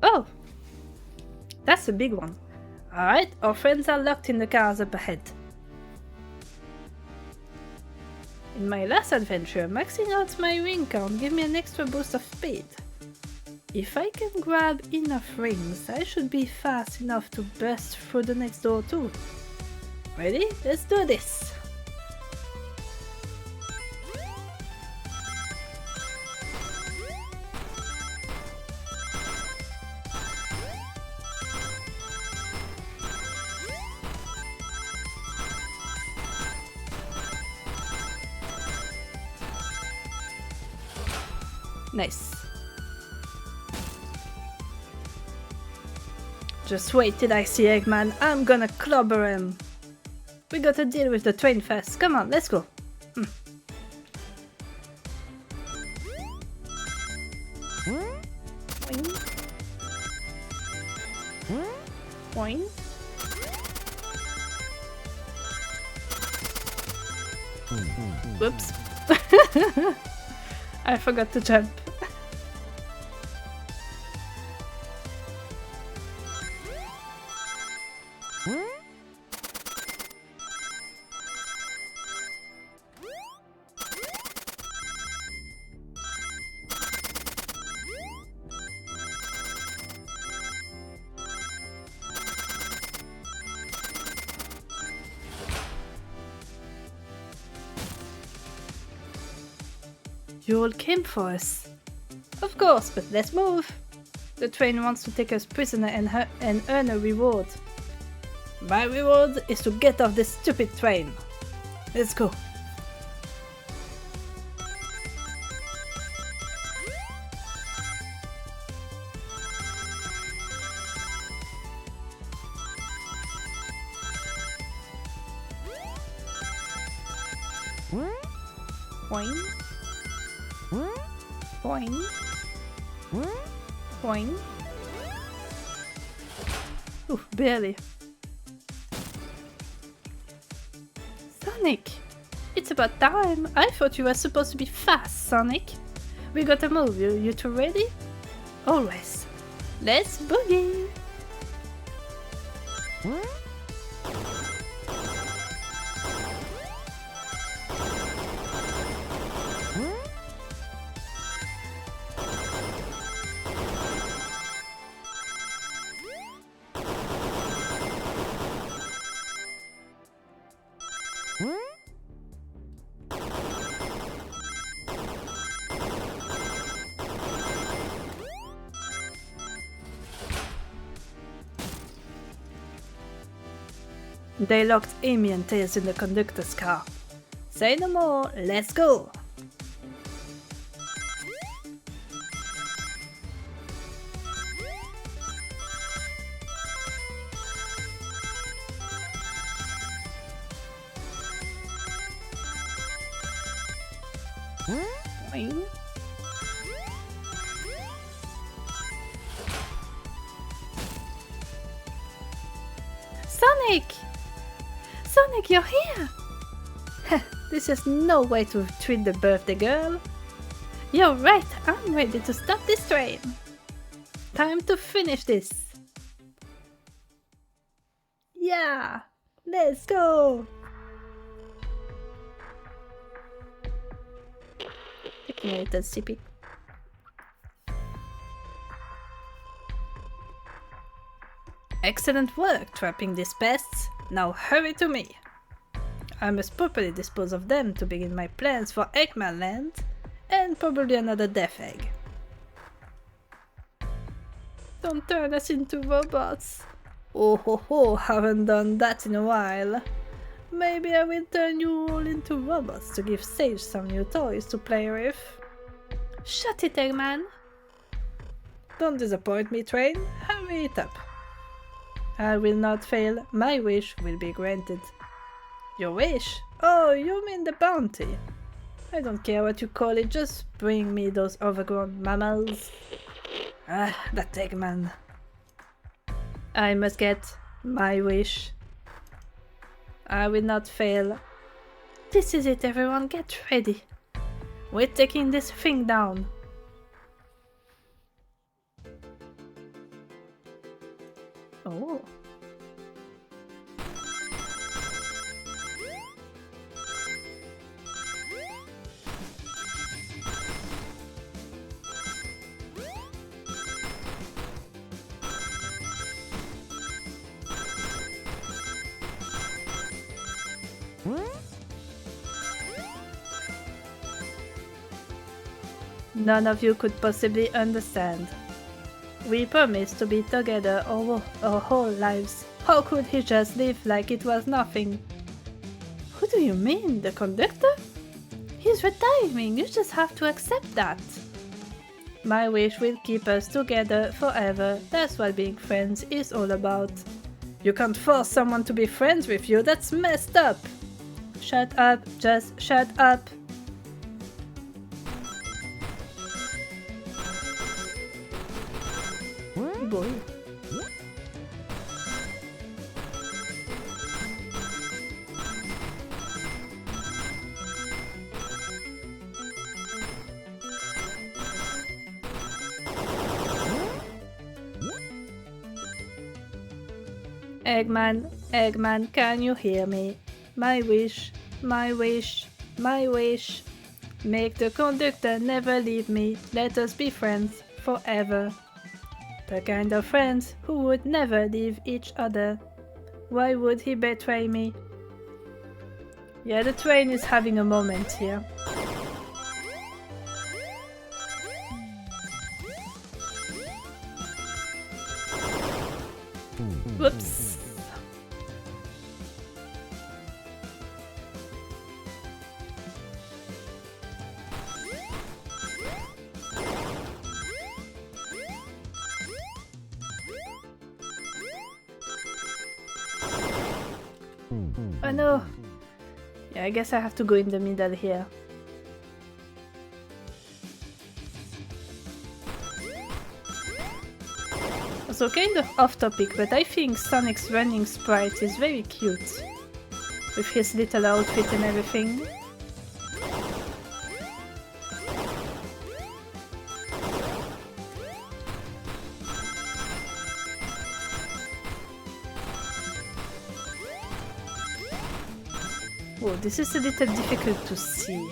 Oh! That's a big one. Alright, our friends are locked in the cars up ahead. In my last adventure, maxing out my ring count gave me an extra boost of speed. If I can grab enough rings, I should be fast enough to burst through the next door too. Ready? Let's do this! Nice. Just wait till I see Eggman, I'm gonna clobber him. We gotta deal with the train first. Come on, let's go. Boing. Whoops. I forgot to jump. You all came for us. Of course, but let's move. The train wants to take us prisoner and earn a reward. My reward is to get off this stupid train. Let's go. Boing. Boing. Boing. Ooh, barely. Sonic! It's about time. I thought you were supposed to be fast, Sonic. We gotta move. You two ready? Always. Let's boogie! They locked Amy and Tails in the conductor's car. Say no more, let's go! Boing. Sonic! Sonic, you're here! This is no way to treat the birthday girl. You're right, I'm ready to stop this train. Time to finish this. Yeah, let's go! Taking a little sippy. Excellent work trapping these pests. Now hurry to me. I must properly dispose of them to begin my plans for Eggman Land and probably another death egg. Don't turn us into robots. Oh ho ho, haven't done that in a while. Maybe I will turn you all into robots to give Sage some new toys to play with. Shut it, Eggman. Don't disappoint me, train. Hurry it up. I will not fail. My wish will be granted. Your wish? Oh, you mean the bounty. I don't care what you call it, just bring me those overgrown mammals. Ah, that Eggman. I must get my wish. I will not fail. This is it, everyone, get ready. We're taking this thing down. Oh. None of you could possibly understand. We promised to be together our whole lives. How could he just live like it was nothing? Who do you mean, the conductor? He's retiring, you just have to accept that. My wish will keep us together forever. That's what being friends is all about. You can't force someone to be friends with you, that's messed up. Shut up, just shut up. Boy. Eggman, Eggman, can you hear me? My wish, my wish, my wish. Make the conductor never leave me. Let us be friends forever. The kind of friends who would never leave each other. Why would he betray me? Yeah, the train is having a moment here. Whoops. Oh no! Yeah, I guess I have to go in the middle here. Also kind of off topic, but I think Sonic's running sprite is very cute. with his little outfit and everything. Oh, this is a little difficult to see.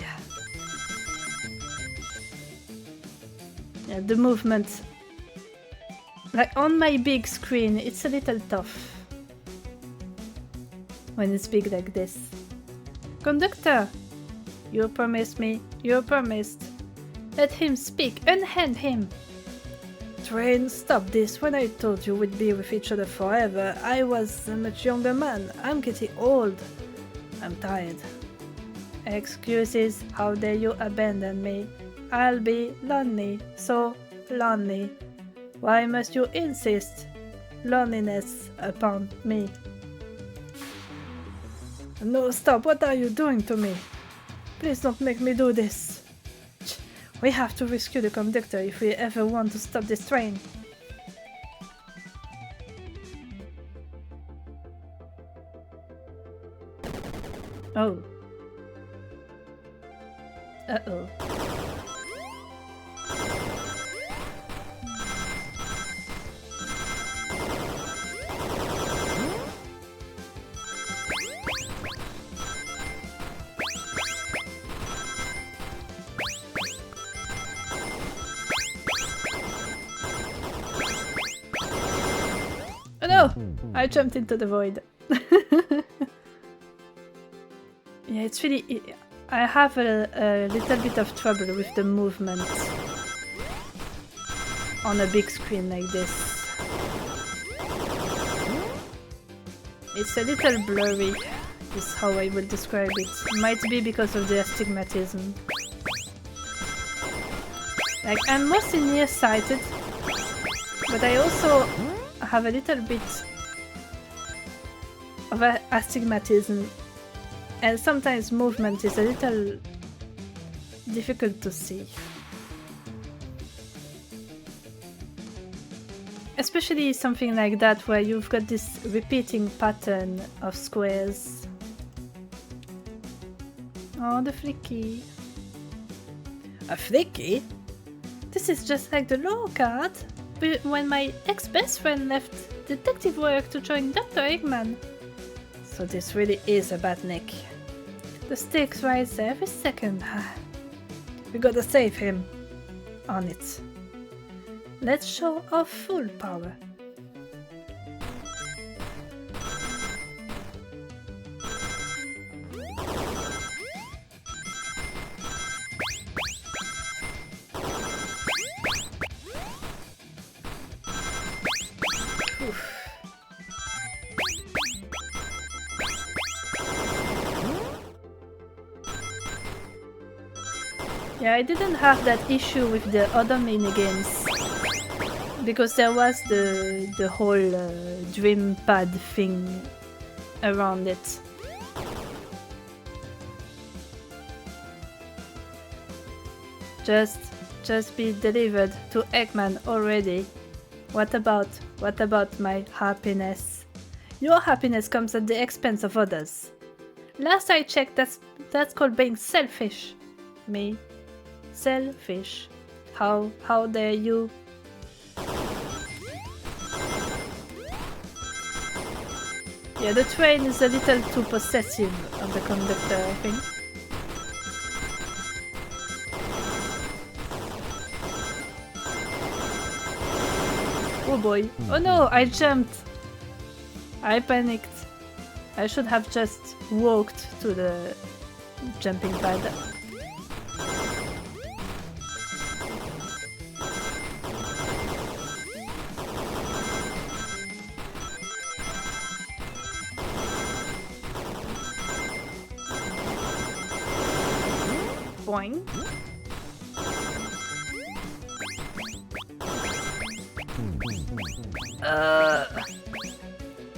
Yeah, the movement. Like on my big screen, it's a little tough. When it's big like this. Conductor! You promised me. You promised. Let him speak. Unhand him. Train, stop this. When I told you we'd be with each other forever, I was a much younger man. I'm getting old. I'm tired. Excuses. How dare you abandon me? I'll be lonely. So lonely. Why must you insist loneliness upon me? No, stop. What are you doing to me? Please don't make me do this. We have to rescue the conductor if we ever want to stop this train. Oh. Uh-oh. Oh no! I jumped into the void. Yeah, it's really... I have a little bit of trouble with the movement on a big screen like this. It's a little blurry, is how I will describe it. Might be because of the astigmatism. Like, I'm mostly nearsighted, but I also have a little bit of astigmatism. And sometimes movement is a little difficult to see. Especially something like that where you've got this repeating pattern of squares. Oh, the flicky. A flicky? This is just like the law card when my ex-best friend left detective work to join Dr. Eggman. So this really is a bad nick. The stakes rise every second. We gotta save him. On it. Let's show our full power. Yeah, I didn't have that issue with the other minigames because there was the whole dream pad thing around it. Just be delivered to Eggman already. What about my happiness? Your happiness comes at the expense of others. Last I checked, that's called being selfish. Me? Selfish. How dare you? Yeah, the train is a little too possessive of the conductor, I think. Oh boy. Oh no, I jumped. I panicked. I should have just walked to the jumping pad. Boing.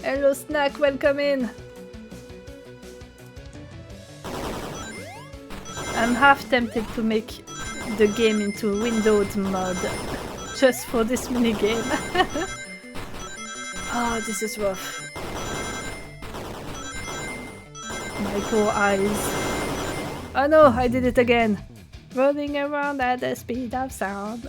Hello Snack, welcome in. I'm half tempted to make the game into windowed mode just for this minigame. Oh, this is rough. my poor eyes. Oh no, I did it again. Rolling around at the speed of sound.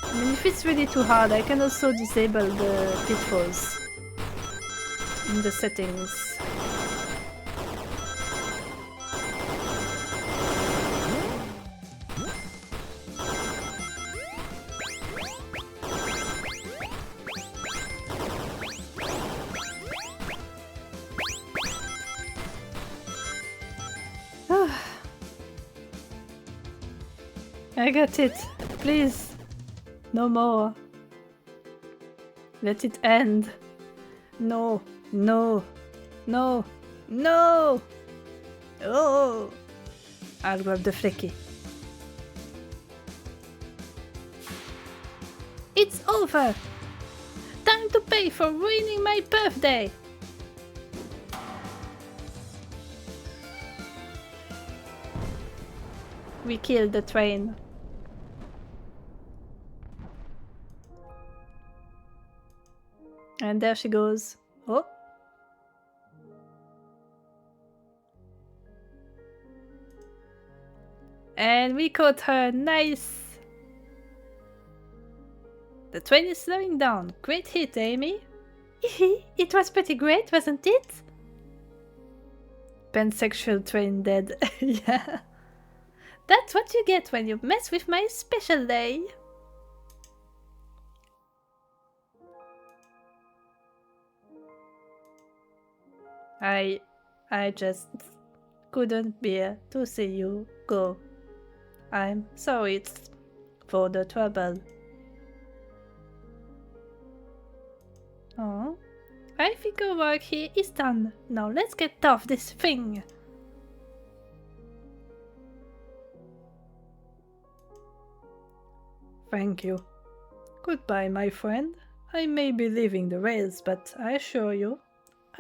I mean, if it's really too hard, I can also disable the pitfalls in the settings. I got it. Please. No more. Let it end. No. No. No. No! Oh! I'll grab the flicky. It's over! Time to pay for ruining my birthday! We killed the train. And there she goes. Oh. And we caught her. Nice. The train is slowing down. Great hit, Amy. It was pretty great, wasn't it? Pansexual train dead. Yeah. That's what you get when you mess with my special day. I just couldn't bear to see you go. I'm sorry for the trouble. Oh, I think our work here is done. Now let's get off this thing. Thank you. Goodbye, my friend. I may be leaving the rails, but I assure you,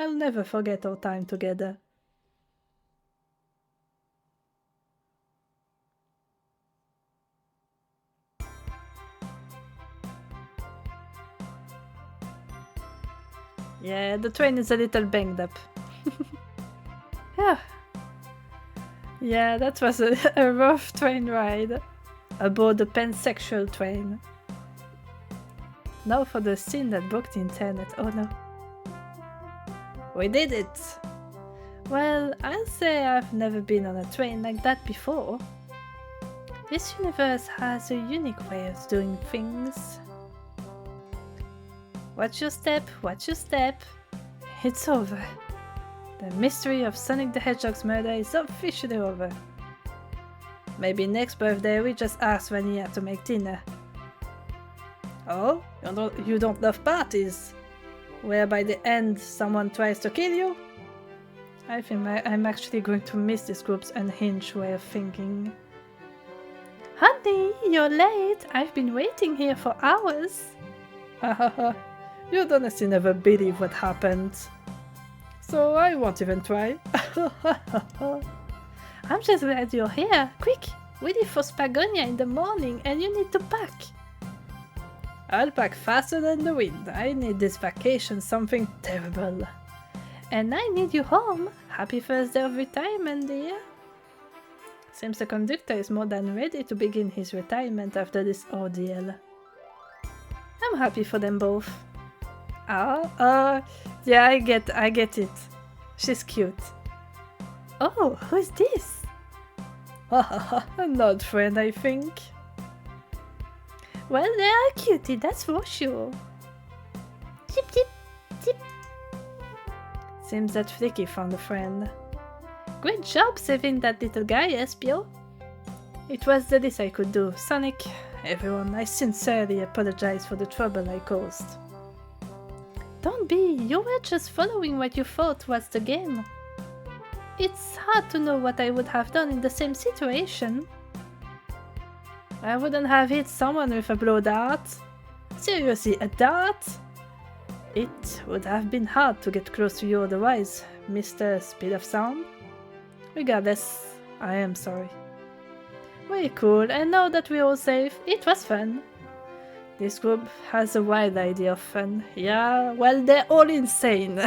I'll never forget our time together. Yeah, the train is a little banged up. Yeah. Yeah, that was a rough train ride aboard the pansexual train. Now for the scene that broke the internet. Oh no. We did it! Well, I'll say I've never been on a train like that before. This universe has a unique way of doing things. Watch your step, watch your step. It's over. The mystery of Sonic the Hedgehog's murder is officially over. Maybe next birthday we just ask Vanilla to make dinner. Oh, you don't love parties? Where by the end someone tries to kill you? I think I'm actually going to miss this group's unhinged way of thinking. Honey, you're late. I've been waiting here for hours. Hahaha, you'd honestly never believe what happened. So I won't even try. I'm just glad you're here. Quick, we leave for Spagonia in the morning and you need to pack. I'll pack faster than the wind. I need this vacation something terrible. And I need you home. Happy first day of retirement, dear. Seems the conductor is more than ready to begin his retirement after this ordeal. I'm happy for them both. Yeah, I get it. She's cute. Oh, who's this? An old friend, I think. Well, they are cutie, that's for sure. Chip, chip, chip. Seems that Flicky found a friend. Great job saving that little guy, Espio. It was the least I could do. Sonic, everyone, I sincerely apologize for the trouble I caused. Don't be, you were just following what you thought was the game. It's hard to know what I would have done in the same situation. I wouldn't have hit someone with a blow dart. Seriously, a dart? It would have been hard to get close to you otherwise, Mr. Speed of Sound. Regardless, I am sorry. Very cool, and now that we're all safe, it was fun. This group has a wild idea of fun. Yeah, well, they're all insane.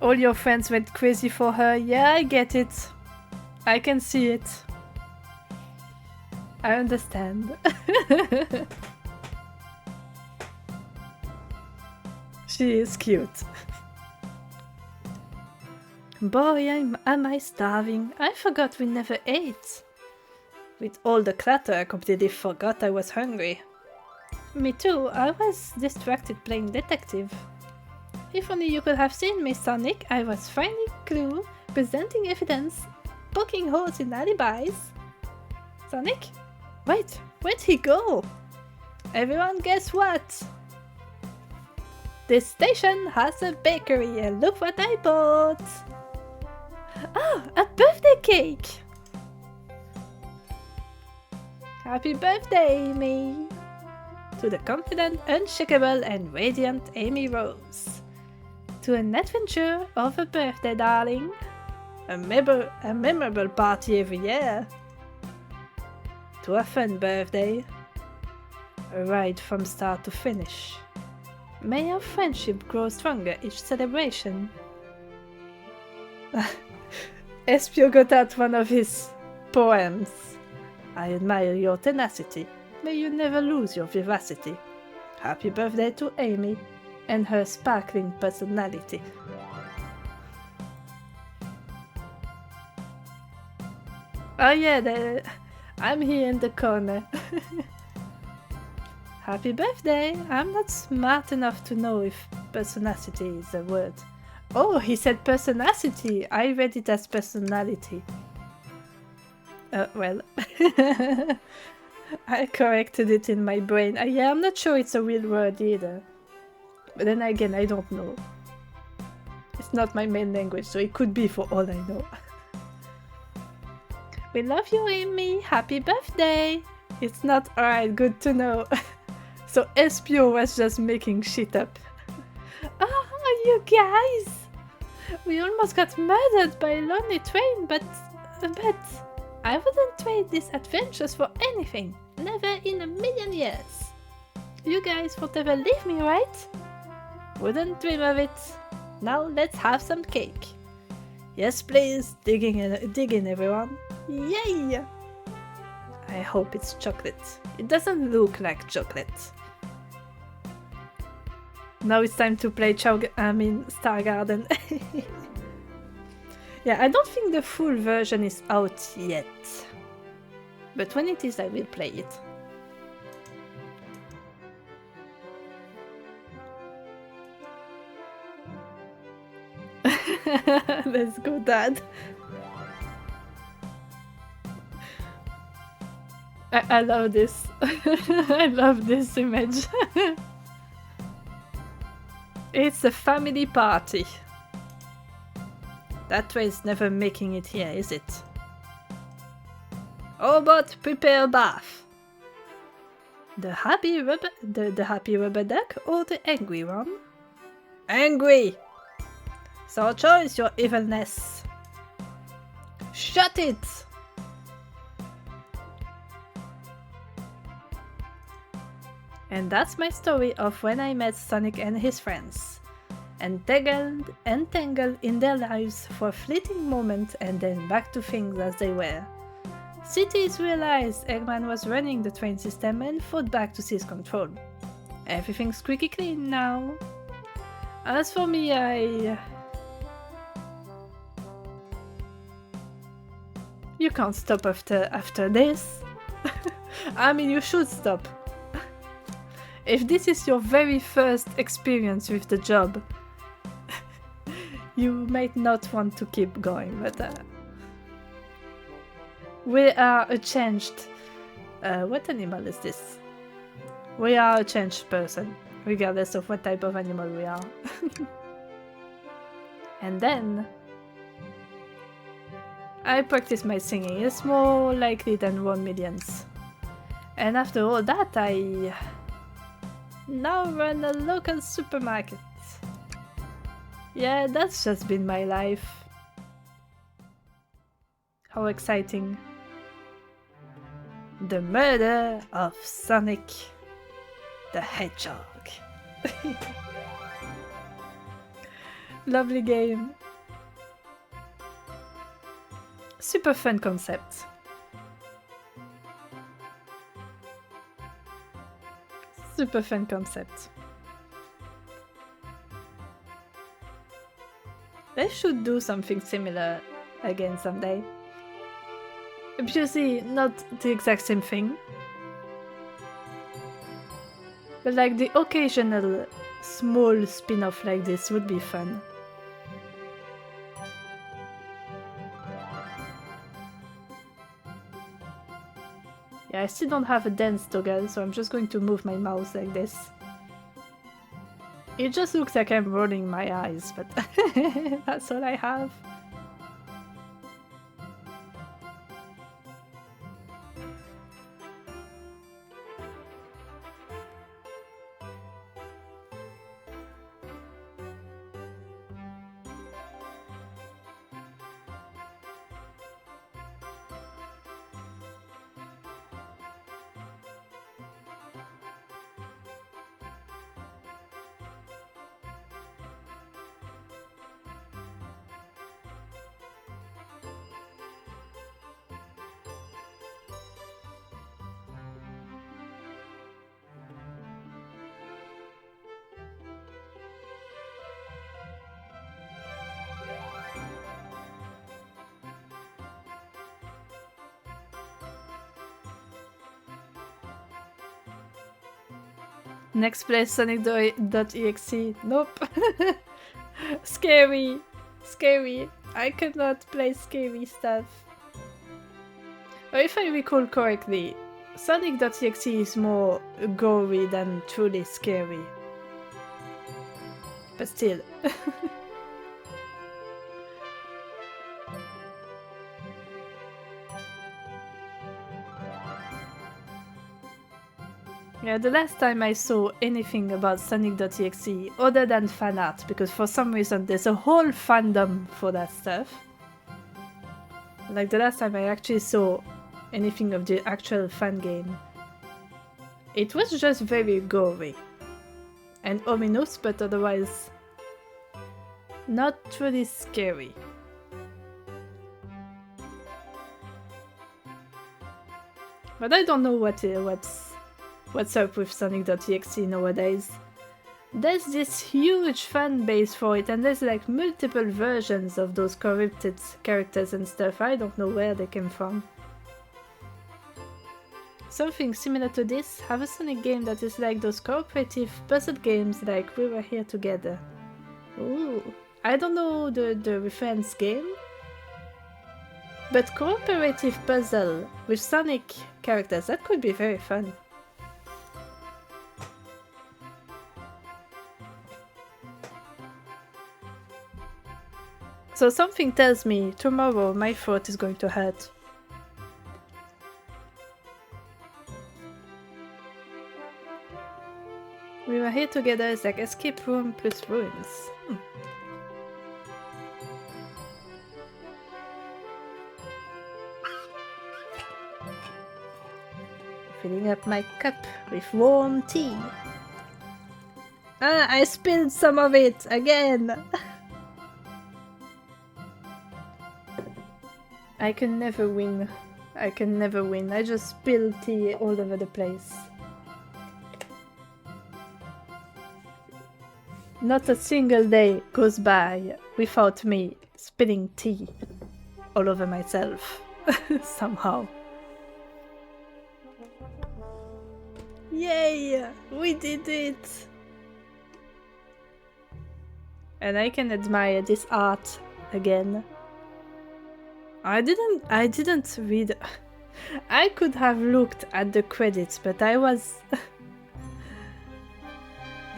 All your friends went crazy for her. Yeah, I get it. I can see it. I understand. She is cute. Boy, am I starving. I forgot we never ate. With all the clutter, I completely forgot I was hungry. Me too, I was distracted playing detective. If only you could have seen me, Sonic. I was finding clue, presenting evidence, poking holes in alibis. Sonic? Wait, where'd he go? Everyone guess what? This station has a bakery and look what I bought! Oh, a birthday cake! Happy birthday, Amy! To the confident, unshakable and radiant Amy Rose. To an adventure of a birthday, darling. A memorable party every year. To a fun birthday. A ride from start to finish. May our friendship grow stronger each celebration. Espio got out one of his poems. I admire your tenacity. May you never lose your vivacity. Happy birthday to Amy and her sparkling personality. Oh yeah, I'm here in the corner. Happy birthday! I'm not smart enough to know if personality is a word. Oh, he said personality! I read it as personality. Well. I corrected it in my brain. Yeah, I'm not sure it's a real word either. But then again, I don't know. It's not my main language, so it could be for all I know. We love you, Amy! Happy birthday! It's not alright, good to know. So Espio was just making shit up. Oh, you guys! We almost got murdered by a lonely train, but I wouldn't trade these adventures for anything. Never in a million years. You guys won't ever leave me, right? Wouldn't dream of it. Now let's have some cake. Yes, please. Dig in, everyone. Yay! I hope it's chocolate. It doesn't look like chocolate. Now it's time to play Star Garden. Yeah, I don't think the full version is out yet. But when it is, I will play it. Let's go, Dad. I love this. I love this image. It's a family party. That train's never making it here, is it? Oh, but prepare a bath. The happy rubber duck or the angry one? Angry! So choose your evilness. Shut it! And that's my story of when I met Sonic and his friends. Entangled in their lives for a fleeting moment and then back to things as they were. Cities realized Eggman was running the train system and fought back to seize control. Everything's squeaky clean now. As for me, You can't stop after this. I mean, you should stop. If this is your very first experience with the job, you might not want to keep going, but we are a changed... what animal is this? We are a changed person, regardless of what type of animal we are. And then... I practice my singing, it's more likely than 1 million. And after all that, I now run a local supermarket. Yeah, that's just been my life. How exciting. The Murder of Sonic the Hedgehog. Lovely game. Super fun concept. Super fun concept. They should do something similar again someday. Obviously, not the exact same thing. But like the occasional small spin-off like this would be fun. Yeah, I still don't have a dance toggle, so I'm just going to move my mouse like this. It just looks like I'm rolling my eyes, but that's all I have. Next place Sonic.exe. Nope. Scary. Scary. I cannot play scary stuff. Or if I recall correctly, Sonic.exe is more gory than truly scary. But still. Yeah, the last time I saw anything about Sonic.exe other than fan art, because for some reason there's a whole fandom for that stuff. Like the last time I actually saw anything of the actual fan game, it was just very gory and ominous, but otherwise not truly scary. But I don't know what's up with Sonic.exe nowadays. There's this huge fan base for it, and there's like multiple versions of those corrupted characters and stuff. I don't know where they came from. Something similar to this, have a Sonic game that is like those cooperative puzzle games like We Were Here Together. Ooh, I don't know the reference game, but cooperative puzzle with Sonic characters, that could be very fun. So something tells me tomorrow my throat is going to hurt. We Were Here Together is like escape room plus ruins. Filling up my cup with warm tea. Ah, I spilled some of it again! I can never win. I can never win. I just spill tea all over the place. Not a single day goes by without me spilling tea all over myself. Somehow. Yay! We did it! And I can admire this art again. I didn't read. I could have looked at the credits, but I was...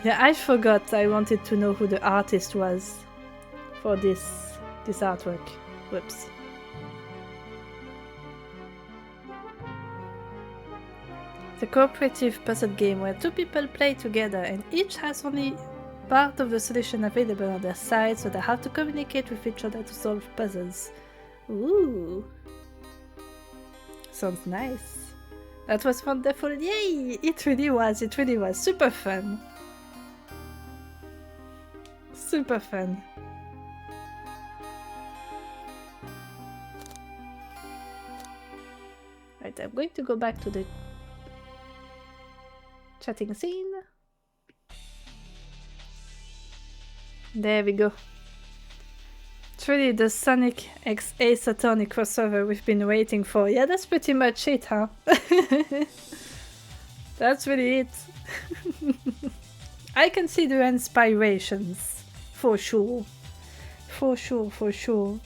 Yeah, I forgot I wanted to know who the artist was for this artwork. Whoops. The cooperative puzzle game where two people play together and each has only part of the solution available on their side, so they have to communicate with each other to solve puzzles. Ooh. Sounds nice. That was wonderful. Yay! It really was. It really was. Super fun. Super fun. Right, I'm going to go back to the chatting scene. There we go. It's really the Sonic X Ace Attorney crossover we've been waiting for. Yeah, that's pretty much it, huh? That's really it. I can see the inspirations. For sure. For sure, for sure.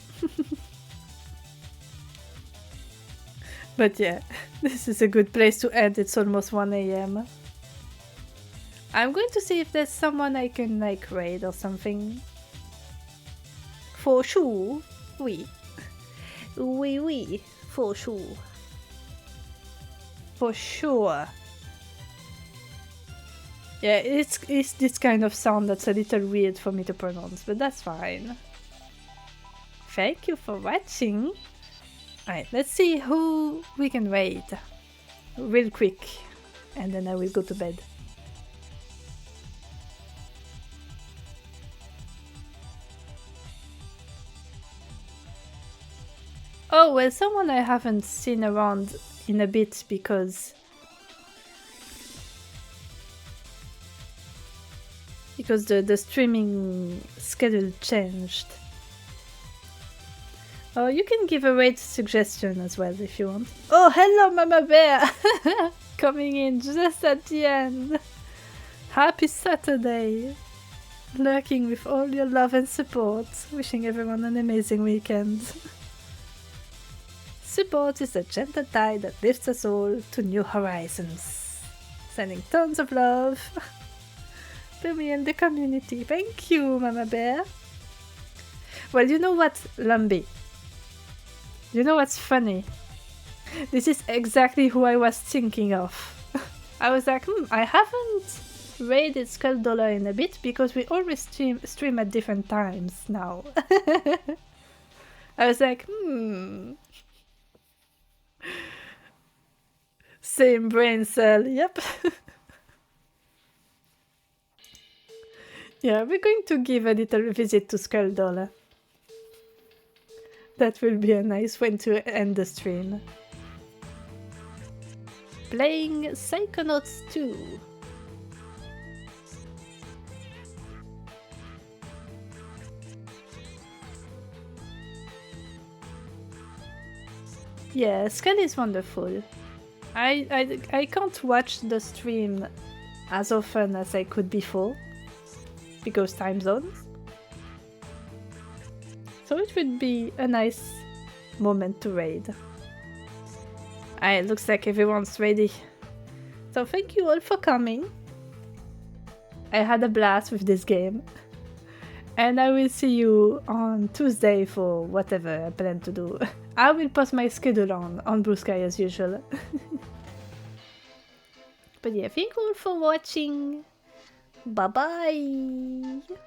But yeah, this is a good place to end. It's almost 1 AM. I'm going to see if there's someone I can like raid or something. For sure. Oui. Oui, oui. For sure. For sure. Yeah, it's this kind of sound that's a little weird for me to pronounce, but that's fine. Thank you for watching. Alright, let's see who we can raid. Real quick. And then I will go to bed. Oh, well, someone I haven't seen around in a bit because the streaming schedule changed. Oh, you can give a raid suggestion as well if you want. Oh, hello, Mama Bear! Coming in just at the end. Happy Saturday! Lurking with all your love and support. Wishing everyone an amazing weekend. Support is a gentle tide that lifts us all to new horizons. Sending tons of love to me and the community. Thank you, Mama Bear. Well, you know what, Lumbee? You know what's funny? This is exactly who I was thinking of. I was like, I haven't raided Skull Dollar in a bit because we always stream at different times now. I was like, Same brain cell, yep. Yeah, we're going to give a little visit to Skull Dollar. That will be a nice way to end the stream. Playing Psychonauts 2. Yeah, Skull is wonderful. I can't watch the stream as often as I could before, because time zones. So it would be a nice moment to raid. It looks like everyone's ready. So thank you all for coming. I had a blast with this game. And I will see you on Tuesday for whatever I plan to do. I will post my schedule on Blue Sky as usual. But yeah, thank you all for watching. Bye bye.